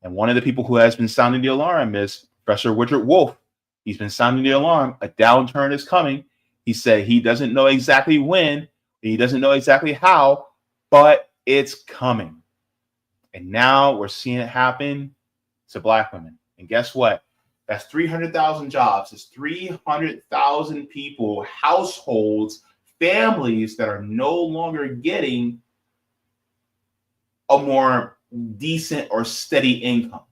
A: And one of the people who has been sounding the alarm is Professor Woodward Wolf. He's been sounding the alarm. A downturn is coming. He said he doesn't know exactly when, he doesn't know exactly how, but it's coming. And now we're seeing it happen to Black women. And guess what? That's 300,000 jobs. It's 300,000 people, households, families that are no longer getting a more decent or steady income.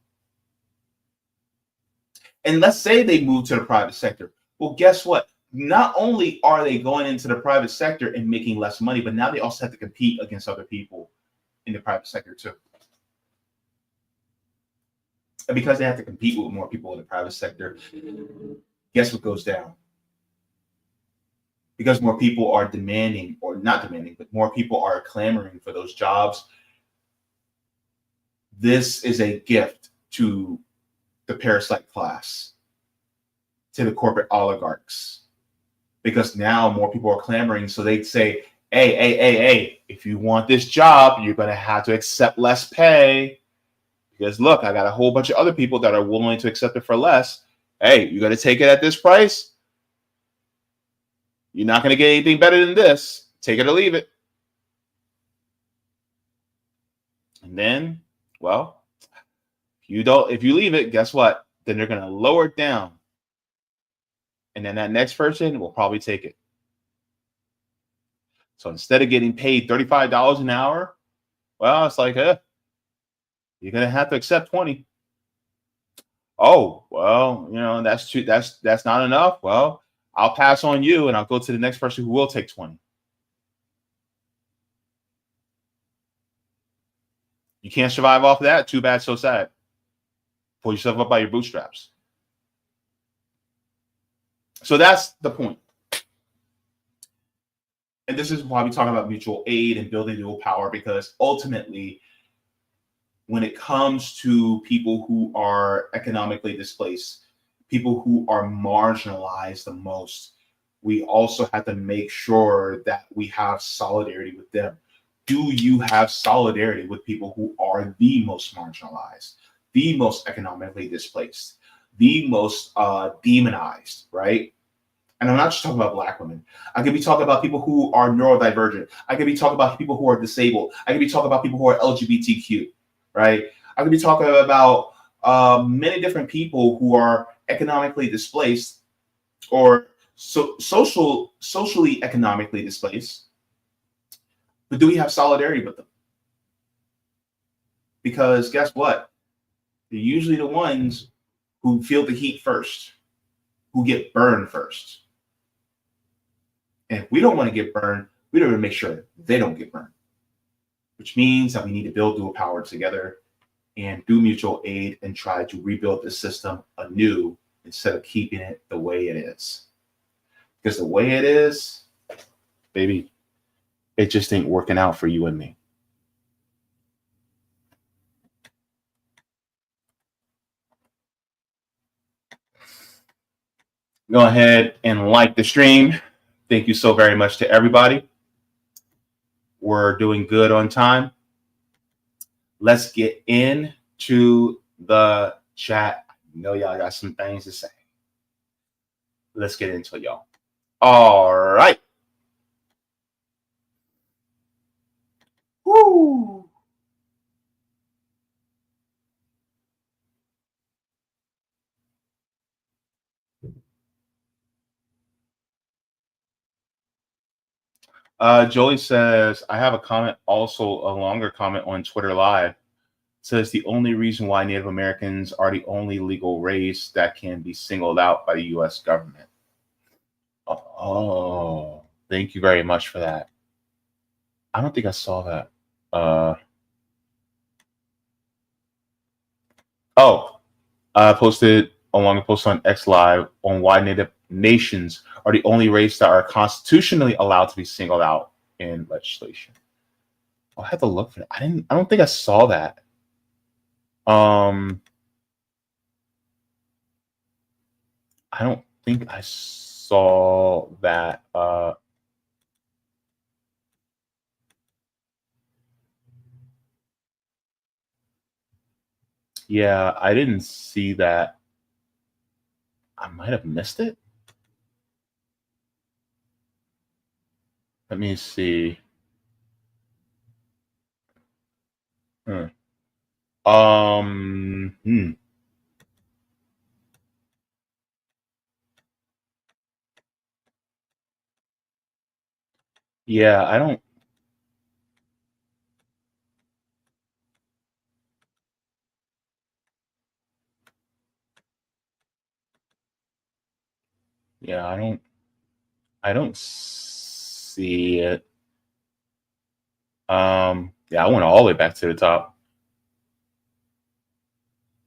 A: And let's say they move to the private sector. Well, guess what? Not only are they going into the private sector and making less money, but now they also have to compete against other people in the private sector too. And because they have to compete with more people in the private sector, guess what goes down? Because more people are demanding, or not demanding, but more people are clamoring for those jobs. This is a gift to the parasite class, to the corporate oligarchs, because now more people are clamoring. So they'd say, hey, if you want this job, you're going to have to accept less pay. Because look, I got a whole bunch of other people that are willing to accept it for less. Hey, you got to take it at this price. You're not going to get anything better than this. Take it or leave it. And then, well, if you leave it, guess what? Then they're going to lower it down. And then that next person will probably take it. So instead of getting paid $35 an hour, well, it's like, you're going to have to accept 20. Oh, well, that's too, that's not enough. Well, I'll pass on you and I'll go to the next person who will take 20. You can't survive off of that. Too bad, so sad. Pull yourself up by your bootstraps. So that's the point. And this is why we talk about mutual aid and building dual power, because ultimately, when it comes to people who are economically displaced, people who are marginalized the most, we also have to make sure that we have solidarity with them. Do you have solidarity with people who are the most marginalized, the most economically displaced, the most demonized, right? And I'm not just talking about Black women. I could be talking about people who are neurodivergent. I could be talking about people who are disabled. I could be talking about people who are LGBTQ, right? I could be talking about many different people who are economically displaced or socially economically displaced. But do we have solidarity with them? Because guess what? They're usually the ones who feel the heat first, who get burned first. And if we don't want to get burned, we don't want to make sure they don't get burned, which means that we need to build dual power together and do mutual aid and try to rebuild the system anew instead of keeping it the way it is. Because the way it is, baby, it just ain't working out for you and me. Go ahead and like the stream. Thank you so very much to everybody. We're doing good on time. Let's get into the chat. I know y'all got some things to say. Let's get into it, y'all. All right. Woo. Joey says, I have a comment, also a longer comment on Twitter Live. It says the only reason why Native Americans are the only legal race that can be singled out by the U.S. government. Oh, thank you very much for that. I don't think I saw that. I posted a longer post on X Live on why Native nations are the only race that are constitutionally allowed to be singled out in legislation. I'll have to look for it. I don't think I saw that. I don't think I saw that. Yeah, I didn't see that. I might have missed it. Let me see. Yeah, I don't. Yeah, I don't see it. Yeah, I went all the way back to the top.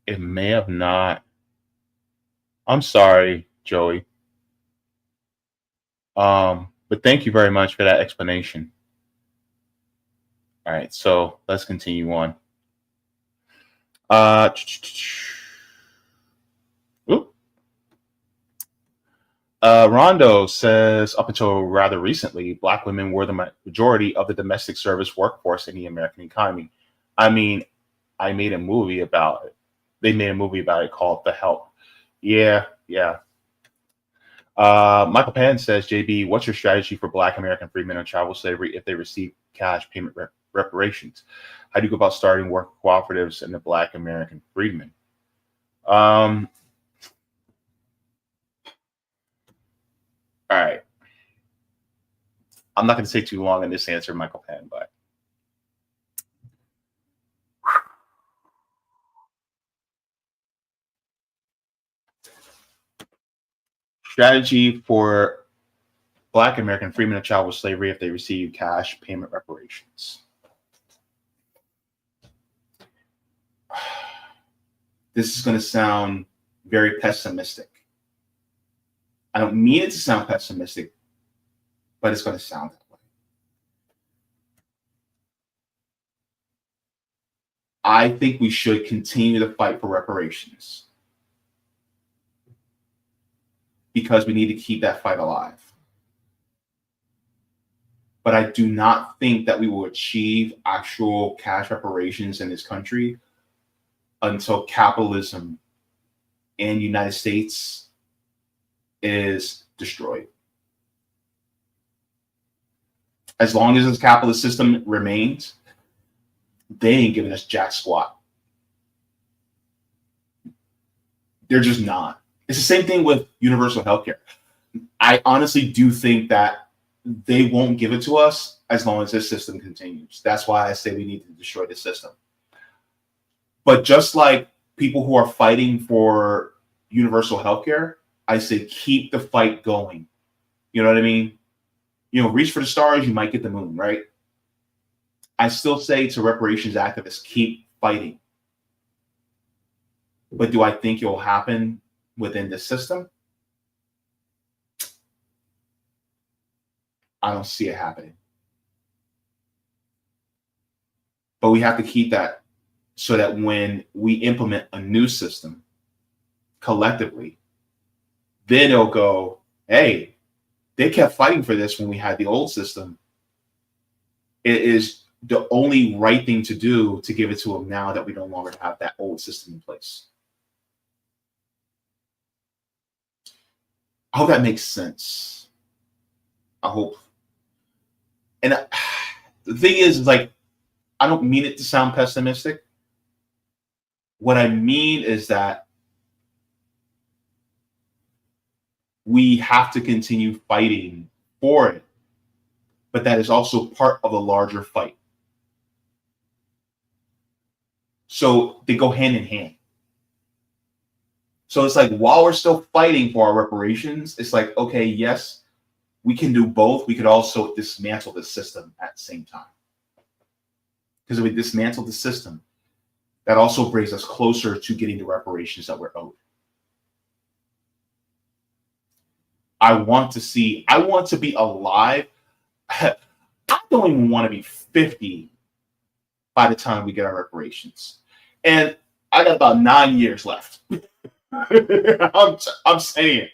A: It may have not. I'm sorry, Joey. But thank you very much for that explanation. All right, so let's continue on. Rondo says, up until rather recently, Black women were the majority of the domestic service workforce in the American economy. I mean, I made a movie about it. They made a movie about it called The Help. Yeah. Michael Pan says, JB, what's your strategy for Black American freedmen on chattel slavery if they receive cash payment reparations? How do you go about starting work cooperatives in the Black American freedmen? All right. I'm not going to say too long in this answer, Michael Pan, but strategy for Black American freedmen of chattel slavery if they receive cash payment reparations. This is going to sound very pessimistic. I don't mean it to sound pessimistic, but it's going to sound that way. I think we should continue to fight for reparations because we need to keep that fight alive. But I do not think that we will achieve actual cash reparations in this country until capitalism in the United States is destroyed. As long as this capitalist system remains, they ain't giving us jack squat. They're just not. It's the same thing with universal healthcare. I honestly do think that they won't give it to us as long as this system continues. That's why I say we need to destroy the system. But just like people who are fighting for universal healthcare, I say keep the fight going. You know what I mean? You know, reach for the stars, you might get the moon, right? I still say to reparations activists, keep fighting. But do I think it will happen within the system? I don't see it happening. But we have to keep that so that when we implement a new system collectively, then it'll go, hey, they kept fighting for this when we had the old system. It is the only right thing to do to give it to them now that we no longer have that old system in place. I hope that makes sense. I hope. And the thing is, like, I don't mean it to sound pessimistic. What I mean is that we have to continue fighting for it, but that is also part of a larger fight. So they go hand in hand. So it's like, while we're still fighting for our reparations, it's like, okay, yes, we can do both. We could also dismantle the system at the same time. Because if we dismantle the system, that also brings us closer to getting the reparations that we're owed. I want to be alive. I don't even want to be 50 by the time we get our reparations. And I got about 9 years left. I'm saying,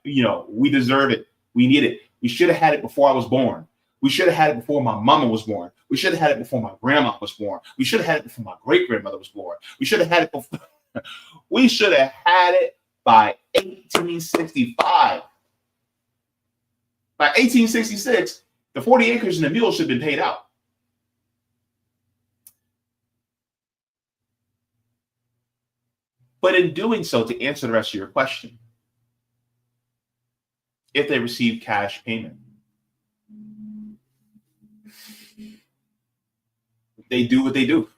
A: we deserve it. We need it. We should have had it before I was born. We should have had it before my mama was born. We should have had it before my grandma was born. We should have had it before my great-grandmother was born. We should have had it before. We should have had it by 1865. By 1866, the 40 acres and the mule should have been paid out. But in doing so, to answer the rest of your question, if they receive cash payment, they do what they do.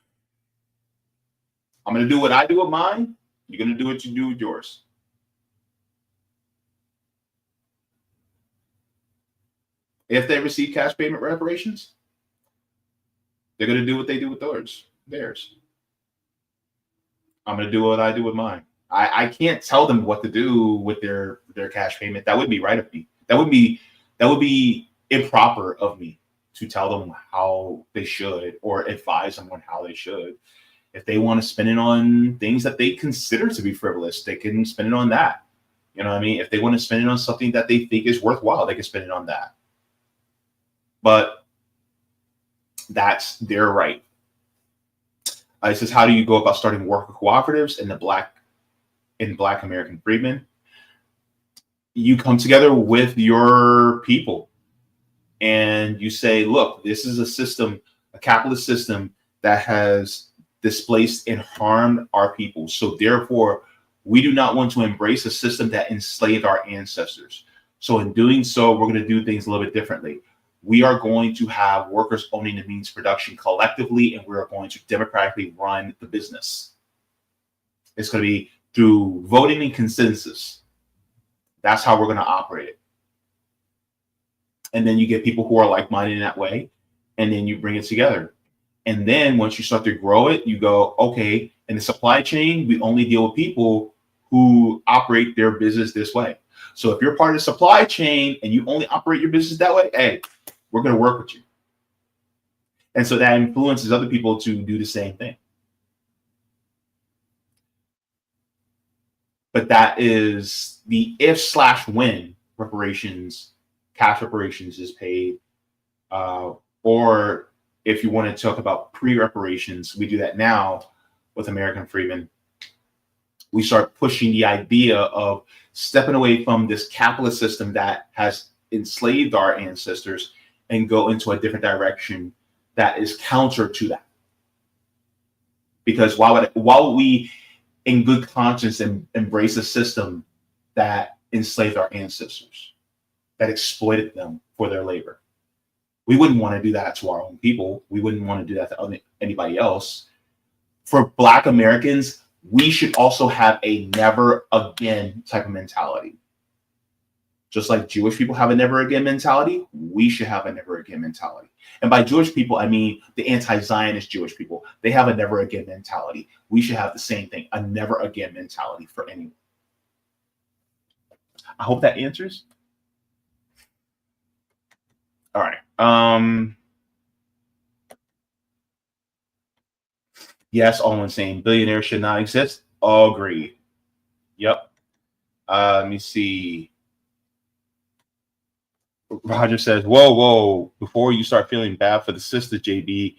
A: I'm going to do what I do with mine. You're going to do what you do with yours. If they receive cash payment reparations, they're going to do what they do with theirs. I'm going to do what I do with mine. I can't tell them what to do with their their cash payment. That would be right of me. That would be improper of me to tell them how they should or advise them on how they should. If they want to spend it on things that they consider to be frivolous, they can spend it on that. You know what I mean? If they want to spend it on something that they think is worthwhile, they can spend it on that. But that's their right. It says, how do you go about starting worker cooperatives in Black American Freedmen? You come together with your people and you say, look, this is a system, a capitalist system that has displaced and harmed our people. So therefore, we do not want to embrace a system that enslaved our ancestors. So in doing so, we're going to do things a little bit differently. We are going to have workers owning the means of production collectively, and we are going to democratically run the business. It's going to be through voting and consensus. That's how we're going to operate it. And then you get people who are like-minded in that way, and then you bring it together. And then once you start to grow it, you go, okay, in the supply chain, we only deal with people who operate their business this way. So if you're part of the supply chain and you only operate your business that way, hey, we're going to work with you. And so that influences other people to do the same thing. But that is the if/when reparations, cash reparations is paid, or if you want to talk about pre-reparations, we do that now with American Freedmen. We start pushing the idea of stepping away from this capitalist system that has enslaved our ancestors and go into a different direction that is counter to that. Because while we, in good conscience, embrace a system that enslaved our ancestors, that exploited them for their labor, we wouldn't want to do that to our own people. We wouldn't want to do that to anybody else. For Black Americans, we should also have a never again type of mentality. Just like Jewish people have a never again mentality, we should have a never again mentality. And by Jewish people, I mean the anti-Zionist Jewish people. They have a never again mentality. We should have the same thing, a never again mentality for anyone. I hope that answers. All right. Yes, all insane. Billionaires should not exist. All agree. Yep. Let me see. Roger says, whoa. Before you start feeling bad for the sister, JB,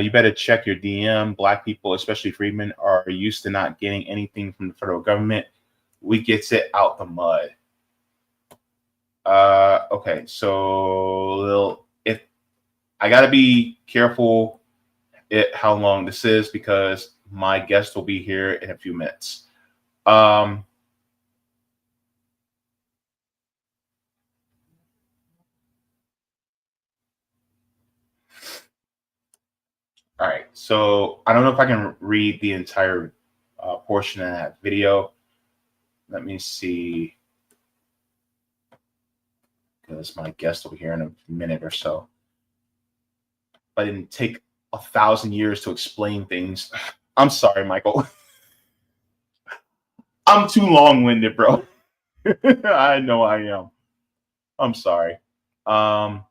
A: you better check your DM. Black people, especially freedmen, are used to not getting anything from the federal government. We gets it out the mud. Okay, so if I gotta be careful how long this is because my guest will be here in a few minutes. All right, so I don't know if I can read the entire portion of that video. Let me see, because my guest will be here in a minute or so. I didn't take 1,000 years to explain things. I'm sorry, Michael. I'm too long-winded, bro. I know I am. I'm sorry. All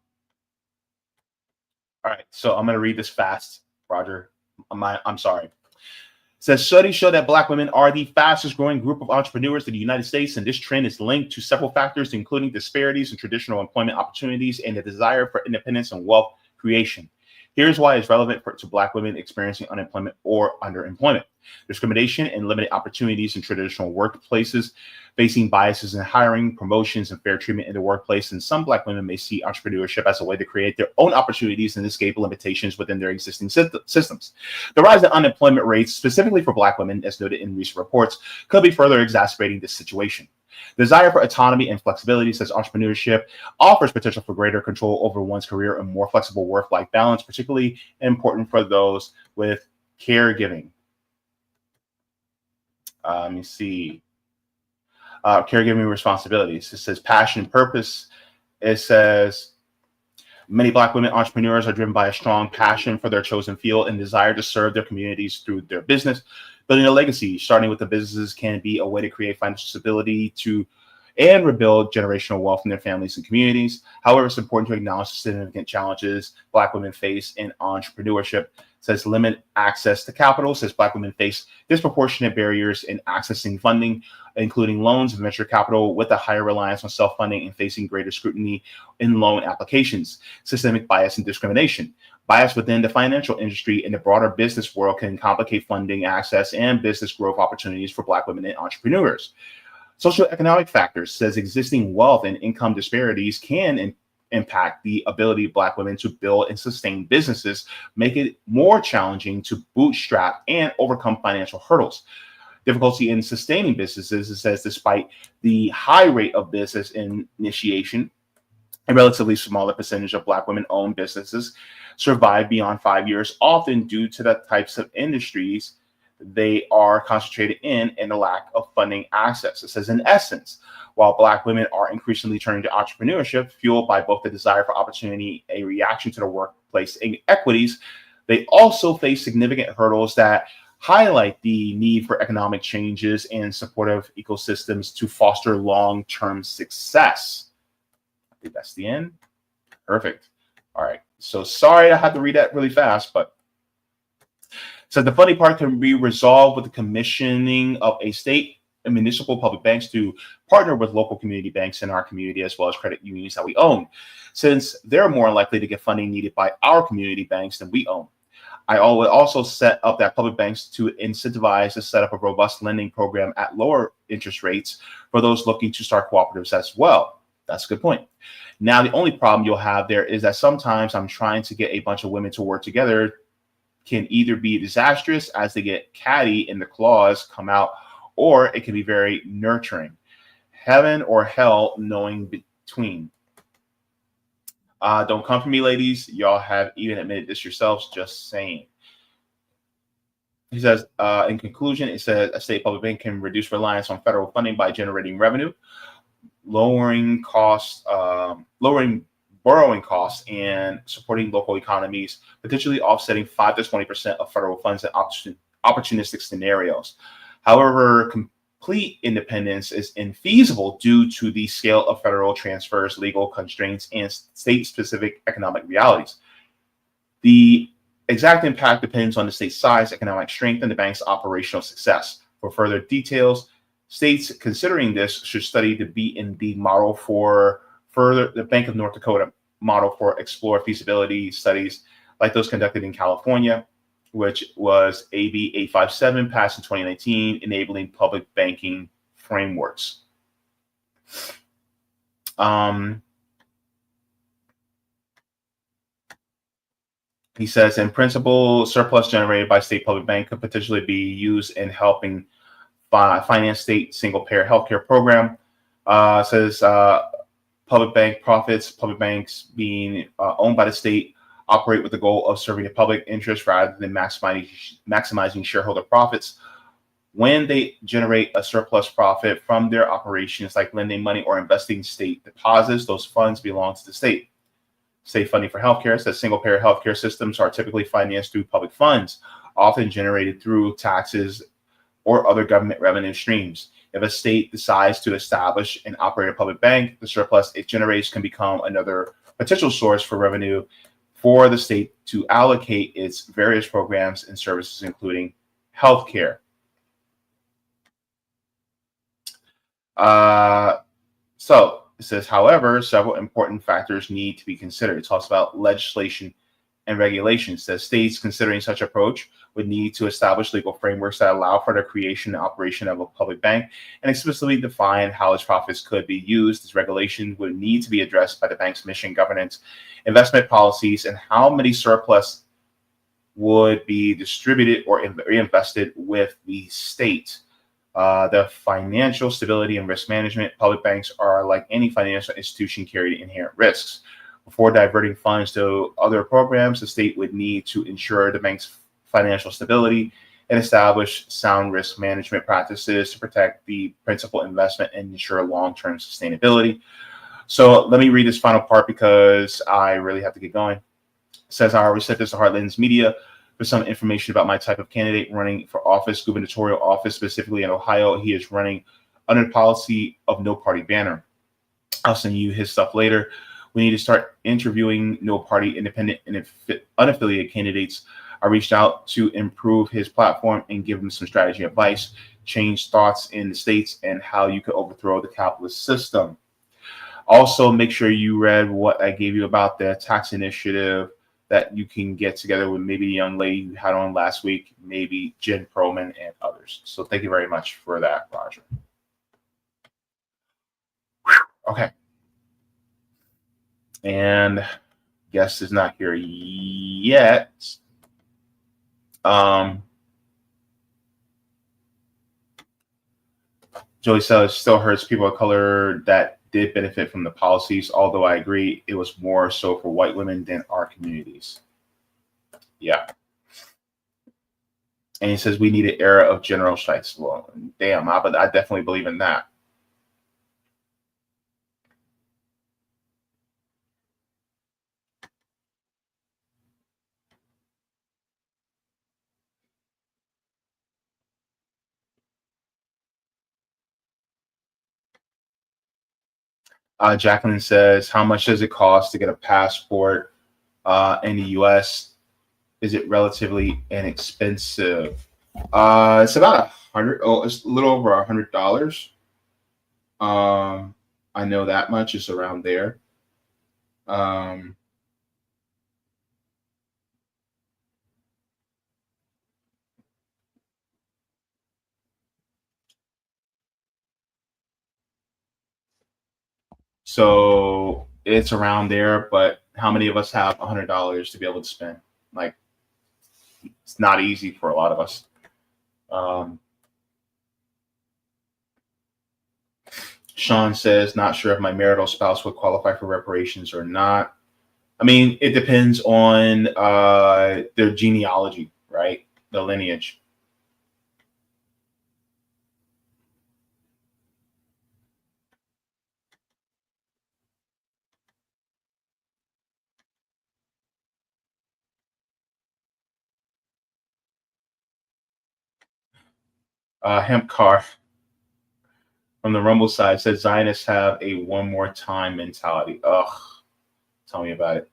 A: right, so I'm gonna read this fast, Roger. I'm sorry. It says studies show that Black women are the fastest growing group of entrepreneurs in the United States, and this trend is linked to several factors, including disparities in traditional employment opportunities and the desire for independence and wealth creation. Here's why it's relevant to Black women experiencing unemployment or underemployment. Discrimination and limited opportunities in traditional workplaces, facing biases in hiring, promotions, and fair treatment in the workplace. And some Black women may see entrepreneurship as a way to create their own opportunities and escape limitations within their existing systems. The rise in unemployment rates, specifically for Black women, as noted in recent reports, could be further exacerbating this situation. Desire for autonomy and flexibility, says entrepreneurship offers potential for greater control over one's career and more flexible work-life balance, particularly important for those with caregiving. Let me see. Caregiving responsibilities. It says passion and purpose. It says many Black women entrepreneurs are driven by a strong passion for their chosen field and desire to serve their communities through their business. Building a legacy, starting with the businesses, can be a way to create financial stability and rebuild generational wealth in their families and communities. However, it's important to acknowledge the significant challenges Black women face in entrepreneurship. It says limit access to capital. It says Black women face disproportionate barriers in accessing funding, including loans and venture capital, with a higher reliance on self-funding and facing greater scrutiny in loan applications. Systemic bias and discrimination. Bias within the financial industry and the broader business world can complicate funding access and business growth opportunities for Black women and entrepreneurs. Socioeconomic factors, says existing wealth and income disparities can impact the ability of Black women to build and sustain businesses, make it more challenging to bootstrap and overcome financial hurdles. Difficulty in sustaining businesses, it says, despite the high rate of business initiation, a relatively smaller percentage of Black women-owned businesses survive beyond 5 years, often due to the types of industries they are concentrated in and the lack of funding access. It says, in essence, while Black women are increasingly turning to entrepreneurship, fueled by both the desire for opportunity, a reaction to the workplace inequities, they also face significant hurdles that highlight the need for economic changes and supportive ecosystems to foster long-term success. I think that's the end. Perfect. All right. So sorry I had to read that really fast, but so the funny part can be resolved with the commissioning of a state and municipal public banks to partner with local community banks in our community, as well as credit unions that we own, since they're more likely to get funding needed by our community banks than we own. I would also set up that public banks to incentivize the setup of a robust lending program at lower interest rates for those looking to start cooperatives as well. That's a good point. Now, the only problem you'll have there is that sometimes I'm trying to get a bunch of women to work together can either be disastrous as they get catty and the claws come out, or it can be very nurturing. Heaven or hell, knowing between. Don't come for me, ladies. Y'all have even admitted this yourselves, just saying. He says, in conclusion, it says a state public bank can reduce reliance on federal funding by generating revenue, lowering borrowing costs, and supporting local economies, potentially offsetting 5 to 20% of federal funds in opportunistic scenarios. However, complete independence is infeasible due to the scale of federal transfers, legal constraints, and state-specific economic realities. The exact impact depends on the state's size, economic strength, and the bank's operational success. For further details, states considering this should study the B&D model for the Bank of North Dakota model for explore feasibility studies like those conducted in California, which was AB 857 passed in 2019, enabling public banking frameworks. He says, in principle, surplus generated by state public bank could potentially be used in helping finance state single-payer healthcare program. Says public bank profits, public banks being owned by the state, operate with the goal of serving the public interest rather than maximizing shareholder profits. When they generate a surplus profit from their operations, like lending money or investing state deposits, those funds belong to the state. State funding for healthcare says single-payer healthcare systems are typically financed through public funds, often generated through taxes or other government revenue streams. If a state decides to establish and operate a public bank, the surplus it generates can become another potential source for revenue for the state to allocate its various programs and services, including healthcare. So it says, however, several important factors need to be considered. It talks about legislation and regulations. It says states considering such approach would need to establish legal frameworks that allow for the creation and operation of a public bank and explicitly define how its profits could be used. This regulation would need to be addressed by the bank's mission, governance, investment policies, and how many surplus would be distributed or reinvested with the state. The financial stability and risk management. Public banks are, like any financial institution, carry inherent risks. Before diverting funds to other programs, the state would need to ensure the bank's financial stability and establish sound risk management practices to protect the principal investment and ensure long-term sustainability. So let me read this final part because I really have to get going. It says, I already said this to Heartlands Media. for some information about my type of candidate running for office, gubernatorial office, specifically in Ohio. He is running under the policy of no party banner. I'll send you his stuff later. We need to start interviewing no party, independent, and unaffiliated candidates. I reached out to improve his platform and give him some strategy advice, change thoughts in the states, and how you could overthrow the capitalist system. Also, make sure you read what I gave you about the tax initiative that you can get together with maybe the young lady you had on last week, maybe Jen Perlman and others. So thank you very much for that, Roger. Okay. And guest is not here yet. Joey says still hurts people of color that did benefit from the policies, although I agree it was more so for white women than our communities. Yeah. And he says we need an era of general strikes. Well, damn, but I definitely believe in that. Jacqueline says, how much does it cost to get a passport in the U.S.? Is it relatively inexpensive? It's about it's a little over $100. I know that much is around there. So it's around there, but how many of us have $100 to be able to spend? Like, it's not easy for a lot of us. Sean says, not sure if my marital spouse would qualify for reparations or not. I mean, it depends on their genealogy, right? The lineage. Hemp car from the Rumble side says Zionists have a one more time mentality. Ugh, tell me about it.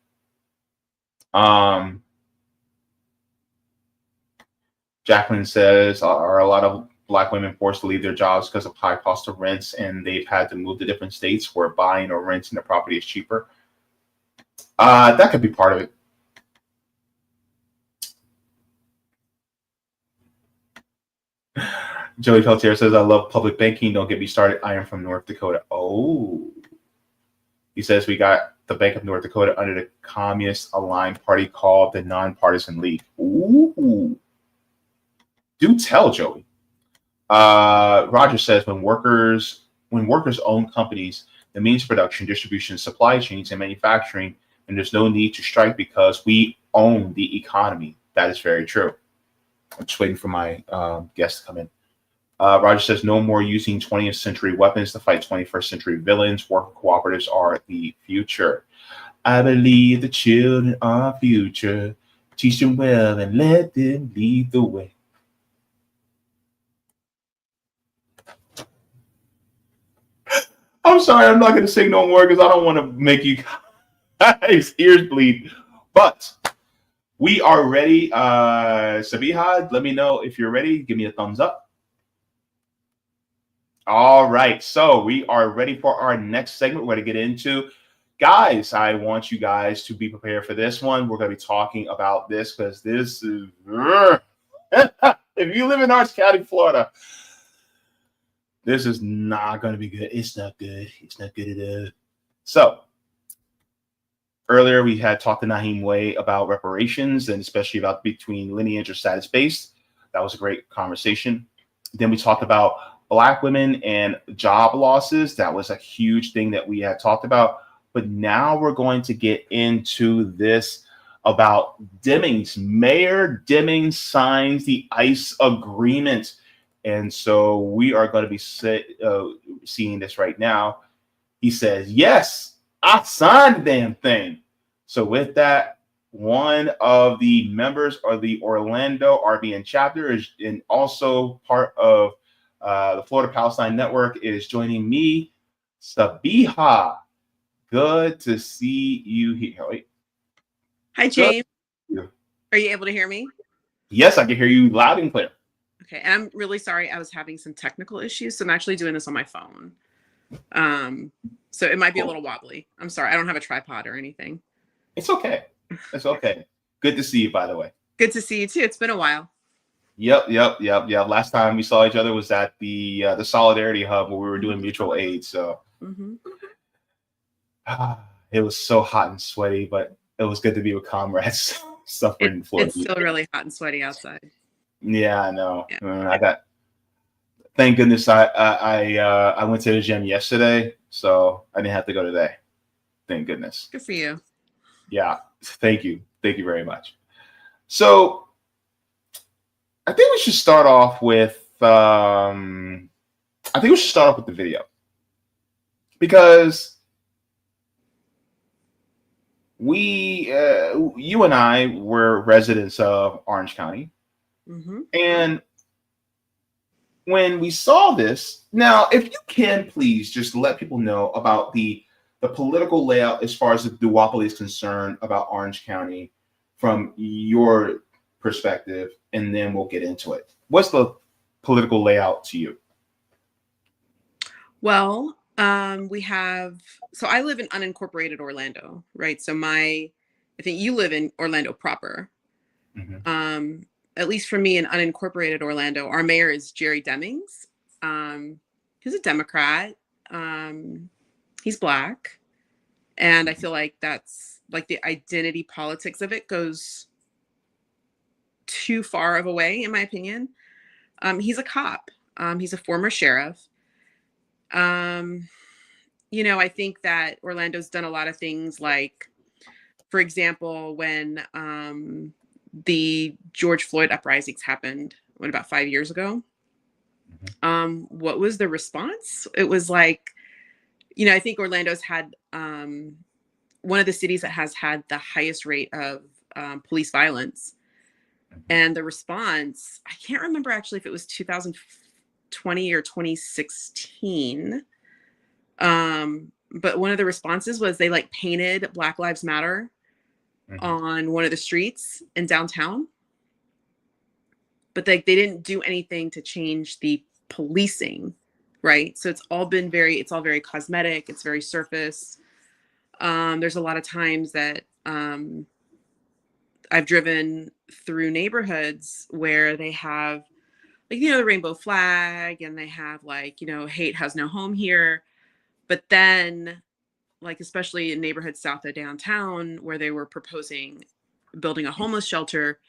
A: Jacqueline says, are a lot of Black women forced to leave their jobs because of high cost of rents and they've had to move to different states where buying or renting the property is cheaper? That could be part of it. Joey Peltier says, I love public banking. Don't get me started. I am from North Dakota. Oh. He says, we got the Bank of North Dakota under the Communist Aligned Party called the Nonpartisan League. Ooh. Do tell, Joey. Roger says, when workers own companies, the means of production, distribution, supply chains, and manufacturing, and there's no need to strike because we own the economy. That is very true. I'm just waiting for my guest to come in. Roger says, no more using 20th century weapons to fight 21st century villains. Worker cooperatives are the future. I believe the children are future. Teach them well and let them lead the way. I'm sorry, I'm not going to sing no more because I don't want to make you guys' ears bleed. But we are ready. Sabiha, let me know if you're ready. Give me a thumbs up. All right, so we are ready for our next segment. We're going to get into, guys, I want you guys to be prepared for this one. We're going to be talking about this because this is, if you live in Orange County, Florida, this is not going to be good. It's not good. It's not good at all. So earlier we had talked to Nyhiem Way about reparations and especially about between lineage or status-based. That was a great conversation. Then we talked about Black women and job losses. That was a huge thing that we had talked about. But now we're going to get into this about Demings. Mayor Demings signs the ICE agreement. And so we are going to be seeing this right now. He says, yes, I signed the damn thing. So with that, one of the members of the Orlando RBN chapter is, and also part of the Florida Palestine Network, is joining me. Sabiha, good to see you here. Wait.
I: Hi,
A: Good.
I: James. Are you able to hear me?
A: Yes, I can hear you loud and clear.
I: Okay, and I'm really sorry. I was having some technical issues, so I'm actually doing this on my phone. So it might be a little wobbly. I'm sorry. I don't have a tripod or anything.
A: It's okay. It's okay. Good to see you, by the way.
I: Good to see you too. It's been a while.
A: Yep. Last time we saw each other was at the Solidarity Hub where we were doing mutual aid. So it was so hot and sweaty, but it was good to be with comrades suffering in Florida.
I: It's still really hot and sweaty outside.
A: Yeah, I know.
I: Yeah.
A: I got. Thank goodness I went to the gym yesterday, so I didn't have to go today. Thank goodness.
I: Good for you.
A: Yeah. Thank you very much. So I think we should start off with the video, because you and I were residents of Orange County, and when we saw this, now if you can please just let people know about the political layout as far as the duopoly is concerned about Orange County from your perspective, and then we'll get into it. What's the political layout to you?
I: Well, we have, so I live in unincorporated Orlando, right? So I think you live in Orlando proper. At least for me in unincorporated Orlando, our mayor is Jerry Demings. He's a Democrat. He's Black. And I feel like that's like the identity politics of it goes too far of a way, in my opinion. He's a cop. He's a former sheriff. I think that Orlando's done a lot of things, like, for example, when the George Floyd uprisings happened, about 5 years ago? What was the response? It was like, I think Orlando's had one of the cities that has had the highest rate of police violence. And the response, I can't remember actually if it was 2020 or 2016. But one of the responses was they painted Black Lives Matter on one of the streets in downtown. But they didn't do anything to change the policing, right? So it's all very cosmetic. It's very surface. There's a lot of times that I've driven through neighborhoods where they have the rainbow flag, and they have hate has no home here. But then especially in neighborhoods south of downtown where they were proposing building a homeless shelter,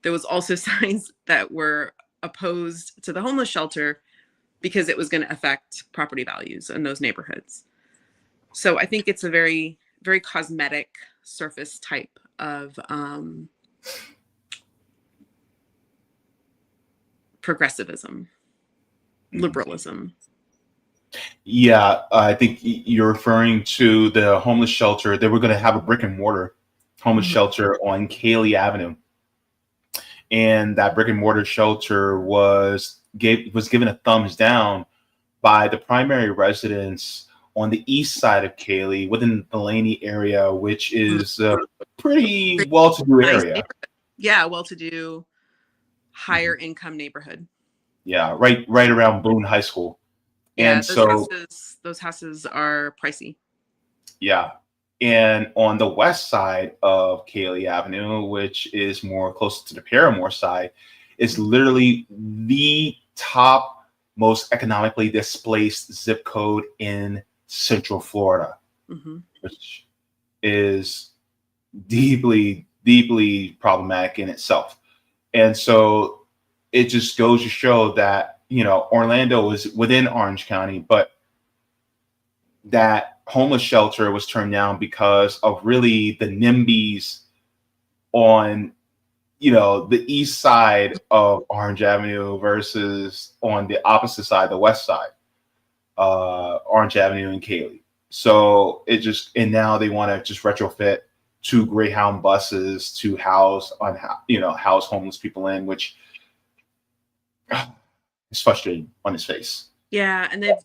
I: there was also signs that were opposed to the homeless shelter because it was going to affect property values in those neighborhoods. So I think it's a very, very cosmetic surface type of progressivism, liberalism.
A: Yeah, I think you're referring to the homeless shelter. They were going to have a brick and mortar homeless shelter on Cayley Avenue. And that brick and mortar shelter was given a thumbs down by the primary residents on the east side of Cayley, within the Laney area, which is a pretty well-to-do area.
I: Yeah, well-to-do, higher income neighborhood.
A: Yeah, right around Boone High School.
I: Yeah,
A: and
I: those houses are pricey.
A: Yeah. And on the west side of Cayley Avenue, which is more close to the Paramore side, is literally the top most economically displaced zip code in Central Florida, which is deeply, deeply problematic in itself. And so it just goes to show that, Orlando is within Orange County, but that homeless shelter was turned down because of really the NIMBYs on, the east side of Orange Avenue versus on the opposite side, the west side, Orange Avenue and Cayley. So and now they want to just retrofit 2 Greyhound buses to house homeless people in, which is frustrating on his face.
I: Yeah, and they've,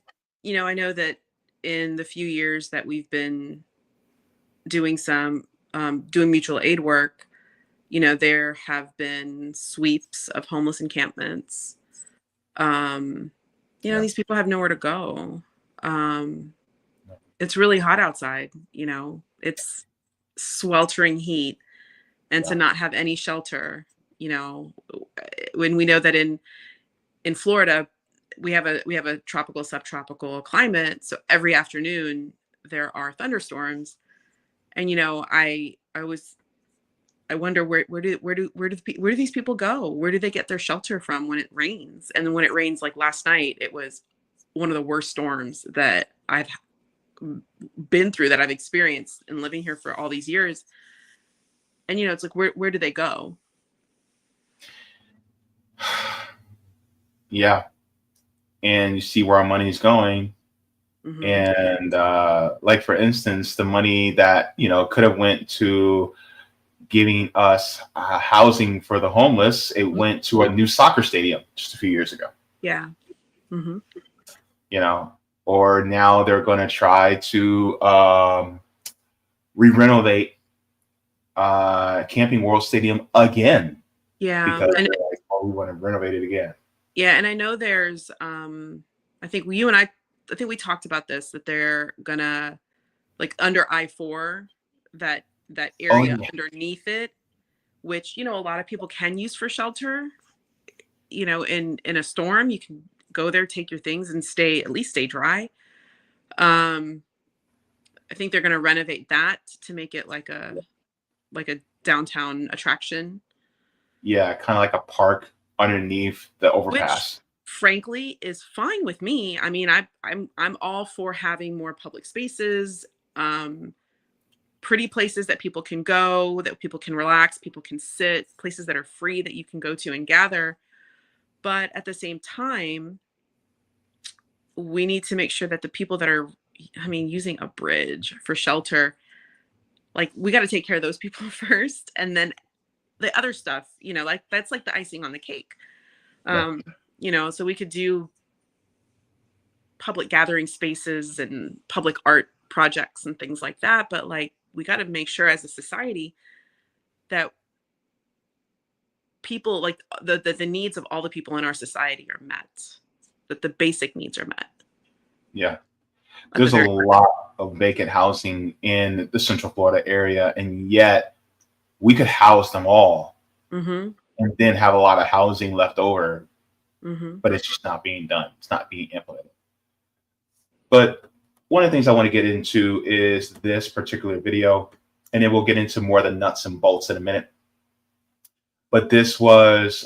I: I know that in the few years that we've been doing doing mutual aid work, there have been sweeps of homeless encampments. These people have nowhere to go. It's really hot outside, it's sweltering heat, and to not have any shelter, when we know that in Florida, we have a tropical subtropical climate. So every afternoon there are thunderstorms. And, I wonder where do these people go? Where do they get their shelter from when it rains? And then when it rains, like last night, it was one of the worst storms that I've been through, that I've experienced in living here for all these years. And, it's like, where do they go?
A: Yeah. And you see where our money is going. Mm-hmm. And like, for instance, the money that, could have went to giving us housing for the homeless, it went to a new soccer stadium just a few years ago.
I: Yeah. Mm-hmm.
A: Or now they're going to try to re-renovate Camping World Stadium again.
I: Yeah.
A: Because we want to renovate it again.
I: Yeah. And I know there's, I think we talked about this, that they're gonna, like, under I-4, that area underneath it, which, a lot of people can use for shelter, in a storm. You can go there, take your things, and at least stay dry. I think they're going to renovate that to make it like a downtown attraction.
A: Yeah, kind of like a park underneath the overpass.
I: Which, frankly, is fine with me. I mean, I'm all for having more public spaces, pretty places that people can go, that people can relax, people can sit, places that are free that you can go to and gather. But at the same time, we need to make sure that the people that are, using a bridge for shelter, like, we got to take care of those people first, and then the other stuff, that's like the icing on the cake. So we could do public gathering spaces and public art projects and things like that. But, like, we got to make sure as a society that people, like, the needs of all the people in our society are met, that the basic needs are met.
A: Yeah. There's a lot of vacant housing in the Central Florida area, and yet we could house them all, mm-hmm. and then have a lot of housing left over, mm-hmm. but it's just not being done. It's not being implemented. But one of the things I want to get into is this particular video, and then we'll get into more of the nuts and bolts in a minute. But this was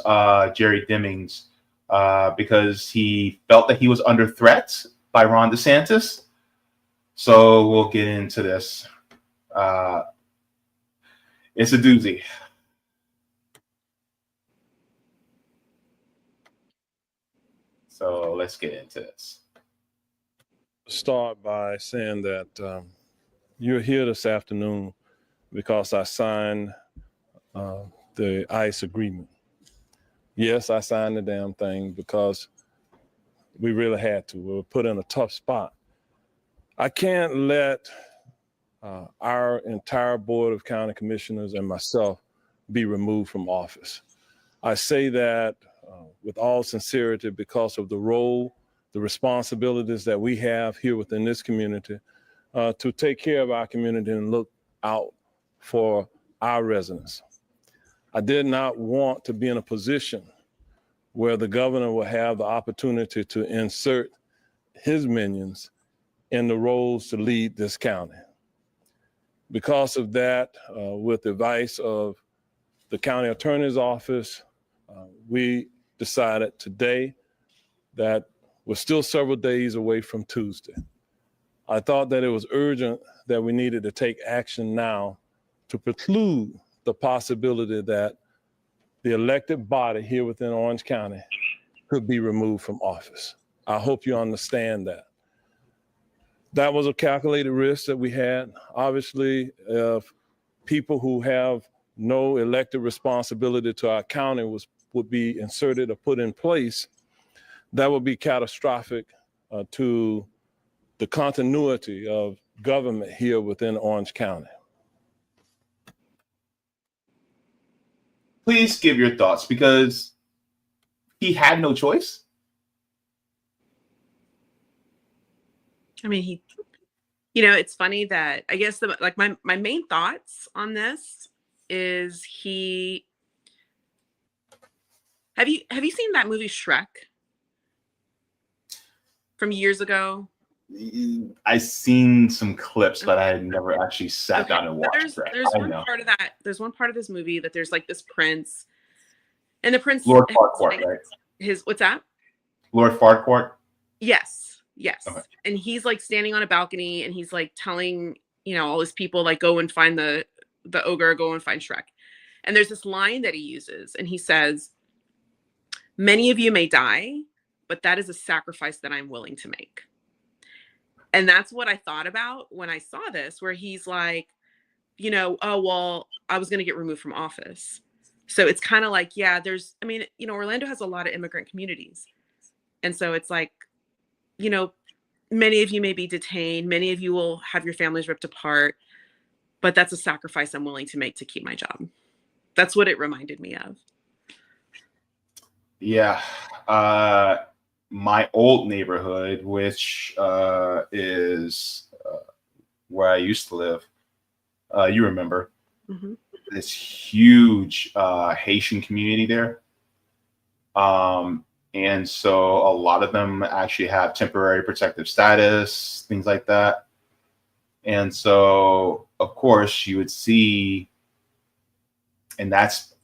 A: Jerry Demings, because he felt that he was under threat by Ron DeSantis. So we'll get into this. It's a doozy. So let's get into this.
J: Start by saying that you're here this afternoon because I signed the ICE agreement. Yes, I signed the damn thing because we really had to. We were put in a tough spot. I can't let our entire board of county commissioners and myself be removed from office. I say that with all sincerity because of the role, the responsibilities that we have here within this community to take care of our community and look out for our residents. I did not want to be in a position where the governor will have the opportunity to insert his minions in the roles to lead this county. Because of that, with the advice of the county attorney's office, we decided today that we're still several days away from Tuesday. I thought that it was urgent that we needed to take action now to preclude the possibility that the elected body here within Orange County could be removed from office. I hope you understand that. That was a calculated risk that we had. Obviously, if people who have no elected responsibility to our county would be inserted or put in place, that would be catastrophic to the continuity of government here within Orange County.
A: Please give your thoughts, because he had no choice.
I: I mean, it's funny that I guess my main thoughts on this is have you seen that movie Shrek from years ago?
A: I've seen some clips, but I had never actually sat down and watched Shrek.
I: There's one part of that. There's one part of this movie that there's like this prince, and the prince,
A: Lord Farquaad, right?
I: What's that?
A: Lord Farquaad.
I: Yes.
A: Okay.
I: And he's like standing on a balcony, and he's like telling all his people, like, go and find the ogre, go and find Shrek. And there's this line that he uses, and he says, "Many of you may die, but that is a sacrifice that I'm willing to make." And that's what I thought about when I saw this, where he's like, oh, well, I was going to get removed from office. So it's kind of like, yeah, Orlando has a lot of immigrant communities. And so it's like, many of you may be detained. Many of you will have your families ripped apart, but that's a sacrifice I'm willing to make to keep my job. That's what it reminded me of.
A: Yeah. My old neighborhood, which is where I used to live, you remember, this huge Haitian community there. And so a lot of them actually have temporary protective status, things like that. And so, of course, you would see, and that's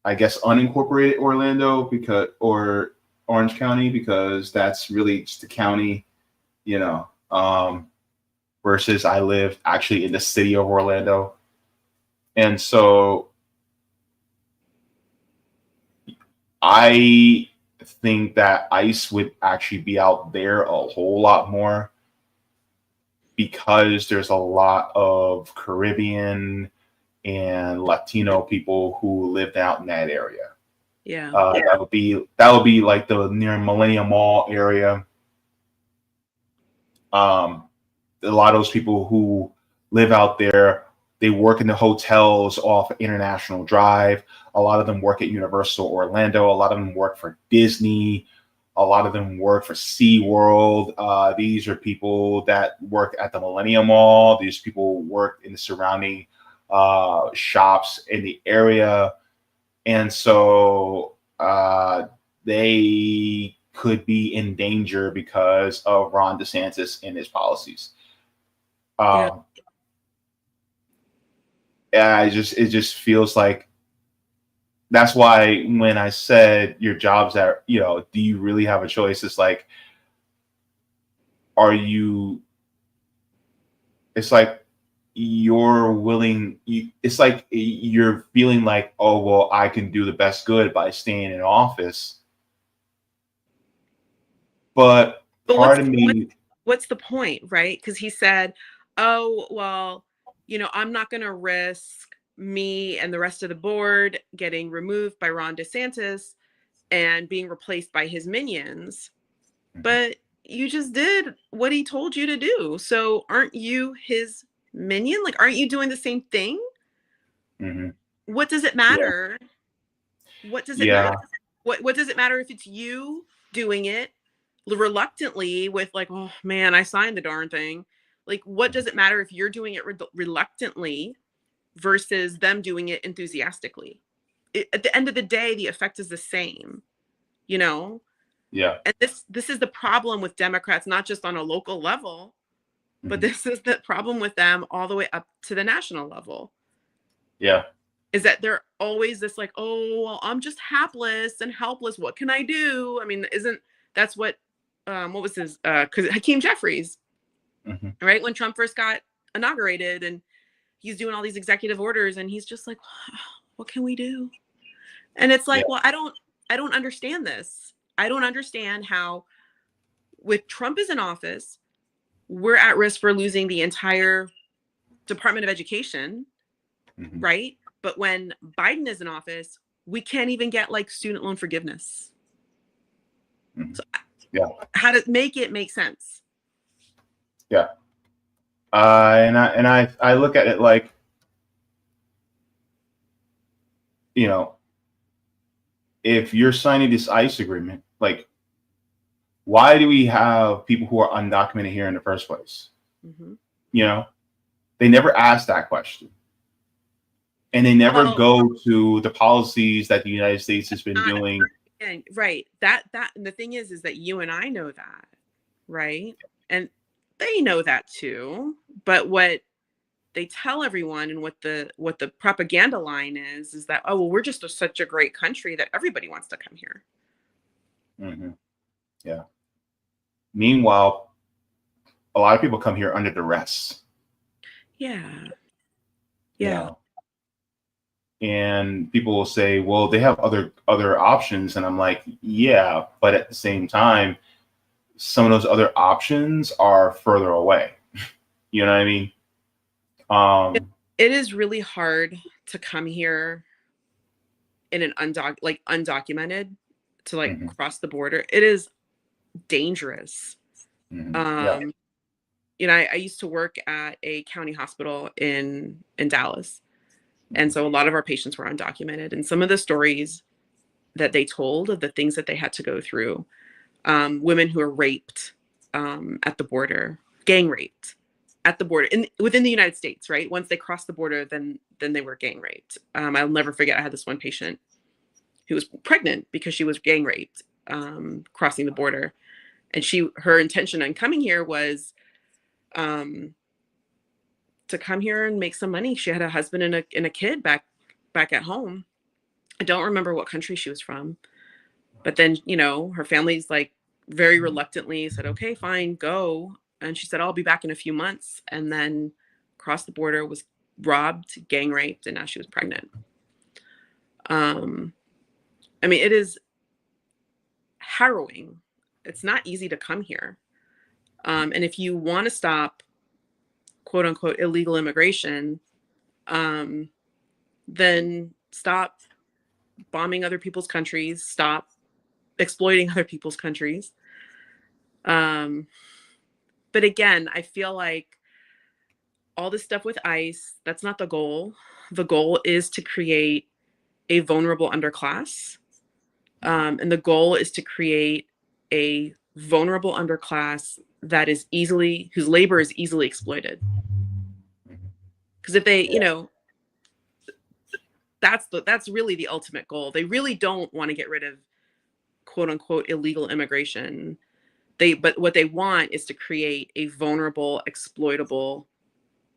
A: I guess unincorporated Orlando or Orange County, because that's really just a county, versus I live actually in the city of Orlando. And so I think that ICE would actually be out there a whole lot more, because there's a lot of Caribbean and Latino people who lived out in that area.
I: Yeah.
A: That would be like the near Millennium Mall area. A lot of those people who live out there, they work in the hotels off International Drive. A lot of them work at Universal Orlando. A lot of them work for Disney. A lot of them work for SeaWorld. These are people that work at the Millennium Mall. These people work in the surrounding shops in the area. And so they could be in danger because of Ron DeSantis and his policies. It just feels like, that's why when I said your jobs are, do you really have a choice? It's like, it's like you're willing, it's like you're feeling like, oh, well, I can do the best good by staying in office. But part of me,
I: what's the point, right? Because he said, oh, well, I'm not going to risk me and the rest of the board getting removed by Ron DeSantis and being replaced by his minions. But you just did what he told you to do. So aren't you his minion? Like, aren't you doing the same thing? What does it matter? Yeah. What does it matter? What does it matter if it's you doing it reluctantly with like, oh man, I signed the darn thing. Like, what does it matter if you're doing it reluctantly versus them doing it enthusiastically? At the end of the day, the effect is the same, Yeah. And this is the problem with Democrats, not just on a local level, but this is the problem with them all the way up to the national level.
A: Yeah.
I: Is that they're always this like, oh, well, I'm just hapless and helpless. What can I do? I mean, that's what was his, because Hakeem Jeffries, right? When Trump first got inaugurated and he's doing all these executive orders and he's just like, what can we do? And it's like, well, I don't understand this. I don't understand how with Trump is in office, we're at risk for losing the entire Department of Education, right? But when Biden is in office, we can't even get like student loan forgiveness. So how to make it make sense?
A: Yeah. And I look at it like, you know, if you're signing this ICE agreement, like, why do we have people who are undocumented here in the first place? You know, they never ask that question. And they never go to the policies that the United States has been doing.
I: And right. That and the thing is that you and I know that, right? And they know that too. But what they tell everyone and what the propaganda line is that, oh, well, we're just such a great country that everybody wants to come here.
A: Yeah. Meanwhile, a lot of people come here under duress.
I: Yeah.
A: You know? And people will say, well, they have other options. And I'm like, yeah, but at the same time, some of those other options are further away. You know what I mean?
I: It is really hard to come here in an undocumented to like cross the border. It is dangerous. You know, I used to work at a county hospital in Dallas. And so a lot of our patients were undocumented, and some of the stories that they told of the things that they had to go through, women who were raped at the border, gang raped at the border within the United States, right? Once they crossed the border, then they were gang raped. I'll never forget, I had this one patient who was pregnant because she was gang raped crossing the border. And her intention on coming here was to come here and make some money. She had a husband and a kid back at home. I don't remember what country she was from, but then, you know, her family's like very reluctantly said, okay, fine, go. And she said, I'll be back in a few months. And then crossed the border, was robbed, gang raped, and now she was pregnant. I mean, it is harrowing. It's not easy to come here. And if you want to stop quote unquote illegal immigration, then stop bombing other people's countries, stop exploiting other people's countries. But again, I feel like all this stuff with ICE, that's not the goal. The goal is to create a vulnerable underclass. And the goal is to create a vulnerable underclass that is whose labor is easily exploited. Because if they, you know, that's really the ultimate goal. They really don't want to get rid of quote unquote illegal immigration. But what they want is to create a vulnerable, exploitable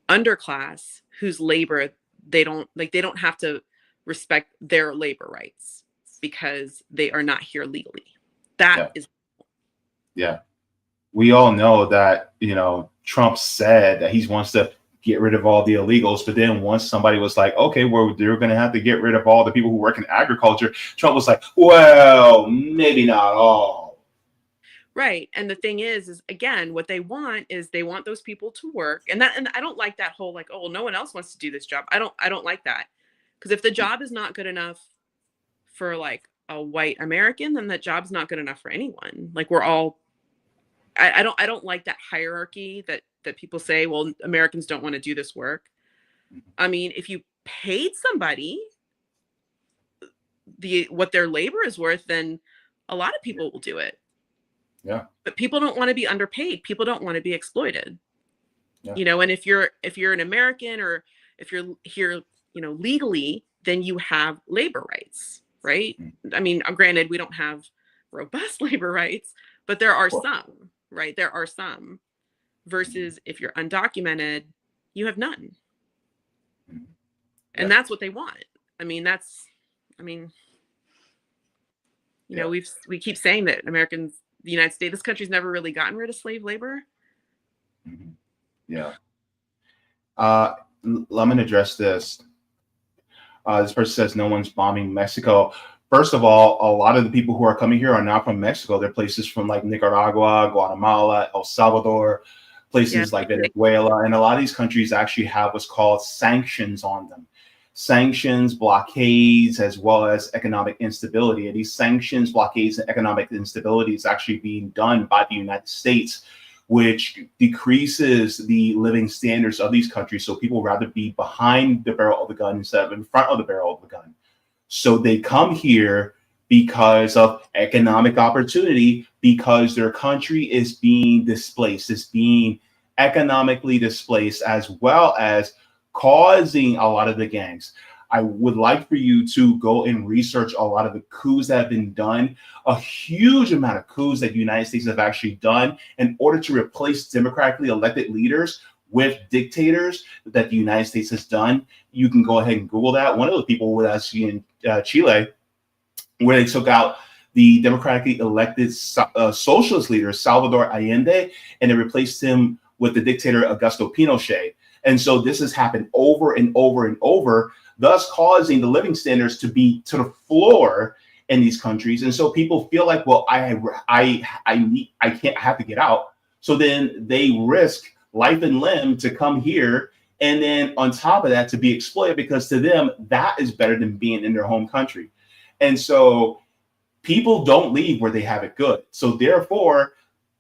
I: underclass whose labor they don't have to respect their labor rights because they are not here legally.
A: Yeah. We all know that, you know, Trump said that he wants to get rid of all the illegals. But then once somebody was like, okay, well, they're going to have to get rid of all the people who work in agriculture, Trump was like, well, maybe not all.
I: Right. And the thing is again, what they want is they want those people to work. And I don't like that whole like, oh, well, no one else wants to do this job. I don't like that. Because if the job is not good enough for like a white American, then that job's not good enough for anyone. Like we're all, I don't like that hierarchy that people say, well, Americans don't want to do this work. I mean, if you paid somebody what their labor is worth, then a lot of people will do it.
A: Yeah.
I: But people don't want to be underpaid. People don't want to be exploited.
A: Yeah.
I: You know, and if you're an American or if you're here, you know, legally, then you have labor rights, right? I mean, granted, we don't have robust labor rights, but there are some, right? There are some. Versus if you're undocumented, you have none. And that's what they want. I mean, you know, we keep saying that Americans, the United States, this country's never really gotten rid of slave labor.
A: Yeah. I'm going to address this. This person says no one's bombing Mexico. First of all, a lot of the people who are coming here are not from Mexico. They're places from like Nicaragua, Guatemala, El Salvador. places like Venezuela, and a lot of these countries actually have what's called sanctions on them. Sanctions, blockades, as well as economic instability. And these sanctions, blockades, and economic instability is actually being done by the United States, which decreases the living standards of these countries. So people rather be behind the barrel of the gun instead of in front of the barrel of the gun. So they come here because of economic opportunity, because their country is being displaced, is being economically displaced, as well as causing a lot of the gangs. I would like for you to go and research a lot of the coups that have been done, a huge amount of coups that the United States have actually done in order to replace democratically elected leaders with dictators that the United States has done. You can go ahead and Google that. One of the people was actually in Chile, where they took out the democratically elected socialist leader, Salvador Allende, and they replaced him with the dictator Augusto Pinochet. And so this has happened over and over and over, thus causing the living standards to be to the floor in these countries. And so people feel like, well, I have to get out. So then they risk life and limb to come here. And then on top of that, to be exploited, because to them, that is better than being in their home country. And so people don't leave where they have it good. So therefore,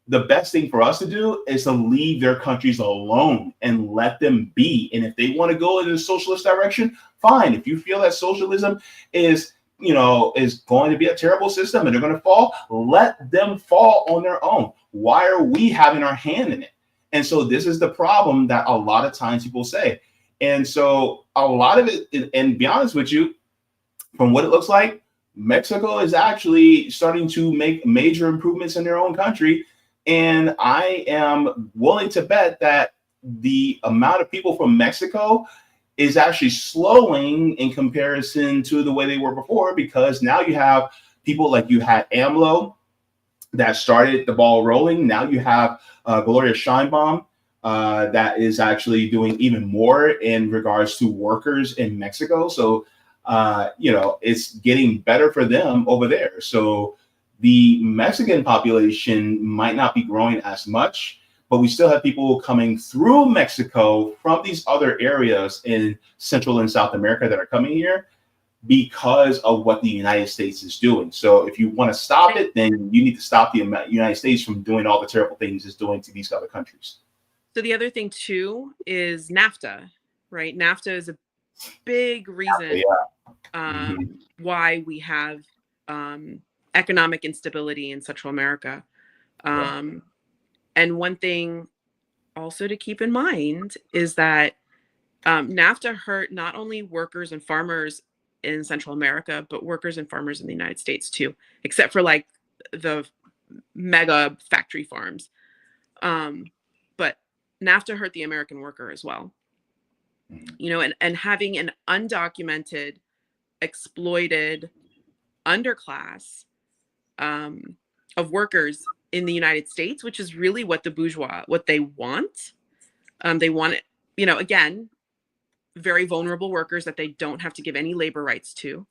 A: the best thing for us to do is to leave their countries alone and let them be. And if they want to go in the socialist direction, fine. If you feel that socialism is going to be a terrible system and they're going to fall, let them fall on their own. Why are we having our hand in it? And so this is the problem that a lot of times people say. And so a lot of it, and be honest with you, from what it looks like, Mexico is actually starting to make major improvements in their own country. And I am willing to bet that the amount of people from Mexico is actually slowing in comparison to the way they were before, because now you have people like you had AMLO that started the ball rolling. Now you have Gloria Sheinbaum that is actually doing even more in regards to workers in Mexico. So, it's getting better for them over there. So the Mexican population might not be growing as much, but we still have people coming through Mexico from these other areas in Central and South America that are coming here because of what the United States is doing. So if you want to stop it, then you need to stop the United States from doing all the terrible things it's doing to these other countries.
I: So the other thing too is NAFTA, right? NAFTA is a big reason why we have economic instability in Central America. And one thing also to keep in mind is that NAFTA hurt not only workers and farmers in Central America, but workers and farmers in the United States too, except for like the mega factory farms. But NAFTA hurt the American worker as well. And having an undocumented, exploited underclass of workers in the United States, which is really what the bourgeois, what they want. They want it, again, very vulnerable workers that they don't have to give any labor rights to.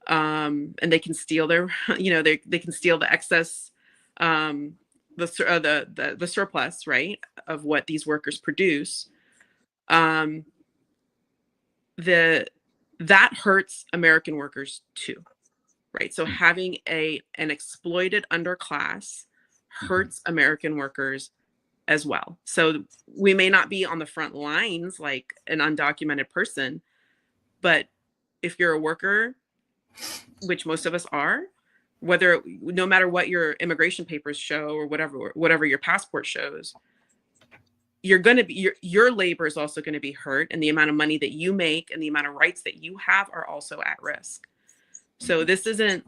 I: And they can steal their, they can steal the excess, the surplus, right, of what these workers produce. That hurts American workers too, right? So having an exploited underclass hurts American workers as well. So we may not be on the front lines like an undocumented person, but if you're a worker, which most of us are, no matter what your immigration papers show or whatever your passport shows, you're going to be, your labor is also going to be hurt, and the amount of money that you make and the amount of rights that you have are also at risk. So this isn't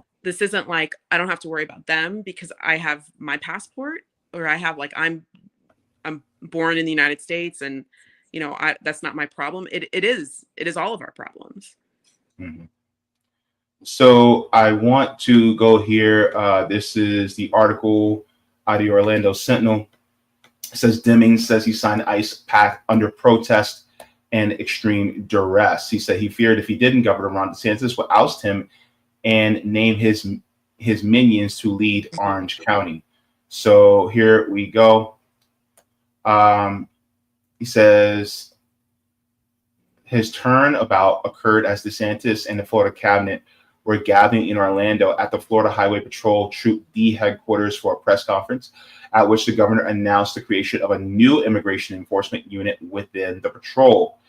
I: like I don't have to worry about them because I have my passport, or I have I'm born in the United States, and that's not my problem. It is all of our problems.
A: Mm-hmm. So I want to go here. This is the article out of the Orlando Sentinel. It says Demings says he signed the ICE pact under protest and extreme duress. He said he feared if he didn't, Governor Ron DeSantis would oust him and name his minions to lead Orange County. So here we go. He says his turnabout occurred as DeSantis and the Florida cabinet were gathering in Orlando at the Florida Highway Patrol Troop D headquarters for a press conference, at which the governor announced the creation of a new immigration enforcement unit within the patrol.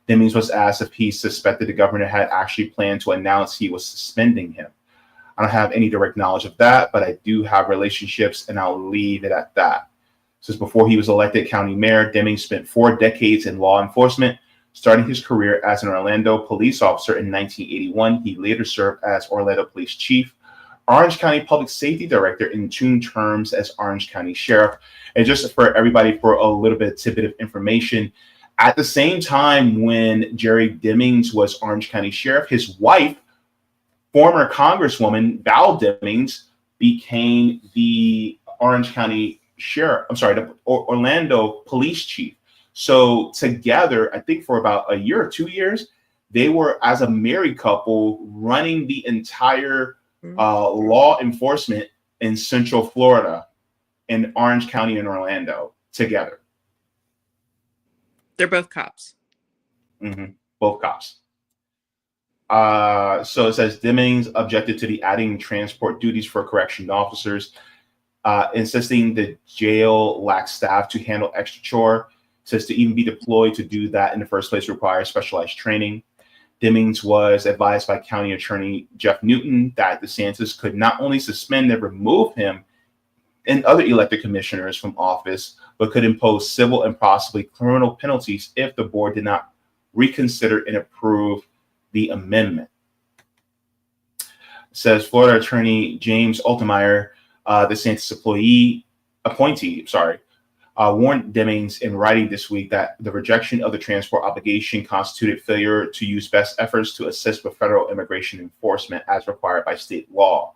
A: Demings was asked if he suspected the governor had actually planned to announce he was suspending him. I don't have any direct knowledge of that, but I do have relationships, and I'll leave it at that. Since before he was elected county mayor, Demings spent 4 decades in law enforcement, starting his career as an Orlando police officer in 1981. He later served as Orlando Police Chief, Orange County Public Safety Director, in 2 terms as Orange County Sheriff. And just for everybody, for a little bit of tidbit of information, at the same time when Jerry Demings was Orange County Sheriff, his wife, former Congresswoman Val Demings, became the Orange County Sheriff. I'm sorry, the Orlando Police Chief. So together, I think for about a year or 2 years, they were, as a married couple, running the entire law enforcement in Central Florida, in Orange County and Orlando together.
I: They're both cops.
A: Both cops. So it says Demings objected to the adding transport duties for correction officers, insisting the jail lacks staff to handle extra chore. Says to even be deployed to do that in the first place requires specialized training. Demings was advised by County Attorney Jeff Newton that DeSantis could not only suspend and remove him and other elected commissioners from office, but could impose civil and possibly criminal penalties if the board did not reconsider and approve the amendment. It says Florida Attorney James Altemeyer, DeSantis appointee, warned Demings in writing this week that the rejection of the transport obligation constituted failure to use best efforts to assist with federal immigration enforcement as required by state law.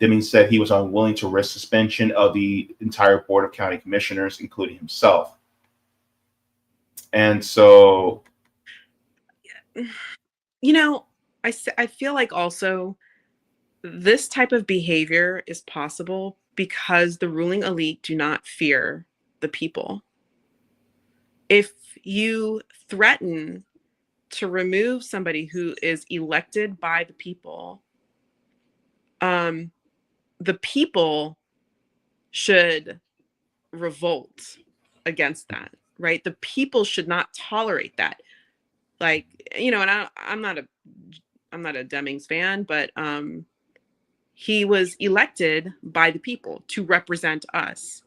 A: Demings said he was unwilling to risk suspension of the entire board of county commissioners, including himself. And so,
I: you know, I feel like also this type of behavior is possible because the ruling elite do not fear the people. If you threaten to remove somebody who is elected by the people should revolt against that, right? The people should not tolerate that. Like, you know, and I'm not a Demings fan, but he was elected by the people to represent us.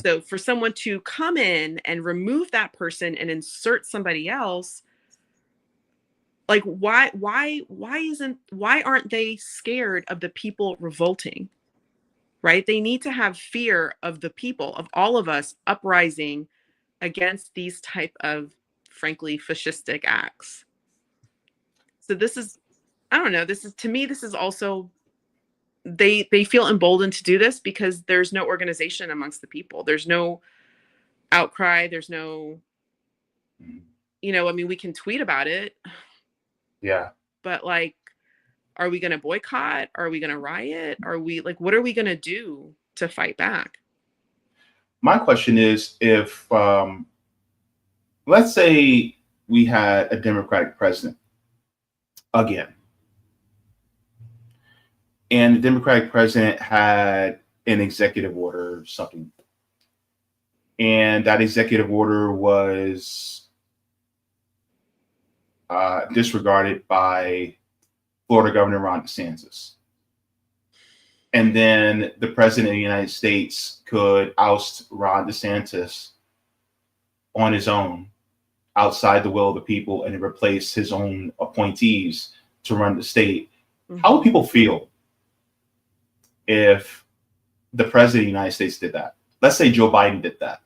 I: So for someone to come in and remove that person and insert somebody else, like why aren't they scared of the people revolting? Right? They need to have fear of the people, of all of us uprising against these type of, frankly, fascistic acts. So this is, I don't know, this is also, they feel emboldened to do this because there's no organization amongst the people. There's no outcry. There's no, you know, I mean, we can tweet about it.
A: Yeah.
I: But like, are we going to boycott? Are we going to riot? Are we like, what are we going to do to fight back?
A: My question is, if let's say we had a Democratic president again, and the Democratic president had an executive order or something, and that executive order was disregarded by Florida Governor Ron DeSantis. And then the president of the United States could oust Ron DeSantis on his own, outside the will of the people, and replace his own appointees to run the state. How would people feel if the president of the United States did that? Let's say Joe Biden did that.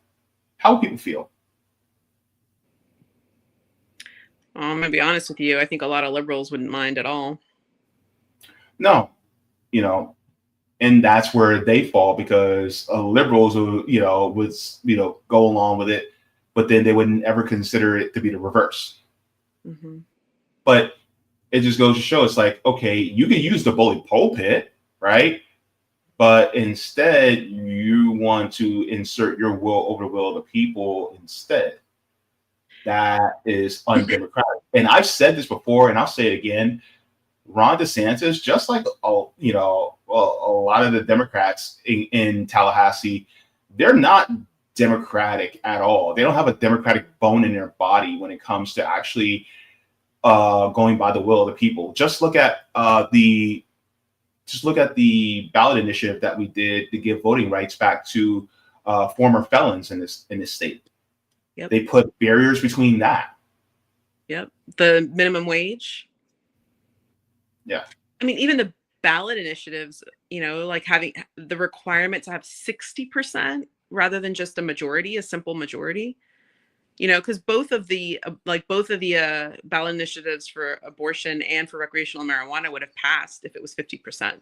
A: How would people feel?
I: I'm going to be honest with you. I think a lot of liberals wouldn't mind at all.
A: No, you know, and that's where they fall, because liberals will, go along with it, but then they wouldn't ever consider it to be the reverse. But it just goes to show, it's like, okay, you can use the bully pulpit, right? But instead, you want to insert your will over the will of the people instead. That is undemocratic. And I've said this before, and I'll say it again. Ron DeSantis, just like a lot of the Democrats in Tallahassee, they're not democratic at all. They don't have a democratic bone in their body when it comes to actually going by the will of the people. Just look at the ballot initiative that we did to give voting rights back to former felons in this state.
I: Yep.
A: They put barriers between that.
I: Yep. The minimum wage.
A: Yeah.
I: I mean, even the ballot initiatives, like having the requirement to have 60% rather than just a majority, a simple majority, because both of the ballot initiatives for abortion and for recreational marijuana would have passed if it was 50%.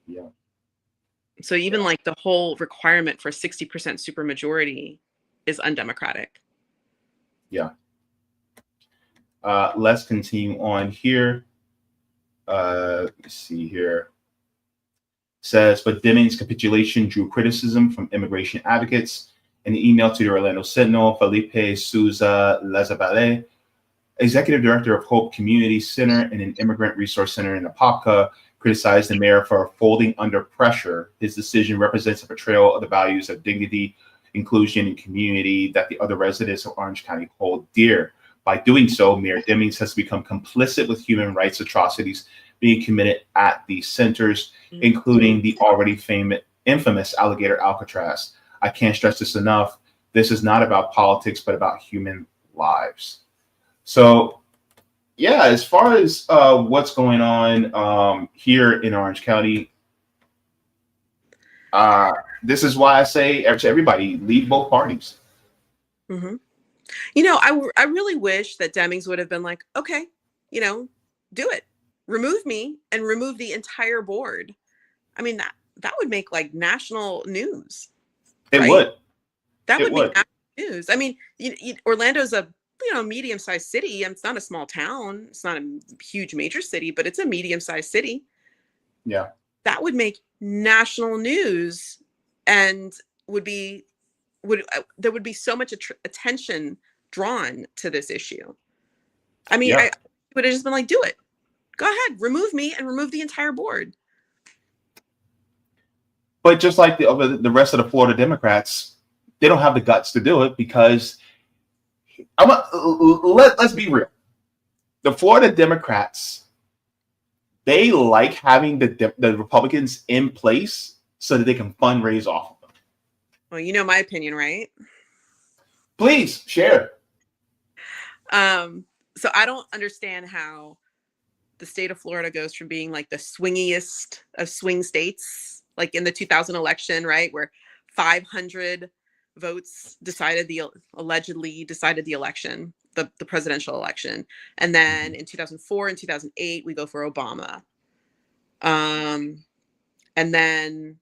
A: Yeah.
I: So even like the whole requirement for 60% supermajority is undemocratic.
A: Yeah. Let's continue on here. Let's see here. Says, but Demings' capitulation drew criticism from immigration advocates. In an email to the Orlando Sentinel, Felipe Souza Lazabale, executive director of Hope Community Center and an immigrant resource center in Apopka, criticized the mayor for folding under pressure. His decision represents a betrayal of the values of dignity, inclusion, and community that the other residents of Orange County hold dear. By doing so, Mayor Demings has become complicit with human rights atrocities being committed at these centers, including the already infamous Alligator Alcatraz. I can't stress this enough. This is not about politics, but about human lives. So, yeah, as far as what's going on here in Orange County, this is why I say to everybody, leave both parties.
I: Mm-hmm. I really wish that Demings would have been like, okay, do it. Remove me and remove the entire board. I mean, that would make like national news.
A: It
I: right?
A: would.
I: That would be national news. I mean, Orlando's a medium-sized city. It's not a small town. It's not a huge major city, but it's a medium-sized city.
A: Yeah.
I: That would make national news, and there would be so much attention drawn to this issue. I mean, I would have just been like, do it. Go ahead, remove me and remove the entire board.
A: But just like the rest of the Florida Democrats, they don't have the guts to do it because let's be real. The Florida Democrats, they like having the Republicans in place so that they can fundraise off of them.
I: Well, you know my opinion, right?
A: Please share.
I: So I don't understand how the state of Florida goes from being like the swingiest of swing states, like in the 2000 election, right, where 500 votes allegedly decided the election, the presidential election, and then in 2004 and 2008 we go for Obama, and then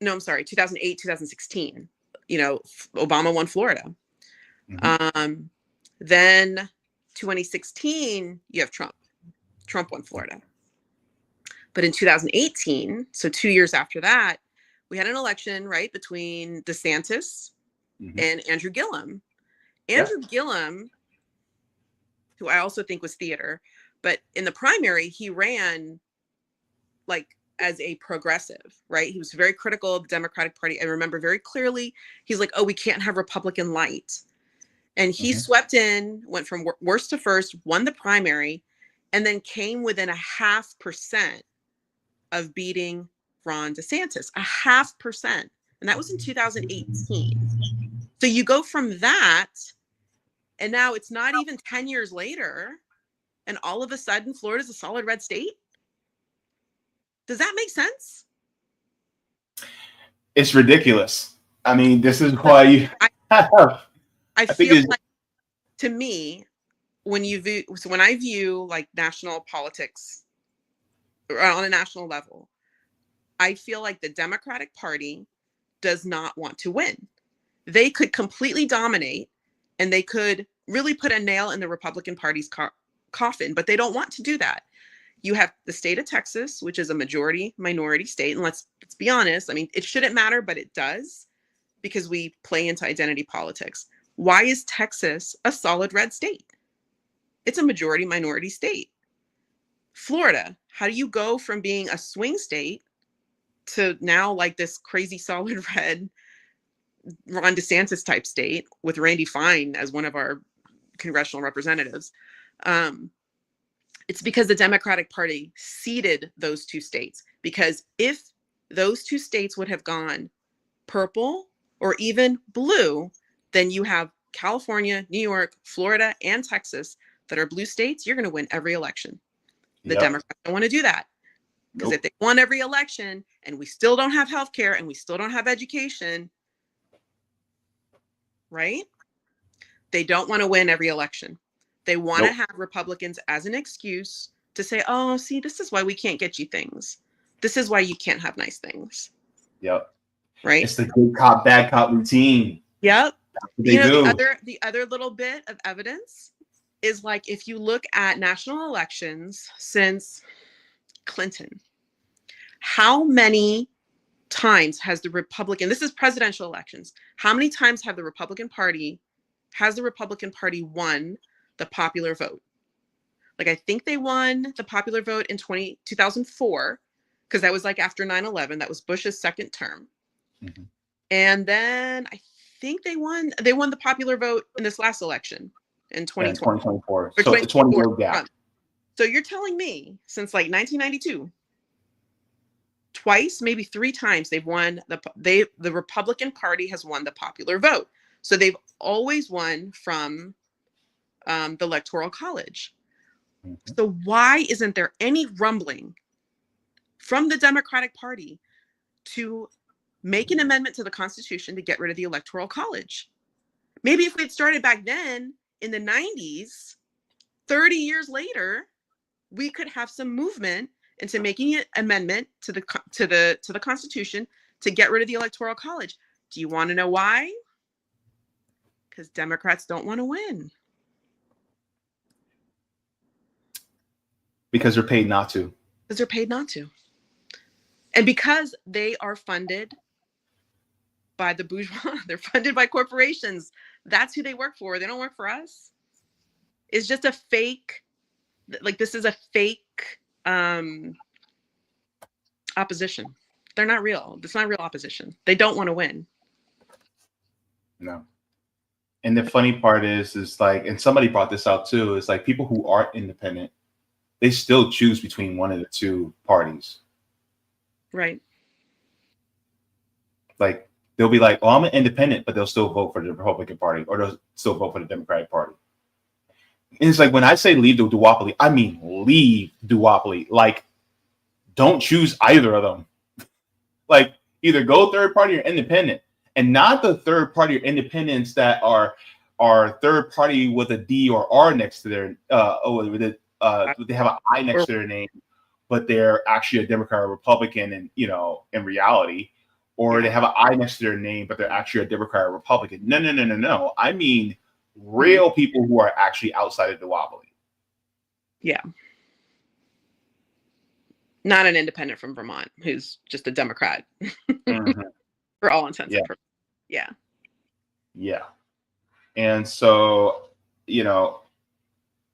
I: 2008 2016, Obama won Florida. Then 2016, you have Trump. Trump won Florida. But in 2018, so 2 years after that, we had an election, right, between DeSantis and Andrew Gillum. Andrew Gillum, who I also think was theater, but in the primary, he ran like as a progressive, right? He was very critical of the Democratic Party. I remember very clearly, he's like, oh, we can't have Republican light. And he swept in, went from worst to first, won the primary, and then came within 0.5% of beating Ron DeSantis, 0.5%. And that was in 2018. So you go from that, and now it's not even 10 years later, and all of a sudden, Florida's a solid red state. Does that make sense?
A: It's ridiculous. I mean, this is why you have.
I: I feel like, to me, when I view like national politics on a national level, I feel like the Democratic Party does not want to win. They could completely dominate and they could really put a nail in the Republican Party's coffin, but they don't want to do that. You have the state of Texas, which is a majority minority state. And let's be honest. I mean, it shouldn't matter, but it does because we play into identity politics. Why is Texas a solid red state? It's a majority minority state. Florida, how do you go from being a swing state to now like this crazy solid red Ron DeSantis type state with Randy Fine as one of our congressional representatives? It's because the Democratic Party ceded those two states. Because if those two states would have gone purple or even blue, then you have California, New York, Florida, and Texas that are blue states. You're going to win every election. The Democrats don't want to do that. Because if they won every election and we still don't have healthcare and we still don't have education, right? They don't want to win every election. They want to have Republicans as an excuse to say, oh, see, this is why we can't get you things. This is why you can't have nice things.
A: Yep.
I: Right?
A: It's the good cop, bad cop routine.
I: Yep.
A: You know,
I: the other little bit of evidence is like if you look at national elections since Clinton, how many times has the Republican, this is presidential elections, how many times has the Republican Party won the popular vote? Like, I think they won the popular vote in 2004, because that was like after 9/11. That was Bush's second term. Mm-hmm. And then I think they won the popular vote in this last election in
A: 2024.
I: So
A: 20 gap.
I: So you're telling me since like 1992, twice, maybe three times they've won the Republican Party has won the popular vote. So they've always won from the Electoral College. Mm-hmm. So why isn't there any rumbling from the Democratic Party to make an amendment to the Constitution to get rid of the Electoral College? Maybe if we had started back then in the 90s, 30 years later, we could have some movement into making an amendment to the Constitution to get rid of the Electoral College. Do you want to know why? Because Democrats don't want to win.
A: Because they're paid not to.
I: Because they're paid not to. And because they are funded by the bourgeois, they're funded by corporations. That's who they work for. They don't work for us. It's just a fake, like this is a fake opposition. They're not real. It's not real opposition. They don't want to win.
A: No. And the funny part is like, and somebody brought this out too, is like people who aren't independent, they still choose between one of the two parties. Right. Like they'll be like, oh, I'm an independent, but they'll still vote for the Republican Party or they'll still vote for the Democratic Party. And it's like, when I say leave the duopoly, I mean leave duopoly. Like, don't choose either of them. Like, either go third party or independent, and not the third party or independents that are third party with a D or R next to their they have an I next to their name, but they're actually a Democrat or Republican, and in reality, or they have an I next to their name, but they're actually a Democrat or Republican. No. I mean real people who are actually outside of the duopoly.
I: Yeah. Not an independent from Vermont who's just a Democrat. Mm-hmm. For all intents and purposes. Yeah.
A: Yeah. And so,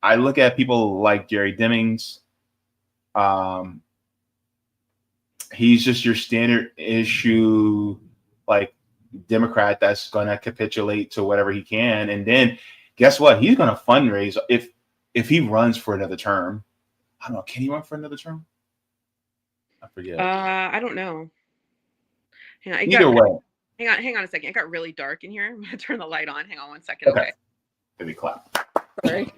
A: I look at people like Jerry Demings. He's just your standard issue, like, Democrat that's going to capitulate to whatever he can. And then guess what? He's going to fundraise if he runs for another term. I don't know. Can he run for another term? I forget.
I: I don't know.
A: Either way.
I: Hang on a second. It got really dark in here. I'm going to turn the light on. Hang on one second. Okay.
A: Let me clap.
I: Sorry.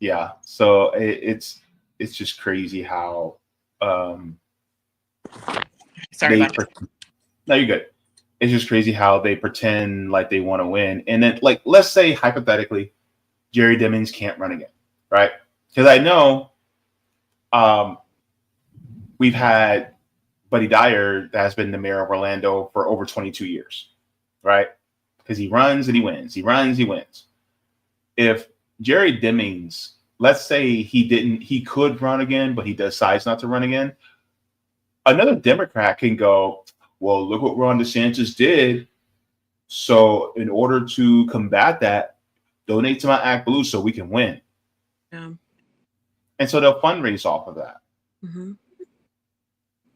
A: Yeah, so it's just crazy how
I: sorry about that.
A: No, you're good. It's just crazy how they pretend like they want to win, and then, like, let's say hypothetically Jerry Demings can't run again, right? Because I know we've had Buddy Dyer that has been the mayor of Orlando for over 22 years, right? Because he runs and he wins. He runs, he wins. If Jerry Demings, let's say he could run again, but he decides not to run again, another Democrat can go, well, look what Ron DeSantis did. So in order to combat that, donate to my Act Blue so we can win.
I: Yeah.
A: And so they'll fundraise off of that.
I: Mm-hmm.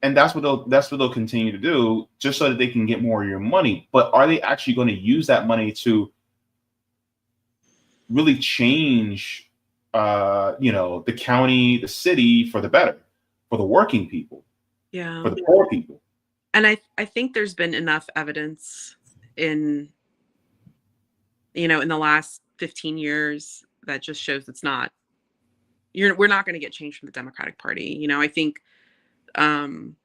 A: And that's what they'll continue to do, just so that they can get more of your money. But are they actually going to use that money to really change, the county, the city for the better, for the working people,
I: Yeah.
A: for the poor people?
I: And I think there's been enough evidence in the last 15 years that just shows it's not. We're not going to get change from the Democratic Party. I think Barack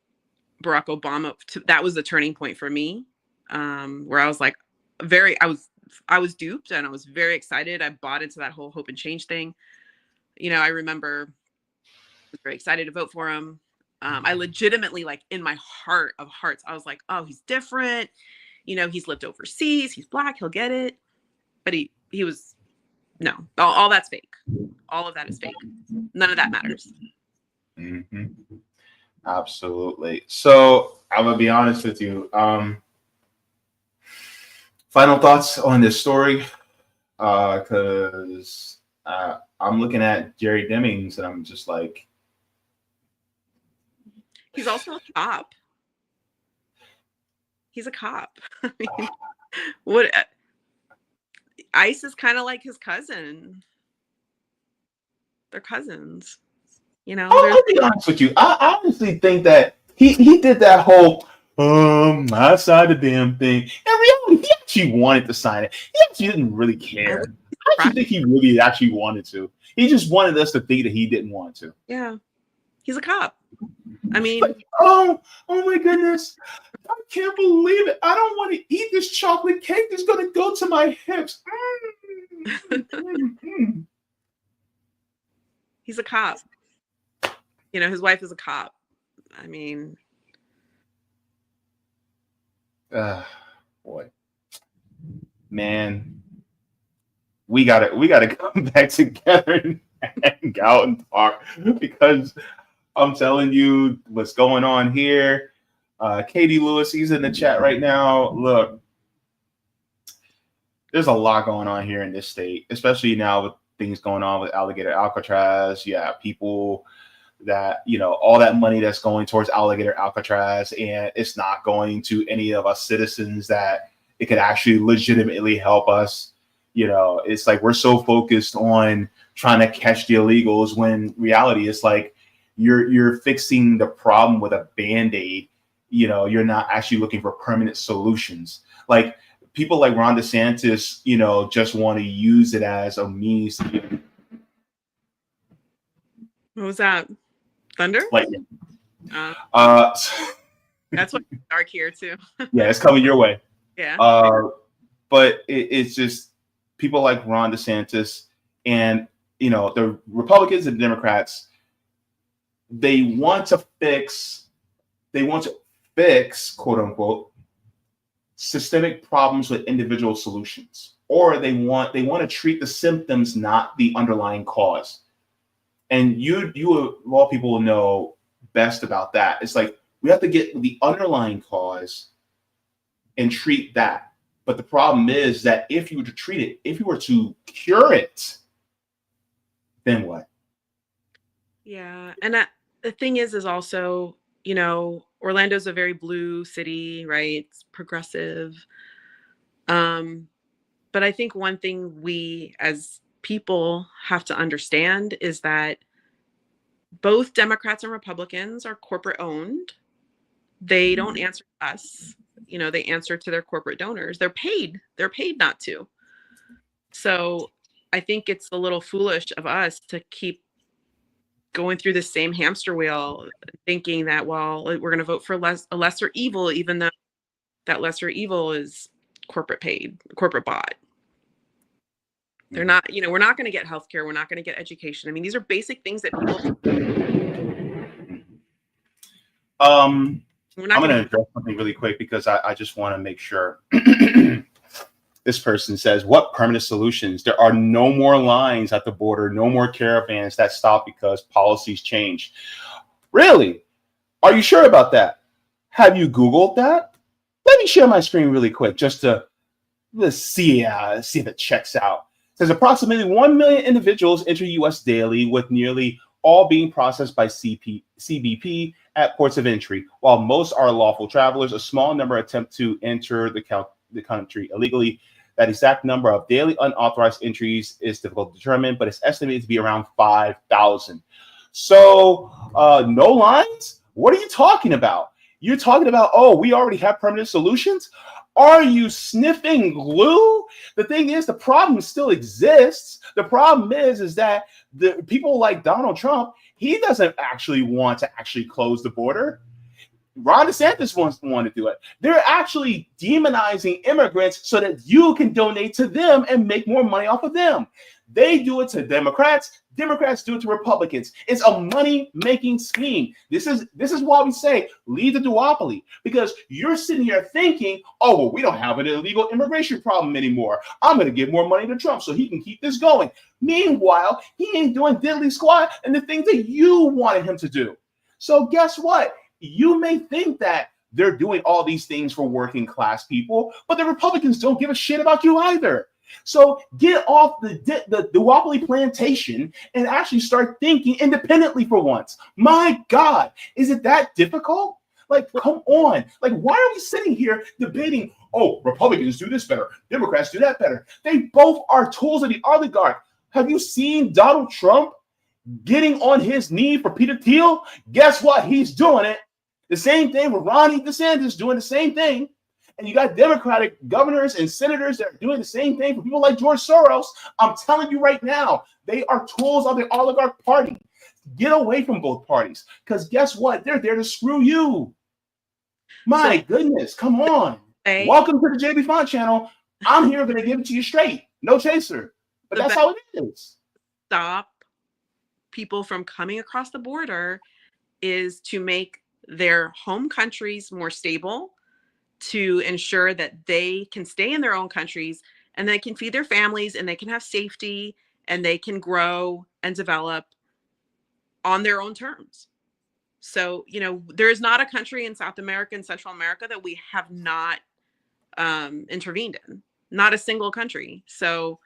I: Obama, that was the turning point for me, where I was like, I was duped and I was very excited. I bought into that whole hope and change thing. I remember I was very excited to vote for him. I legitimately, like, in my heart of hearts, I was like, oh, he's different. He's lived overseas. He's Black. He'll get it. But he was, no, all that's fake. All of that is fake. None of that matters.
A: Mm-hmm. Absolutely. So I'm gonna be honest with you. Final thoughts on this story, because I'm looking at Jerry Demings and I'm just like,
I: he's also a cop. He's a cop. I mean, what? ICE is kind of like his cousin. They're cousins.
A: I'll be honest with you. I honestly think that he did that whole I signed the damn thing. In reality, he actually wanted to sign it. He actually didn't really care. I actually think he really actually wanted to. He just wanted us to think that he didn't want to.
I: Yeah, he's a cop. I mean,
A: like, oh my goodness, I can't believe it. I don't want to eat this chocolate cake. It's going to go to my hips.
I: He's a cop. His wife is a cop. I mean,
A: boy, man, we gotta come back together and hang out and talk, because I'm telling you what's going on here. Katie Lewis, he's in the chat right now. Look, there's a lot going on here in this state, especially now with things going on with Alligator Alcatraz. Yeah, people that, all that money that's going towards Alligator Alcatraz, and it's not going to any of us citizens that it could actually legitimately help us. It's like we're so focused on trying to catch the illegals, when reality is like you're fixing the problem with a Band-Aid. You're not actually looking for permanent solutions. Like people like Ron DeSantis, just want to use it as a means to
I: what was that? Thunder?
A: Lightning.
I: That's what's dark here too.
A: Yeah, it's coming your way.
I: Yeah.
A: But it's just people like Ron DeSantis and the Republicans and Democrats. They want to fix, quote unquote, systemic problems with individual solutions, or they want to treat the symptoms, not the underlying cause. And you of all people know best about that. It's like we have to get the underlying cause and treat that. But the problem is that if you were to treat it, if you were to cure it, then what?
I: Yeah, and the thing is also, Orlando's a very blue city, right? It's progressive. But I think one thing we as people have to understand is that both Democrats and Republicans are corporate owned. They don't answer to us. They answer to their corporate donors. They're paid not to. So I think it's a little foolish of us to keep going through the same hamster wheel, thinking that, well, we're going to vote for a lesser evil, even though that lesser evil is corporate paid, corporate bought. They're not, we're not going to get healthcare. We're not going to get education. I mean, these are basic things that people. We're not
A: I'm going to
I: gonna
A: address something really quick because I just want to make sure. This person says, what permanent solutions? There are no more lines at the border, no more caravans that stop because policies changed. Really? Are you sure about that? Have you Googled that? Let me share my screen really quick just to let's see if it checks out. It says approximately 1 million individuals enter U.S. daily, with nearly all being processed by CBP at ports of entry. While most are lawful travelers, a small number attempt to enter the country illegally. That exact number of daily unauthorized entries is difficult to determine, but it's estimated to be around 5,000. So no lines? What are you talking about? You're talking about, oh, we already have permanent solutions? Are you sniffing glue? The thing is, the problem still exists. The problem is that the people like Donald Trump, he doesn't actually want to actually close the border. Ron DeSantis wants to do it. They're actually demonizing immigrants so that you can donate to them and make more money off of them. They do it to Democrats. Democrats do it to Republicans. It's a money-making scheme. This is why we say leave the duopoly, because you're sitting here thinking, oh, well, we don't have an illegal immigration problem anymore. I'm going to give more money to Trump so he can keep this going. Meanwhile, he ain't doing diddly squat and the things that you wanted him to do. So guess what? You may think that they're doing all these things for working class people, but the Republicans don't give a shit about you either. So get off the duopoly plantation and actually start thinking independently for once. My God, is it that difficult? Like, come on. Like, why are we sitting here debating, oh, Republicans do this better, Democrats do that better? They both are tools of the oligarch. Have you seen Donald Trump getting on his knee for Peter Thiel? Guess what? He's doing it. The same thing with Ron DeSantis doing the same thing. And you got Democratic governors and senators that are doing the same thing for people like George Soros. I'm telling you right now, they are tools of the oligarch party. Get away from both parties, because guess what? They're there to screw you. My goodness, come on. Welcome to the Jaybefaunt channel. I'm here going to give it to you straight. No chaser. But that's how it is.
I: Stop people from coming across the border is to make their home countries more stable, to ensure that they can stay in their own countries and they can feed their families and they can have safety and they can grow and develop on their own terms. So, you know, there is not a country in South America and Central America that we have not intervened in, not a single country. So,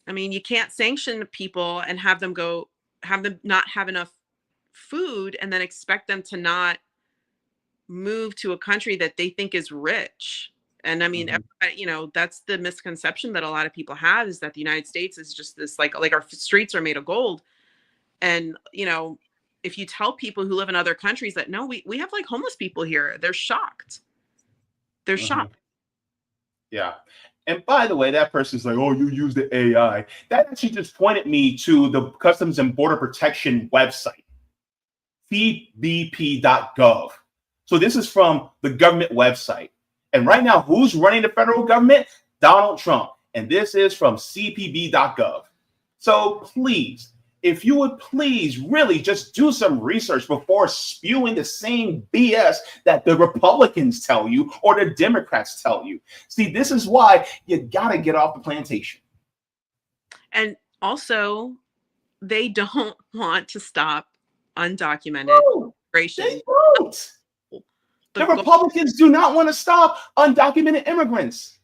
I: I mean, you can't sanction people and have them not have enough food and then expect them to not move to a country that they think is rich. And I mean, you know, that's the misconception that a lot of people have, is that the United States is just this like our streets are made of gold. And, you know, if you tell people who live in other countries that, no, we have like homeless people here, they're shocked. They're shocked.
A: Yeah. And by the way, that person's like, oh, you use the AI. That actually just pointed me to the Customs and Border Protection website, cbp.gov. So this is from the government website. And right now, who's running the federal government? Donald Trump. And this is from cpb.gov. So please, if you would please really just do some research before spewing the same BS that the Republicans tell you or the Democrats tell you. See, this is why you got to get off the plantation.
I: And also, they don't want to stop undocumented immigration.
A: They won't. The Republicans do not want to stop undocumented immigrants.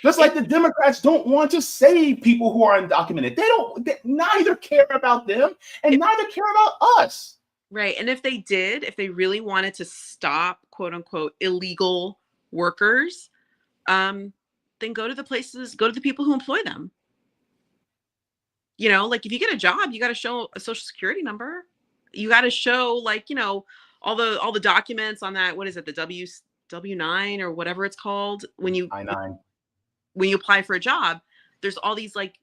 A: Just like the Democrats don't want to save people who are undocumented. They neither care about them and neither care about us.
I: Right. And if they really wanted to stop, quote unquote, illegal workers, then go to the people who employ them. You know, like if you get a job, you got to show a social security number. You got to show, like, you know, all the documents on that. What is it? The W-9 or whatever it's called. When you I-9. When you apply for a job, there's all these like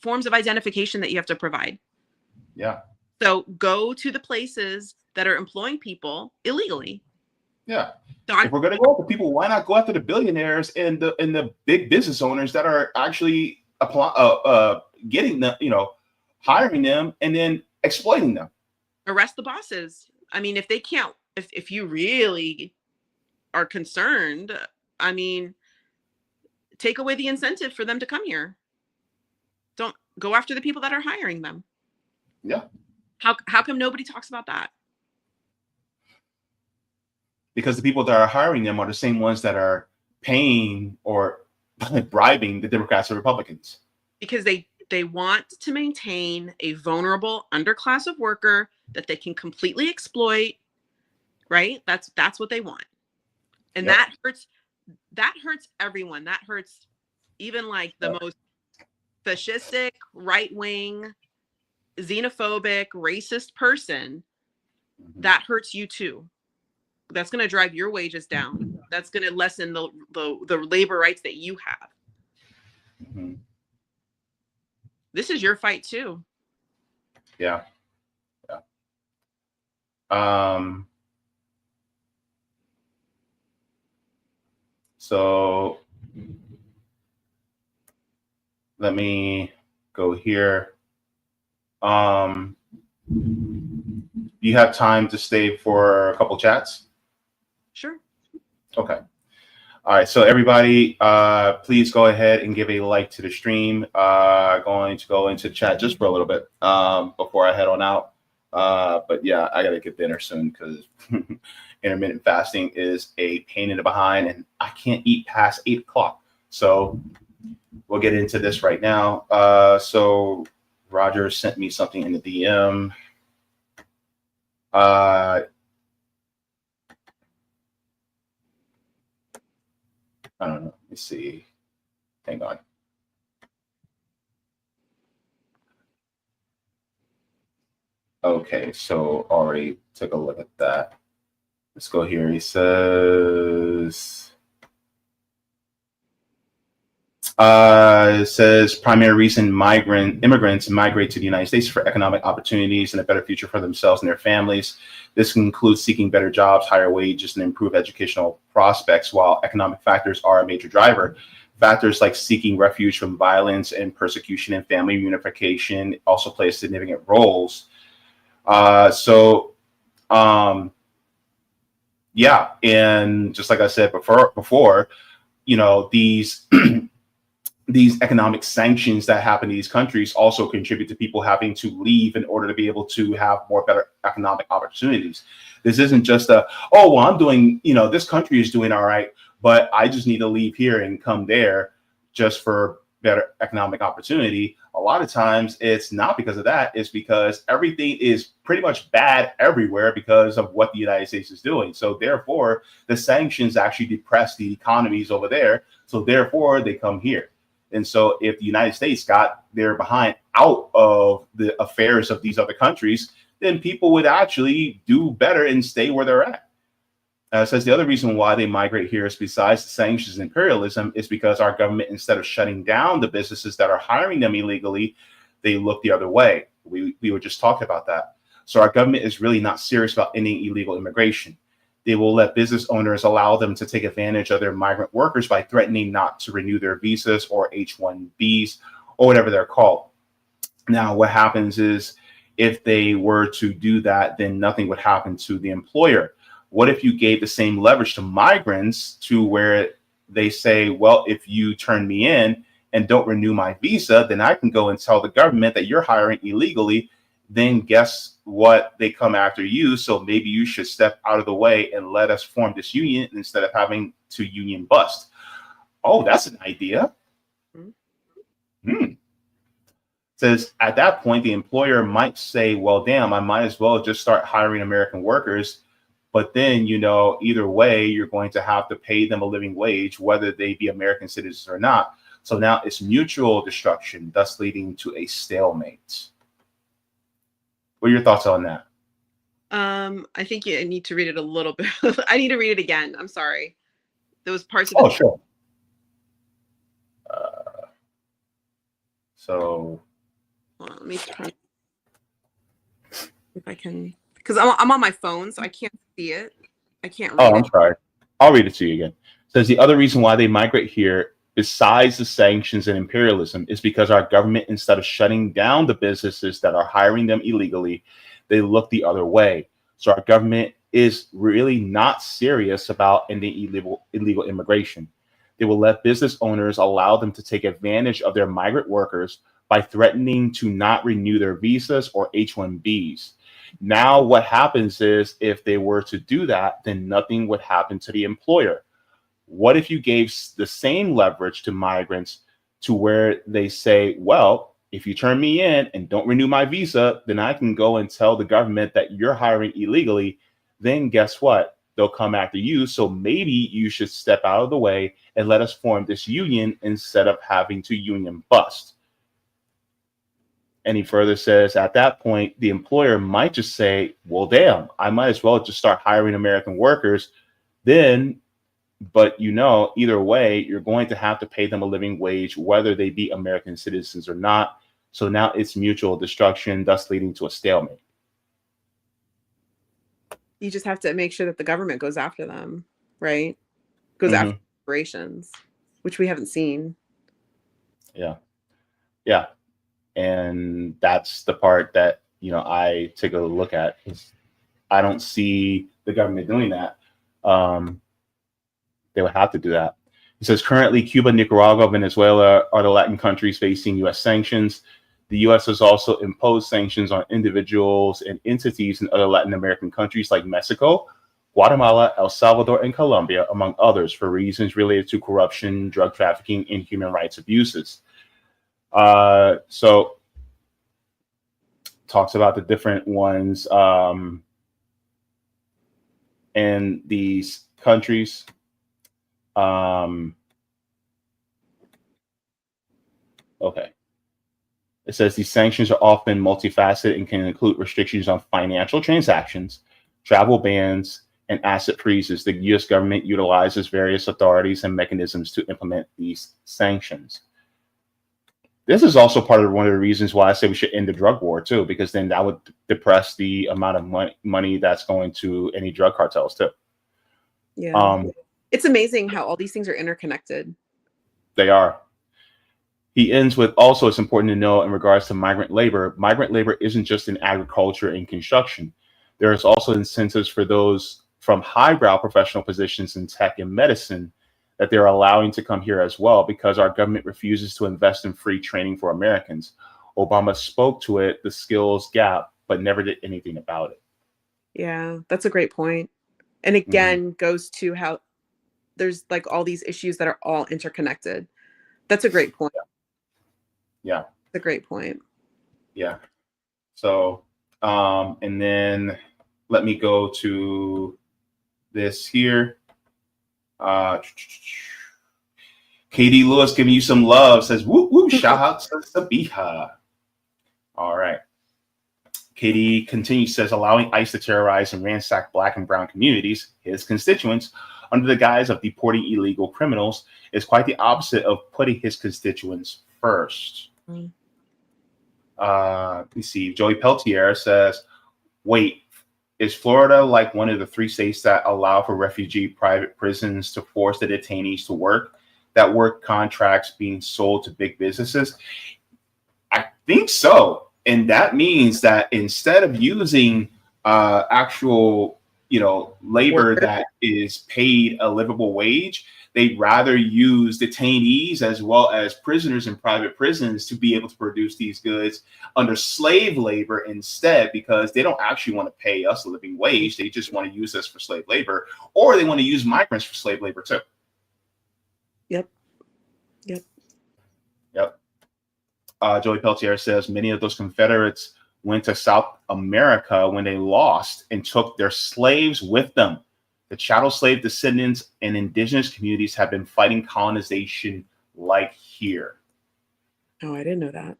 I: forms of identification that you have to provide.
A: Yeah.
I: So go to the places that are employing people illegally.
A: Yeah. So if we're going to go after people, why not go after the billionaires and the big business owners that are actually getting them, you know, hiring them and then exploiting them?
I: Arrest the bosses. I mean, if they can't if you really are concerned, I mean, take away the incentive for them to come here. Don't go after the people that are hiring them.
A: Yeah.
I: How come nobody talks about that?
A: Because the people that are hiring them are the same ones that are paying or bribing the Democrats and Republicans.
I: Because they want to maintain a vulnerable underclass of worker that they can completely exploit, right? That's what they want. And
A: Yep.
I: that hurts everyone. That hurts even like the most fascistic, right-wing, xenophobic, racist person. That hurts you too. That's going to drive your wages down. That's going to lessen the labor rights that you have.
A: Mm-hmm.
I: This is your fight too.
A: Yeah. So let me go here. Do you have time to stay for a couple chats?
I: Sure.
A: Okay. All right. So everybody, please go ahead and give a like to the stream. Going to go into chat just for a little bit before I head on out. But yeah, I got to get dinner soon because intermittent fasting is a pain in the behind and I can't eat past 8 o'clock. So we'll get into this right now. So Roger sent me something in the DM. I don't know. Let me see. Hang on. Okay, so already took a look at that. Let's go here. He says, it says primary reason immigrants migrate to the United States for economic opportunities and a better future for themselves and their families. This includes seeking better jobs, higher wages, and improved educational prospects, while economic factors are a major driver. Factors like seeking refuge from violence and persecution and family reunification also play significant roles. Yeah, and just like I said before, you know, these these economic sanctions that happen in these countries also contribute to people having to leave in order to be able to have better economic opportunities. This isn't just oh, well, I'm doing, you know, this country is doing all right, but I just need to leave here and come there just for better economic opportunity. A lot of times it's not because of that. It's because everything is pretty much bad everywhere because of what the United States is doing. So therefore, the sanctions actually depress the economies over there. So therefore, they come here. And so if the United States got their behind out of the affairs of these other countries, then people would actually do better and stay where they're at. It says the other reason why they migrate here is besides the sanctions and imperialism is because our government, instead of shutting down the businesses that are hiring them illegally, they look the other way. We were just talking about that. So our government is really not serious about ending illegal immigration. They will let business owners allow them to take advantage of their migrant workers by threatening not to renew their visas or H-1Bs or whatever they're called. Now, what happens is if they were to do that, then nothing would happen to the employer. What if you gave the same leverage to migrants to where they say, well, if you turn me in and don't renew my visa, then I can go and tell the government that you're hiring illegally. Then guess what? They come after you. So maybe you should step out of the way and let us form this union instead of having to union bust. Oh, that's an idea. Says at that point, the employer might say, well, damn, I might as well just start hiring American workers. But then, you know, either way, you're going to have to pay them a living wage, whether they be American citizens or not. So now it's mutual destruction, thus leading to a stalemate. What are your thoughts on that?
I: I think you need to read it a little bit. I need to read it again. I'm sorry. Those parts of
A: Oh,
I: it.
A: sure. So
I: Hold on, let me try if I can, because I'm on my phone, so I can't see it. I can't read
A: I'm
I: it.
A: sorry. I'll read it to you again. It says the other reason why they migrate here, besides the sanctions and imperialism, is because our government, instead of shutting down the businesses that are hiring them illegally, they look the other way. So our government is really not serious about ending illegal immigration. They will let business owners allow them to take advantage of their migrant workers by threatening to not renew their visas or H-1Bs. Now, what happens is if they were to do that, then nothing would happen to the employer. What if you gave the same leverage to migrants to where they say, well, if you turn me in and don't renew my visa, then I can go and tell the government that you're hiring illegally. Then guess what? They'll come after you. So maybe you should step out of the way and let us form this union instead of having to union bust. And he further says, at that point, the employer might just say, well, damn, I might as well just start hiring American workers. Then, but either way, you're going to have to pay them a living wage, whether they be American citizens or not. So now it's mutual destruction, thus leading to a stalemate.
I: You just have to make sure that the government goes after them, right? Goes after reparations, which we haven't seen.
A: Yeah. Yeah. And that's the part that, I take a look at. I don't see the government doing that. They would have to do that. He says, currently, Cuba, Nicaragua, Venezuela are the Latin countries facing U.S. sanctions. The U.S. has also imposed sanctions on individuals and entities in other Latin American countries like Mexico, Guatemala, El Salvador, and Colombia, among others, for reasons related to corruption, drug trafficking, and human rights abuses. So talks about the different ones in these countries. Okay. It says these sanctions are often multifaceted and can include restrictions on financial transactions, travel bans, and asset freezes. The U.S. government utilizes various authorities and mechanisms to implement these sanctions. This is also part of one of the reasons why I say we should end the drug war too, because then that would depress the amount of money that's going to any drug cartels too.
I: Yeah. It's amazing how all these things are interconnected.
A: They are. He ends with, also, it's important to know in regards to migrant labor isn't just in agriculture and construction. There is also incentives for those from highbrow professional positions in tech and medicine that they're allowing to come here as well, because our government refuses to invest in free training for Americans. Obama spoke to it, the skills gap, but never did anything about it.
I: Yeah, that's a great point. And again, goes to how there's like all these issues that are all interconnected. That's a great point.
A: Yeah.
I: That's a great point.
A: Yeah. So, and then let me go to this here. KD Lewis giving you some love, says, whoop, whoop, shout out to Sabiha. All right. KD continues, says, allowing ICE to terrorize and ransack Black and brown communities, his constituents, under the guise of deporting illegal criminals, is quite the opposite of putting his constituents first. Let me see. Joey Peltier says, wait, is Florida like one of the 3 states that allow for refugee private prisons to force the detainees to work, that work contracts being sold to big businesses? I think so. And that means that instead of using actual, labor that is paid a livable wage, they'd rather use detainees as well as prisoners in private prisons to be able to produce these goods under slave labor instead, because they don't actually want to pay us a living wage. They just want to use us for slave labor, or they want to use migrants for slave labor too.
I: Yep.
A: Joey Peltier says many of those Confederates went to South America when they lost and took their slaves with them. The chattel slave descendants and indigenous communities have been fighting colonization like here.
I: Oh, I didn't know that.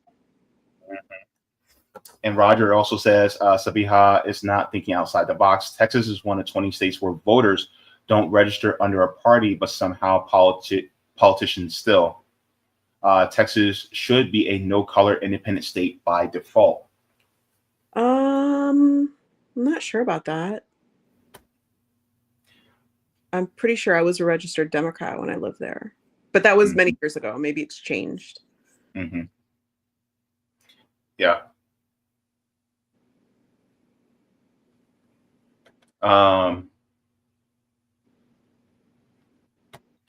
A: And Roger also says Sabiha is not thinking outside the box. Texas is one of 20 states where voters don't register under a party, but somehow politicians still. Texas should be a no-color independent state by default.
I: I'm not sure about that. I'm pretty sure I was a registered Democrat when I lived there, but that was many years ago. Maybe it's changed.
A: Yeah.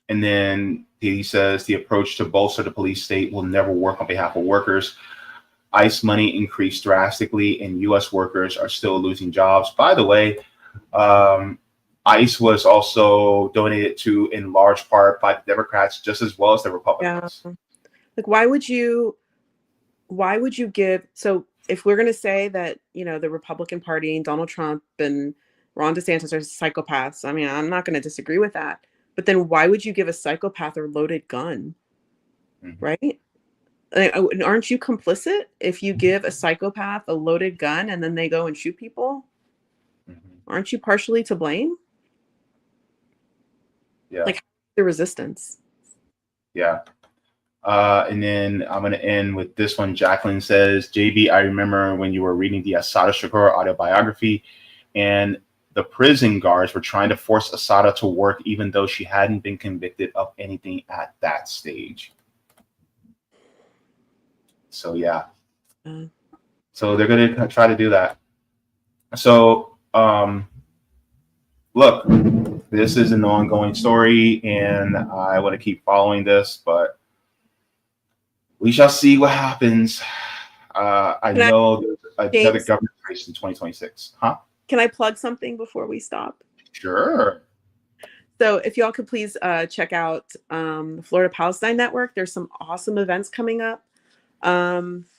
A: And then he says the approach to bolster the police state will never work on behalf of workers. ICE money increased drastically, and U.S. workers are still losing jobs. By the way, ICE was also donated to in large part by the Democrats just as well as the Republicans.
I: Yeah. Like, why would you give, so if we're going to say that, the Republican Party and Donald Trump and Ron DeSantis are psychopaths, I mean, I'm not going to disagree with that. But then why would you give a psychopath a loaded gun? Right? Aren't you complicit if you give a psychopath a loaded gun and then they go and shoot people? Aren't you partially to blame?
A: Yeah.
I: Like the resistance.
A: Yeah. And then I'm going to end with this one. Jacqueline says, JB, I remember when you were reading the Assata Shakur autobiography and the prison guards were trying to force Assata to work even though she hadn't been convicted of anything at that stage. So, yeah. So they're going to try to do that. So, look, this is an ongoing story and I want to keep following this, but we shall see what happens. I know there's another government race in 2026. Huh?
I: Can I plug something before we stop?
A: Sure.
I: So if y'all could please check out the Florida Palestine Network. There's some awesome events coming up.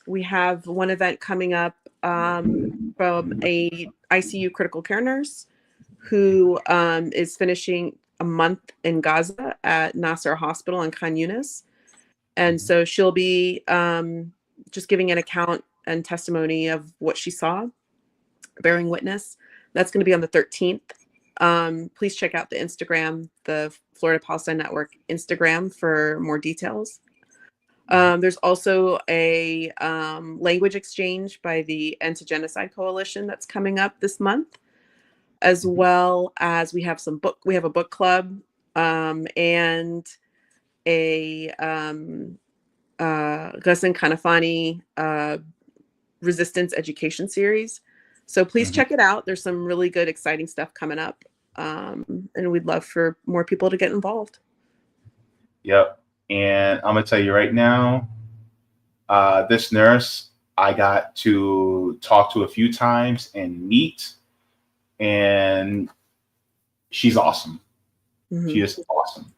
I: We have one event coming up from a ICU critical care nurse who is finishing a month in Gaza at Nasser Hospital in Khan Yunis. And so she'll be just giving an account and testimony of what she saw, bearing witness. That's going to be on the 13th. Please check out the Instagram, the Florida Palestine Network Instagram for more details. There's also a language exchange by the Anti-Genocide Coalition that's coming up this month, as well as we have a book club and a Ghassan Kanafani resistance education series. So please check it out. There's some really good, exciting stuff coming up. And we'd love for more people to get involved.
A: Yep. And I'm going to tell you right now, this nurse, I got to talk to a few times and meet, and she's awesome. She is awesome.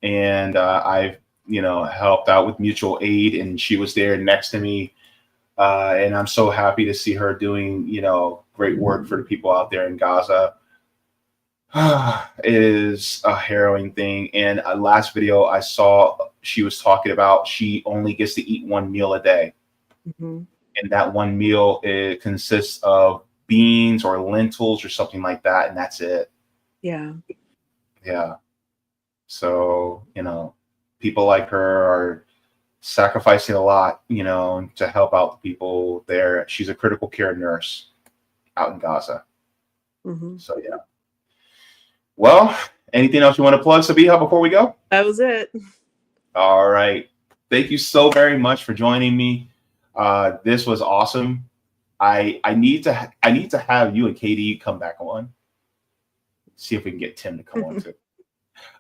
A: And I've, helped out with mutual aid, and she was there next to me. And I'm so happy to see her doing, great work for the people out there in Gaza. It is a harrowing thing. And last video I saw, she was talking about she only gets to eat one meal a day. And that one meal, it consists of beans or lentils or something like that. And that's it.
I: Yeah.
A: Yeah. So, people like her are sacrificing a lot, to help out the people there. She's a critical care nurse out in Gaza. So, yeah. Well, anything else you want to plug, Sabiha, before we go?
I: That was it.
A: All right. Thank you so very much for joining me. This was awesome. I need to have you and KD come back on. See if we can get Tim to come on too.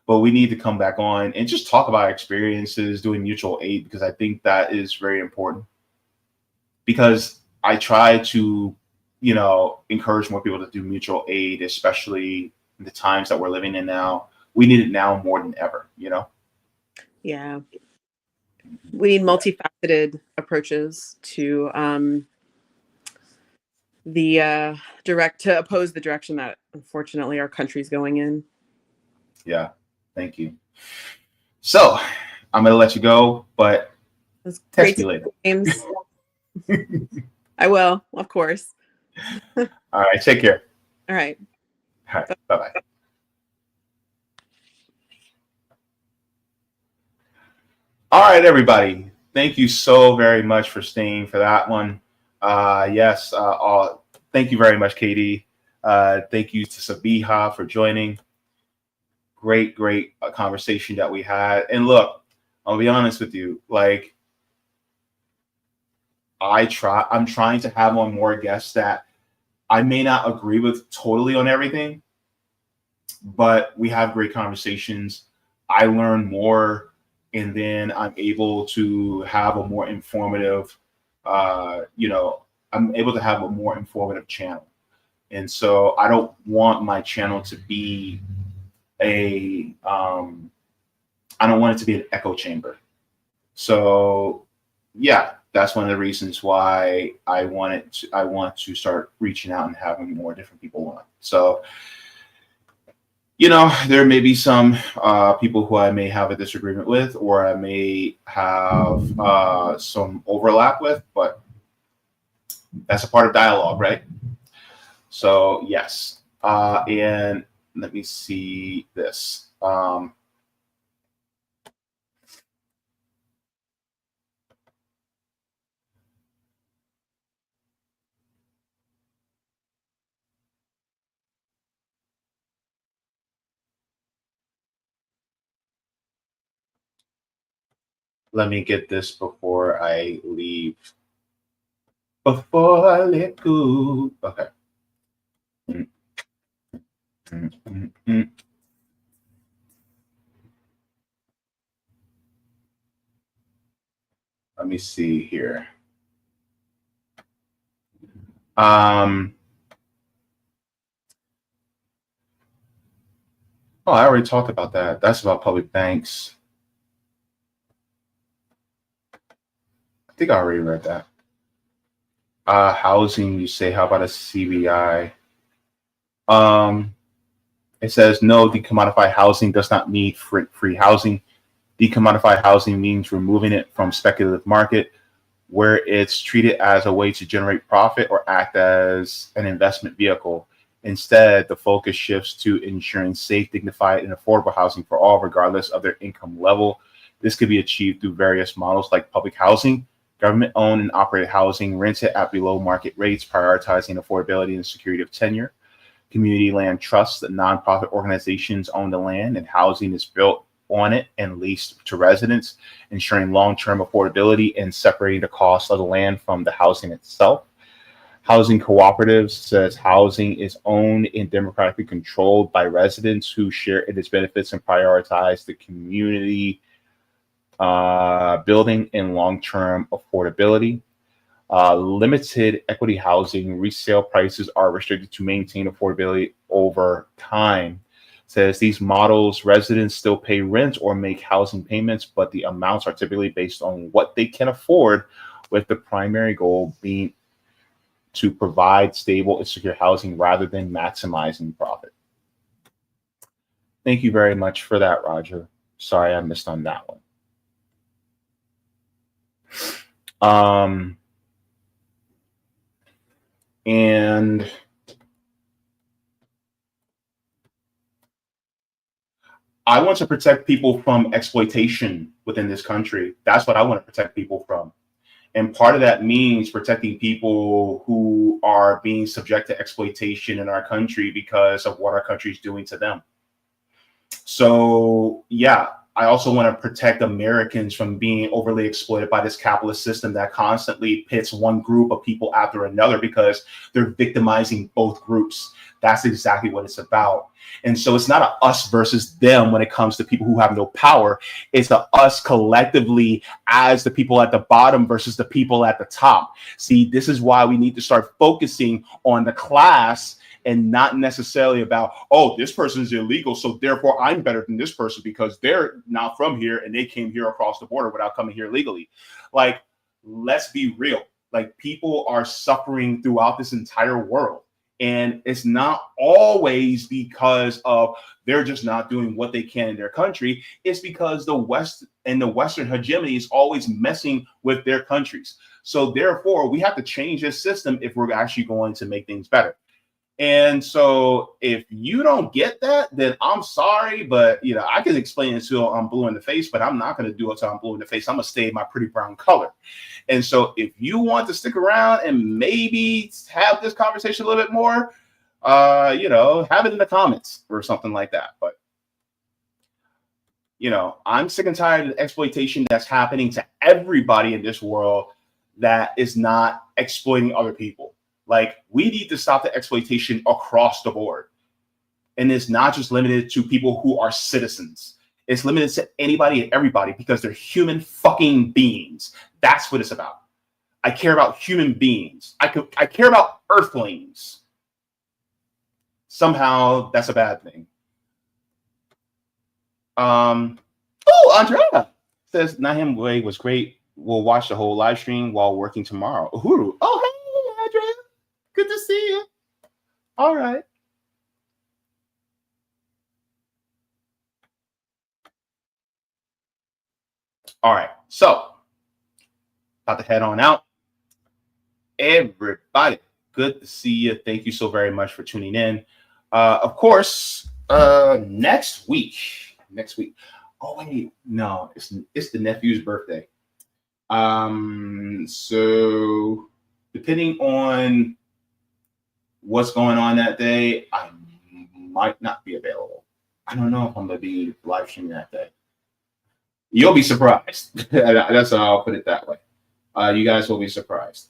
A: But we need to come back on and just talk about experiences doing mutual aid, because I think that is very important. Because I try to, encourage more people to do mutual aid, especially in the times that we're living in now. We need it now more than ever,
I: Yeah. We need multifaceted approaches to to oppose the direction that unfortunately our country's going in.
A: Yeah. Thank you. So I'm going to let you go, but text me later.
I: James. I will, of course.
A: All right. Take care.
I: All right.
A: All right. Bye-bye. All right, everybody. Thank you so very much for staying for that one. Yes. Thank you very much, Katie. Thank you to Sabiha for joining. Great conversation that we had. And look, I'll be honest with you. Like, I'm trying to have on more guests that I may not agree with totally on everything, but we have great conversations. I learn more, and then I'm able to have a more informative, I'm able to have a more informative channel. And so I don't want my channel to be I don't want it to be an echo chamber. So yeah, that's one of the reasons why I want to start reaching out and having more different people on. So, there may be some people who I may have a disagreement with, or I may have some overlap with, but that's a part of dialogue, right? So yes, and let me see this. Let me get this before I leave. Before I let go. Okay. Let me see here. Oh, I already talked about that. That's about public banks. I think I already read that. Housing, you say, how about a CBI? It says, no, decommodified housing does not mean free housing. Decommodified housing means removing it from speculative market, where it's treated as a way to generate profit or act as an investment vehicle. Instead, the focus shifts to ensuring safe, dignified, and affordable housing for all, regardless of their income level. This could be achieved through various models like public housing, government-owned and operated housing, rented at below market rates, prioritizing affordability and security of tenure. Community land trusts, that nonprofit organizations own the land and housing is built on it and leased to residents, ensuring long-term affordability and separating the cost of the land from the housing itself. Housing cooperatives says housing is owned and democratically controlled by residents who share in its benefits and prioritize the community building and long-term affordability. Limited equity housing, resale prices are restricted to maintain affordability over time. Says these models, residents still pay rent or make housing payments, but the amounts are typically based on what they can afford, with the primary goal being to provide stable and secure housing rather than maximizing profit. Thank you very much for that, Roger. Sorry I missed on that one. And I want to protect people from exploitation within this country. That's what I want to protect people from. And part of that means protecting people who are being subject to exploitation in our country because of what our country is doing to them. So, yeah, I also want to protect Americans from being overly exploited by this capitalist system that constantly pits one group of people after another because they're victimizing both groups. That's exactly what it's about. And so it's not a us versus them when it comes to people who have no power. It's a us collectively as the people at the bottom versus the people at the top. See, this is why we need to start focusing on the class and not necessarily about, oh, this person is illegal, so therefore I'm better than this person because they're not from here and they came here across the border without coming here legally. Like, let's be real. Like, people are suffering throughout this entire world. And it's not always because of they're just not doing what they can in their country. It's because the West and the Western hegemony is always messing with their countries. So therefore, we have to change this system if we're actually going to make things better. And so if you don't get that, then I'm sorry, but I can explain it until I'm blue in the face, but I'm not going to do it until I'm blue in the face. I'm going to stay my pretty brown color. And so if you want to stick around and maybe have this conversation a little bit more, have it in the comments or something like that. But, I'm sick and tired of the exploitation that's happening to everybody in this world that is not exploiting other people. Like, we need to stop the exploitation across the board. And it's not just limited to people who are citizens. It's limited to anybody and everybody because they're human fucking beings. That's what it's about. I care about human beings. I care about earthlings. Somehow that's a bad thing. Oh, Andrea says Nyhiem Way was great. We'll watch the whole live stream while working tomorrow. Uhuru. Oh, hey, Andrea. Good to see you. All right. All right. So, about to head on out. Everybody, good to see you. Thank you so very much for tuning in. Of course, next week. Oh wait, no, it's the nephew's birthday. So depending on what's going on that day, I might not be available. I don't know if I'm gonna be live streaming that day. You'll be surprised. That's how I'll put it that way. You guys will be surprised.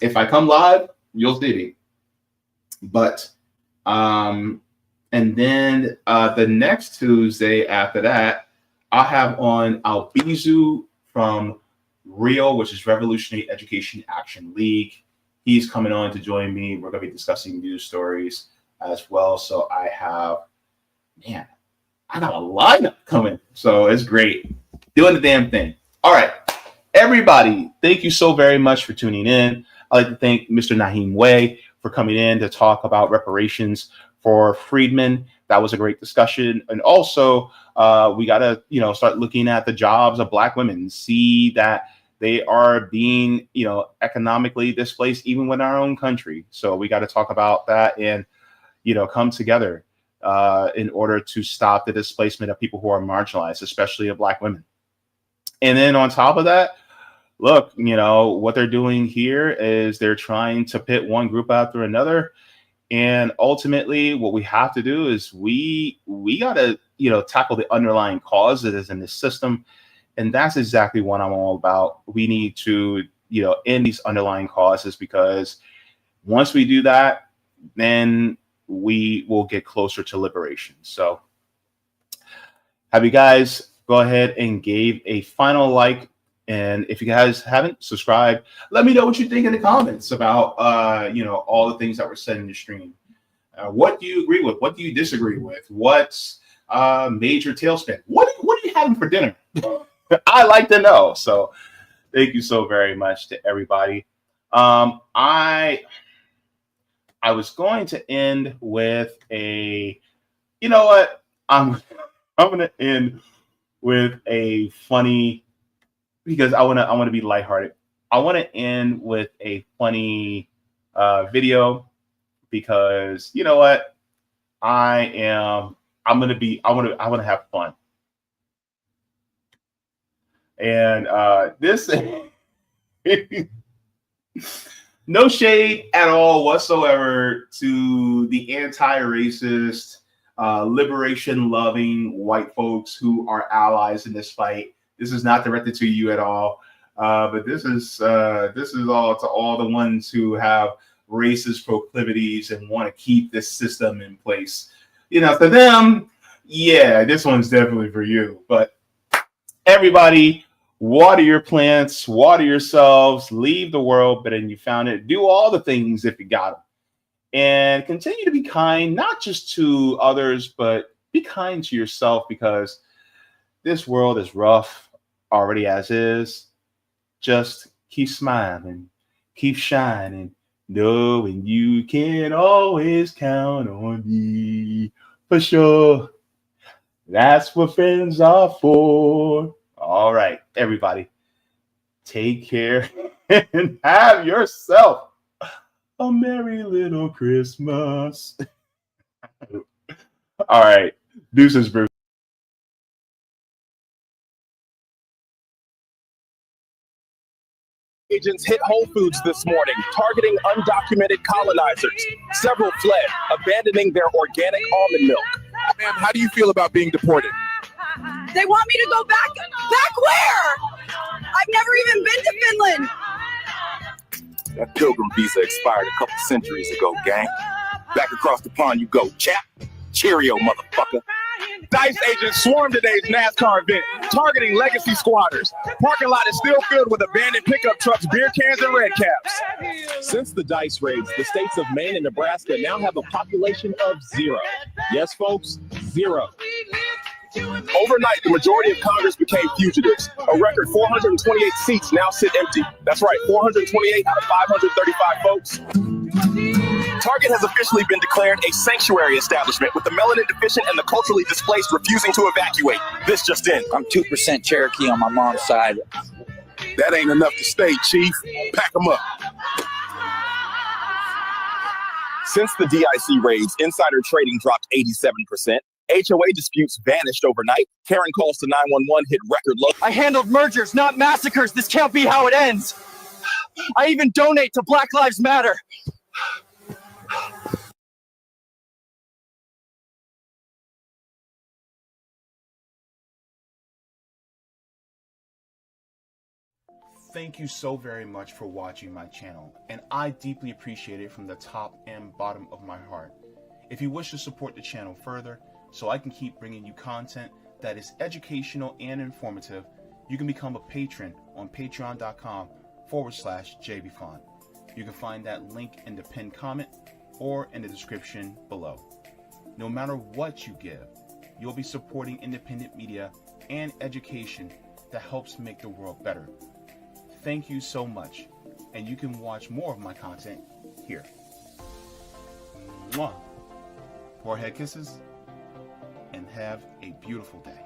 A: If I come live, you'll see me. But and then the next Tuesday after that, I'll have on Albizu from REAL, which is Revolutionary Education Action League. He's coming on to join me. We're going to be discussing news stories as well. So I got a lineup coming. So it's great. Doing the damn thing. All right. Everybody, thank you so very much for tuning in. I'd like to thank Mr. Nyhiem Way for coming in to talk about reparations for freedmen. That was a great discussion. And also, we got to, start looking at the jobs of Black women, see that they are being, economically displaced even within our own country. So we got to talk about that and, come together in order to stop the displacement of people who are marginalized, especially of Black women. And then on top of that, look, what they're doing here is they're trying to pit one group after another. And ultimately, what we have to do is we got to, tackle the underlying causes in this system. And that's exactly what I'm all about. We need to, end these underlying causes, because once we do that, then we will get closer to liberation. So have you guys go ahead and give a final like. And if you guys haven't subscribed, let me know what you think in the comments about, all the things that were said in the stream. What do you agree with? What do you disagree with? What's major tailspin? What are you having for dinner? I like to know. So thank you so very much to everybody. I was going to end with a, I'm going to end with a funny, because I want to be lighthearted. I want to end with a funny video, because you know what? I want to have fun. And this no shade at all whatsoever to the anti-racist, liberation-loving white folks who are allies in this fight. This is not directed to you at all, but this is all to all the ones who have racist proclivities and want to keep this system in place. For them, yeah, this one's definitely for you. But everybody, water your plants, water yourselves, leave the world better than you found it. Do all the things if you got them, and continue to be kind, not just to others, but be kind to yourself, because this world is rough already as is. Just keep smiling, keep shining, knowing you can always count on me for sure. That's what friends are for. All right, everybody, take care and have yourself a merry little Christmas. All right, deuces, Bruce.
K: Agents hit Whole Foods this morning, targeting undocumented colonizers. Several fled, abandoning their organic almond milk.
L: Ma'am, how do you feel about being deported?
M: They want me to go back. Back where? I've never even been to Finland.
K: That pilgrim visa expired a couple centuries ago, gang. Back across the pond you go, chap. Cheerio, motherfucker.
L: DICE agents swarmed today's NASCAR event, targeting legacy squatters. Parking lot is still filled with abandoned pickup trucks, beer cans, and red caps.
K: Since the DICE raids, the states of Maine and Nebraska now have a population of 0. Yes, folks, 0.
L: Overnight, the majority of Congress became fugitives. A record 428 seats now sit empty. That's right, 428 out of 535 folks.
K: Target has officially been declared a sanctuary establishment, with the melanin deficient and the culturally displaced refusing to evacuate. This just in.
N: I'm 2% Cherokee on my mom's side.
L: That ain't enough to stay, Chief. Pack them up.
K: Since the DIC raids, insider trading dropped 87%. HOA disputes vanished overnight. Karen calls to 911 hit record low.
N: I handled mergers, not massacres. This can't be how it ends. I even donate to Black Lives Matter.
A: Thank you so very much for watching my channel, and I deeply appreciate it from the top and bottom of my heart. If you wish to support the channel further, so I can keep bringing you content that is educational and informative, you can become a patron on patreon.com/Jaybefaunt. You can find that link in the pinned comment or in the description below. No matter what you give, you'll be supporting independent media and education that helps make the world better. Thank you so much, and you can watch more of my content here. Mwah. Forehead kisses, and have a beautiful day.